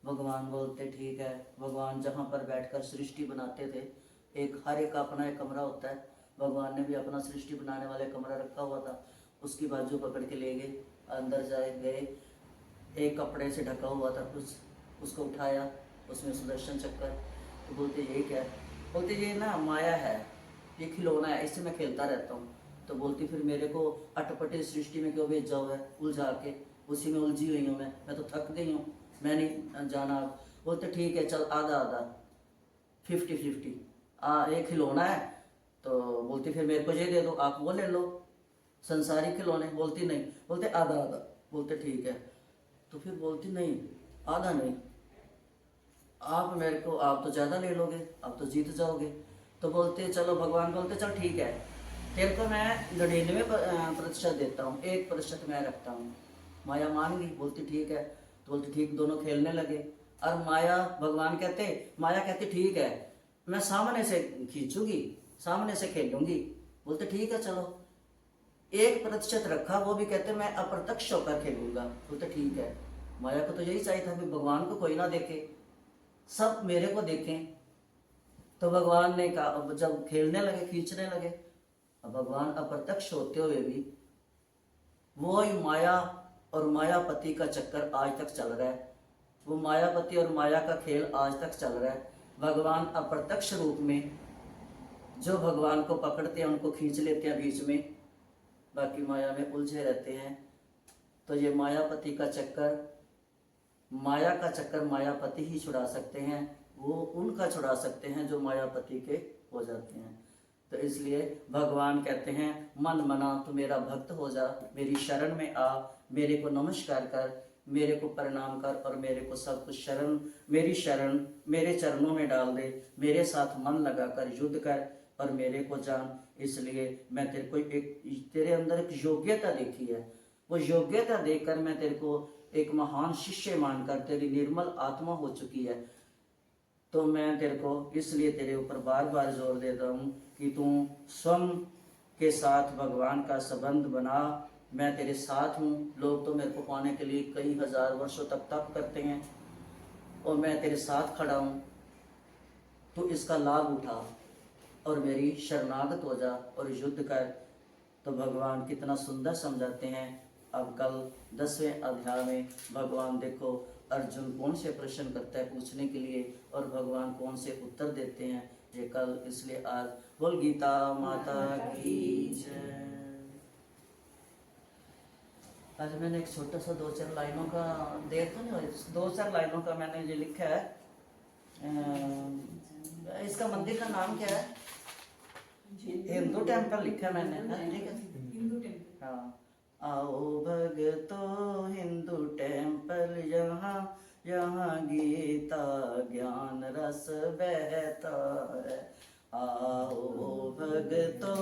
भगवान बोलते ठीक है। भगवान जहाँ पर बैठकर सृष्टि बनाते थे, एक हर एक का अपना एक कमरा होता है, भगवान ने भी अपना सृष्टि बनाने वाले कमरा रखा हुआ था। उसकी बाजू पकड़ के ले गए, अंदर जाए गए, एक कपड़े से ढका हुआ था कुछ, उसको उठाया, उसमें सुदर्शन चक्कर। तो बोलते ये क्या है? बोलते ये ना माया है, ये खिलौना है, इससे मैं खेलता रहता हूँ। तो बोलती फिर मेरे को अटपटे सृष्टि में क्यों भेजा हुआ है, उलझा के, उसी में उलझी हुई हूँ मैं तो थक गई हूँ, मैं नहीं जाना। बोलते ठीक है चल आधा आधा 50-50 एक खिलौना है। तो बोलती फिर मेरे को ये दे दो, आप वो ले लो संसारी खिलौने। बोलती नहीं, बोलते आधा आधा। बोलते ठीक है। तो फिर बोलती नहीं आधा नहीं, आप मेरे को, आप तो ज़्यादा ले लोगे, आप तो जीत जाओगे। तो बोलते चलो, भगवान बोलते चल ठीक है, तेरे को मैं 99% देता हूँ, 1% मैं रखता हूँ। माया मान गई, बोलती ठीक है। तो बोलती ठीक, दोनों खेलने लगे। और माया, भगवान कहते, माया कहती ठीक है मैं सामने से खींचूंगी, सामने से खेलूंगी। बोलते ठीक है चलो, 1% रखा, वो भी कहते मैं अप्रत्यक्ष होकर खेलूंगा। बोलते ठीक है। माया को तो यही चाहिए था कि भगवान को कोई ना देखे, सब मेरे को देखें। तो भगवान ने कहा, अब जब खेलने लगे, खींचने लगे, अब भगवान अप्रत्यक्ष होते हुए भी वो ही माया और मायापति का चक्कर आज तक चल रहा है। वो मायापति और माया का खेल आज तक चल रहा है। भगवान अप्रत्यक्ष रूप में जो भगवान को पकड़ते हैं उनको खींच लेते हैं बीच में, बाकी माया में उलझे रहते हैं। तो ये मायापति का चक्कर, माया का चक्कर मायापति ही छुड़ा सकते हैं, वो उनका छुड़ा सकते हैं जो मायापति के हो जाते हैं। तो इसलिए भगवान कहते हैं मन मना तो मेरा भक्त हो जा, मेरी शरण में आ, मेरे को नमस्कार कर, मेरे को प्रणाम कर और मेरे को सब कुछ शरण, मेरी शरण मेरे चरणों में डाल दे, मेरे साथ मन लगाकर युद्ध कर और मेरे को जान। इसलिए मैं तेरे को तेरे अंदर एक योग्यता देखी है, वो योग्यता देखकर मैं तेरे को एक महान शिष्य मानकर, तेरी निर्मल आत्मा हो चुकी है, तो मैं तेरे को इसलिए तेरे ऊपर बार बार जोर देता हूँ कि तू स्वयं के साथ भगवान का संबंध बना। मैं तेरे साथ हूँ। लोग तो मेरे को पाने के लिए कई हजार वर्षों तक तप करते हैं और मैं तेरे साथ खड़ा हूँ, तो इसका लाभ उठा और मेरी शरणागत हो जा और युद्ध कर। तो भगवान कितना सुंदर समझाते हैं। अब कल 10वें अध्याय में भगवान देखो अर्जुन कौन से प्रश्न करता है पूछने के लिए और भगवान कौन से उत्तर देते हैं, ये कल। इसलिए आज बोल गीता माता की जय। आज मैंने एक छोटा सा 2-4 लाइनों का देख तो नहीं, 2-4 लाइनों का मैंने ये लिखा है। इसका मंदिर का नाम क्या है? हिंदू टेम्पल लिखा है मैंने, ठीक है। हिंदू टेम्पल। हाँ, आओ भगतो हिंदू टेम्पल, यहाँ यहाँ गीता ज्ञान रस बहता है। आओ भगतो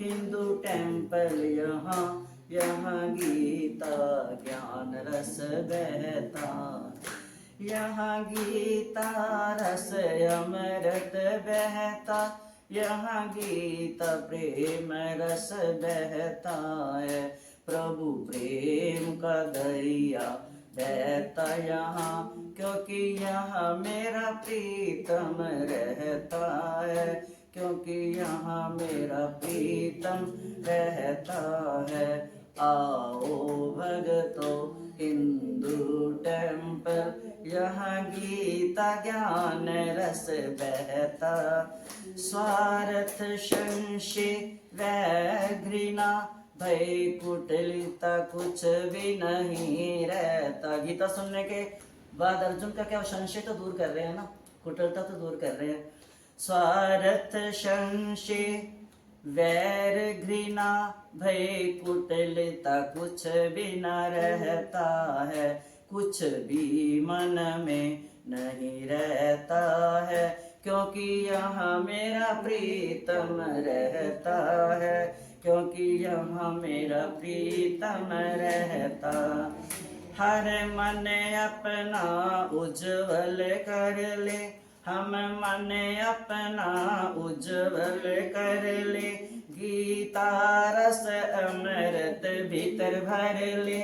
हिंदू टेम्पल, यहाँ यहाँ गीता ज्ञान रस बहता, यहाँ गीता रस अमृत बहता, यहाँ गीता प्रेम रस बहता है। प्रभु प्रेम का दरिया बहता यहाँ, क्योंकि यहाँ मेरा प्रीतम रहता है, क्योंकि यहाँ मेरा प्रीतम रहता है। आओ भगतो हिंदू टेम्पल, यहाँ गीता ज्ञान रस बहता, स्वार्थ संशय व घृणा भय कुटिलता कुछ भी नहीं रहता। गीता सुनने के बाद अर्जुन का क्या संशय तो दूर कर रहे हैं ना, कुटिलता तो दूर कर रहे हैं। स्वार्थ संशय वैर घृणा भय कुटिलता कुछ भी न रहता है, कुछ भी मन में नहीं रहता है, क्योंकि यहाँ मेरा प्रीतम रहता है, क्योंकि यहाँ मेरा प्रीतम रहता। हर मन अपना उज्जवल कर ले, हम मन अपना उज्जवल कर ले, गीता रस अमृत भीतर भर ले,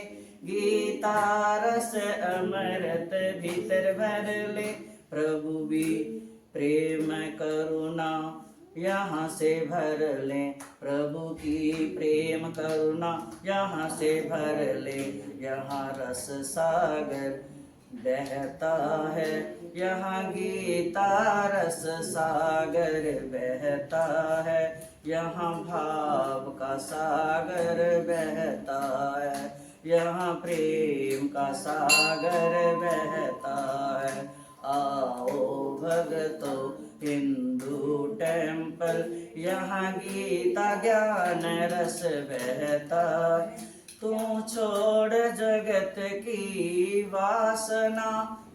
गीता रस अमृत भीतर भर ले। प्रभु भी प्रेम करुणा यहाँ से भर ले, प्रभु की प्रेम करुणा यहाँ से भर ले। यहाँ रस सागर बहता है, यहाँ गीता रस सागर बहता है, यहाँ भाव का सागर बहता है, यहाँ प्रेम का सागर बहता है। आओ भगतो हिंदू टेम्पल, यहाँ गीता ज्ञान रस बहता। तू छोड़ जगत की वासना,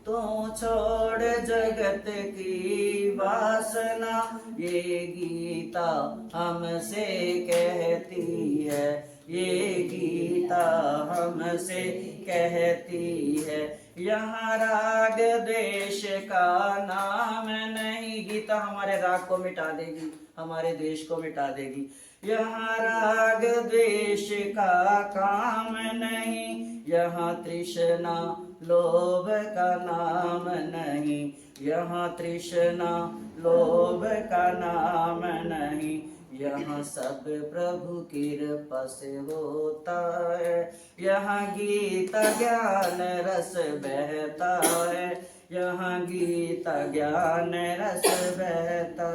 तू छोड़ जगत की वासना, ये गीता हमसे कहती है, ये गीता हमसे कहती है। यहाँ राग द्वेष का नाम नहीं, गीता हमारे राग को मिटा देगी, हमारे द्वेष को मिटा देगी। यहाँ राग द्वेष का काम नहीं, यहाँ तृष्णा लोभ का नाम नहीं, यहाँ तृष्णा लोभ का नाम नहीं। यहाँ सब प्रभु की कृपा से होता है, यहाँ गीता ज्ञान रस बहता है, यहाँ गीता ज्ञान रस बहता।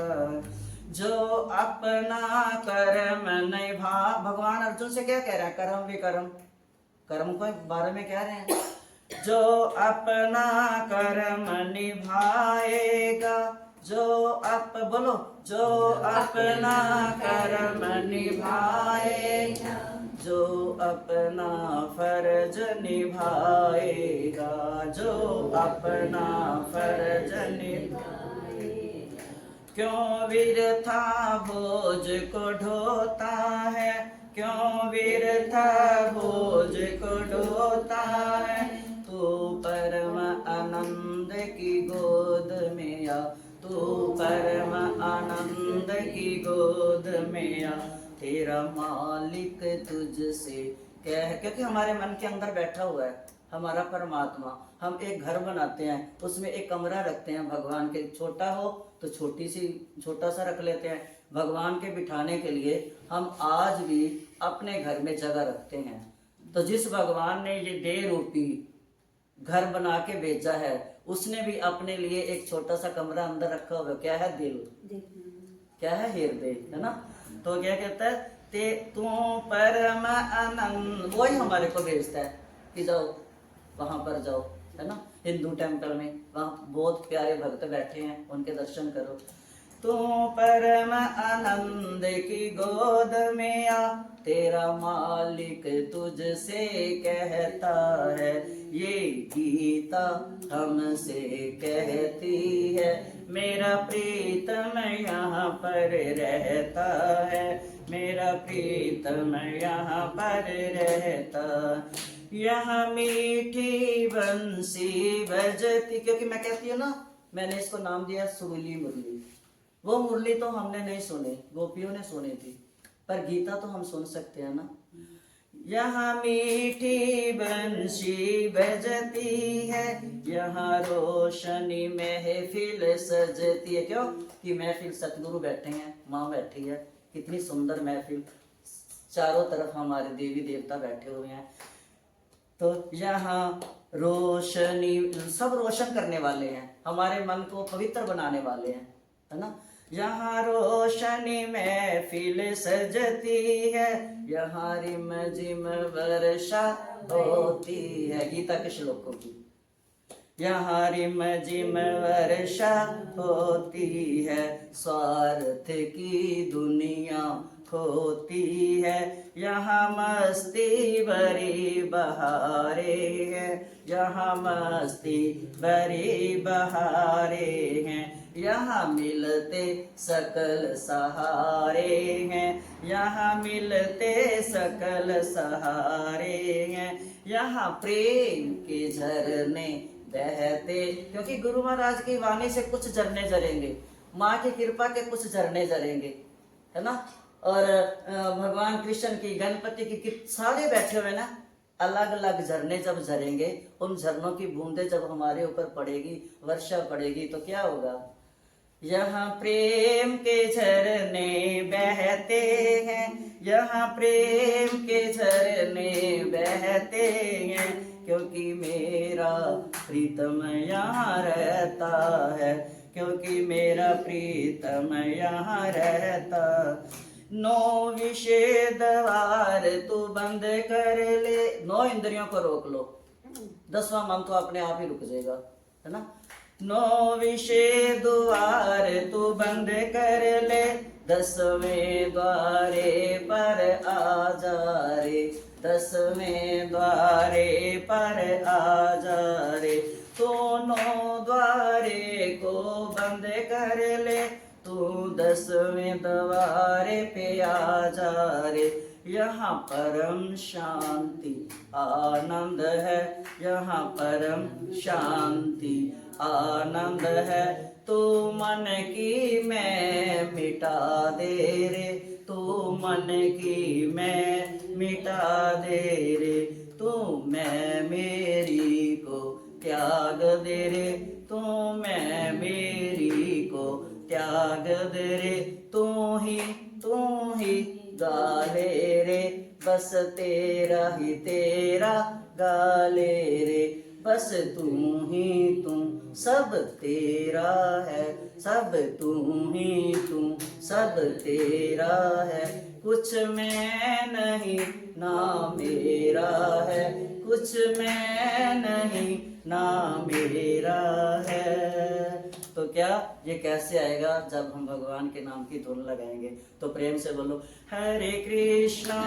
जो अपना कर्म निभा, भगवान अर्जुन से क्या कह रहे हैं? कर्म विकर्म, कर्म को बारे में कह रहे हैं। जो अपना कर्म निभाएगा, जो बोलो, जो अपना कर्म निभाएगा, जो अपना फर्ज निभाएगा, जो अपना फर्ज निभाएगा। क्यों वृथा बोझ को ढोता है, क्यों वृथा बोझ को ढोता है। तू परम आनंद की गोद में आ, तू परम आनंद की गोद में आ। तेरा मालिक तुझसे कह, क्योंकि हमारे मन के अंदर बैठा हुआ है हमारा परमात्मा। हम एक घर बनाते हैं, उसमें एक कमरा रखते हैं भगवान के, छोटा हो तो छोटा सा रख लेते हैं। भगवान के बिठाने के लिए हम आज भी अपने घर में जगह रखते हैं। तो जिस भगवान ने ये देह रूपी घर बना के भेजा है, उसने भी अपने लिए एक छोटा सा कमरा अंदर रखा हुआ। क्या है? दिल। क्या है? हृदय, है ना। तो क्या कहता है? ते तू परम आनंद, वही हमारे को भेजता है कि जाओ वहां पर जाओ, है ना, हिंदू टेम्पल में, वहाँ बहुत प्यारे भक्त बैठे हैं, उनके दर्शन करो। तू परम आनंद की गोद में आ, तेरा मालिक तुझसे कहता है, ये गीता हमसे कहती है, मेरा प्रीतम यहाँ पर रहता है, मेरा प्रीतम यहाँ पर रहता। यहाँ मीठी बंसी बजती, क्योंकि मैं कहती हूँ ना, मैंने इसको नाम दिया सुरीली मुरली। वो मुरली तो हमने नहीं सुनी, गोपियों ने सुनी थी, पर गीता तो हम सुन सकते हैं ना। यहाँ मीठी बंसी बजती है, यहाँ रोशनी महफिल सजती है। क्यों? कि महफिल सतगुरु बैठे हैं, माँ बैठी है, कितनी सुंदर महफिल, चारों तरफ हमारे देवी देवता बैठे हुए हैं। तो यहाँ रोशनी, सब रोशन करने वाले हैं, हमारे मन को पवित्र बनाने वाले हैं, है ना। यहाँ रोशनी महफिल सजती है, यहाँ रिम झिम वर्षा होती है, गीता के श्लोकों की। यहाँ रिम झिम वर्षा होती है, स्वार्थ की दुनिया खोती है, यहाँ मस्ती भरी बहारें हैं, यहाँ मस्ती भरी बहारें हैं, यहाँ मिलते सकल सहारे हैं, यहाँ मिलते सकल सहारे हैं, यहाँ प्रेम के झरने बहते, क्योंकि गुरु महाराज की वाणी से कुछ झरने झरेंगे, माँ की कृपा के कुछ झरने झरेंगे, है ना। और भगवान कृष्ण की, गणपति की सारे बैठे हुए ना, अलग अलग झरने जब झरेंगे, उन झरनों की बूंदें जब हमारे ऊपर पड़ेगी, वर्षा पड़ेगी, तो क्या होगा। यहाँ प्रेम के झरने बहते हैं, यहाँ प्रेम के झरने बहते हैं, क्योंकि मेरा प्रीतम यहाँ रहता है, क्योंकि मेरा प्रीतम यहाँ रहता। 9 विषय द्वार तू बंद कर ले, 9 इंद्रियों को रोक लो, 10वां मन तो अपने आप ही रुक जाएगा, है ना। 9 विषय द्वार तू बंद कर ले, 10वें द्वारे पर आ जा रे, 10वें द्वारे पर आ जा रे, दोनों द्वारे को बंद कर ले, तू 10वें द्वारे पे आ जा रे, यहाँ परम शांति आनंद है, यहाँ परम शांति आनंद है, तू मन की मैं मिटा दे रे, तू मन की मैं मिटा दे रे, तू मैं मेरी को त्याग दे रे, तू मैं मेरी को त्याग दे रे, तू ही गाले रे, बस तेरा ही तेरा गाले रे, बस तू ही तू सब तेरा है, सब तू ही तू सब तेरा है, कुछ मैं नहीं ना मेरा है, कुछ मैं नहीं ना मेरा है। तो क्या ये कैसे आएगा? जब हम भगवान के नाम की धुन लगाएंगे। तो प्रेम से बोलो हरे कृष्णा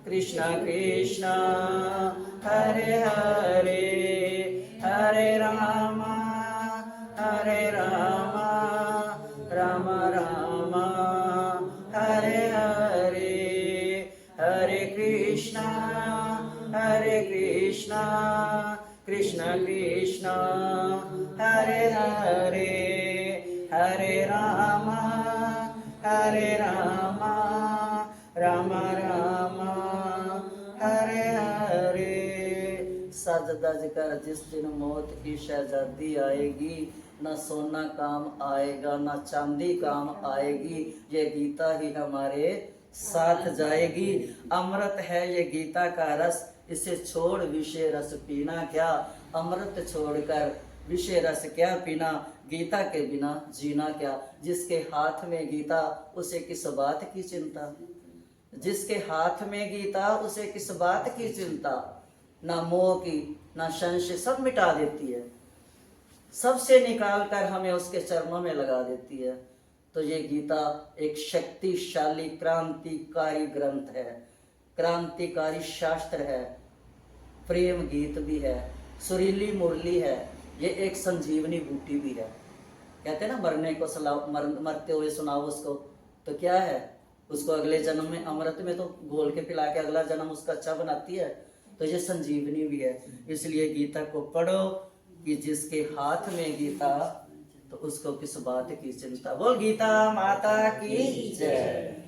कृष्णा कृष्णा हरे हरे, हरे रामा राम राम हरे हरे, हरे कृष्णा कृष्णा कृष्णा हरे हरे, हरे राम राम राम हरे हरे। सज धज कर जिस दिन मौत की शहजादी आएगी, न सोना काम आएगा न चांदी काम आएगी, ये गीता ही हमारे साथ जाएगी। अमृत है ये गीता का रस, इसे छोड़ विषय रस पीना क्या, अमृत छोड़कर विषय रस क्या पीना, गीता के बिना जीना क्या। जिसके हाथ में गीता उसे किस बात की चिंता, जिसके हाथ में गीता उसे किस बात की चिंता। ना मोह की ना संशय, सब मिटा देती है, सबसे निकाल कर हमें उसके चरणों में लगा देती है। तो ये गीता एक शक्तिशाली क्रांतिकारी ग्रंथ है, क्रांतिकारी शास्त्र है, प्रेम गीत भी है, सुरीली मुरली है, ये एक संजीवनी बूटी भी है। कहते हैं ना मरने को मरते हुए सुनाओ उसको, तो क्या है, उसको अगले जन्म में अमृत में तो घोल के पिला के अगला जन्म उसका अच्छा बनाती है। तो ये संजीवनी भी है। इसलिए गीता को पढ़ो कि जिसके हाथ में गीता तो उसको किस बात की चिंता। बोल गीता माता की जय।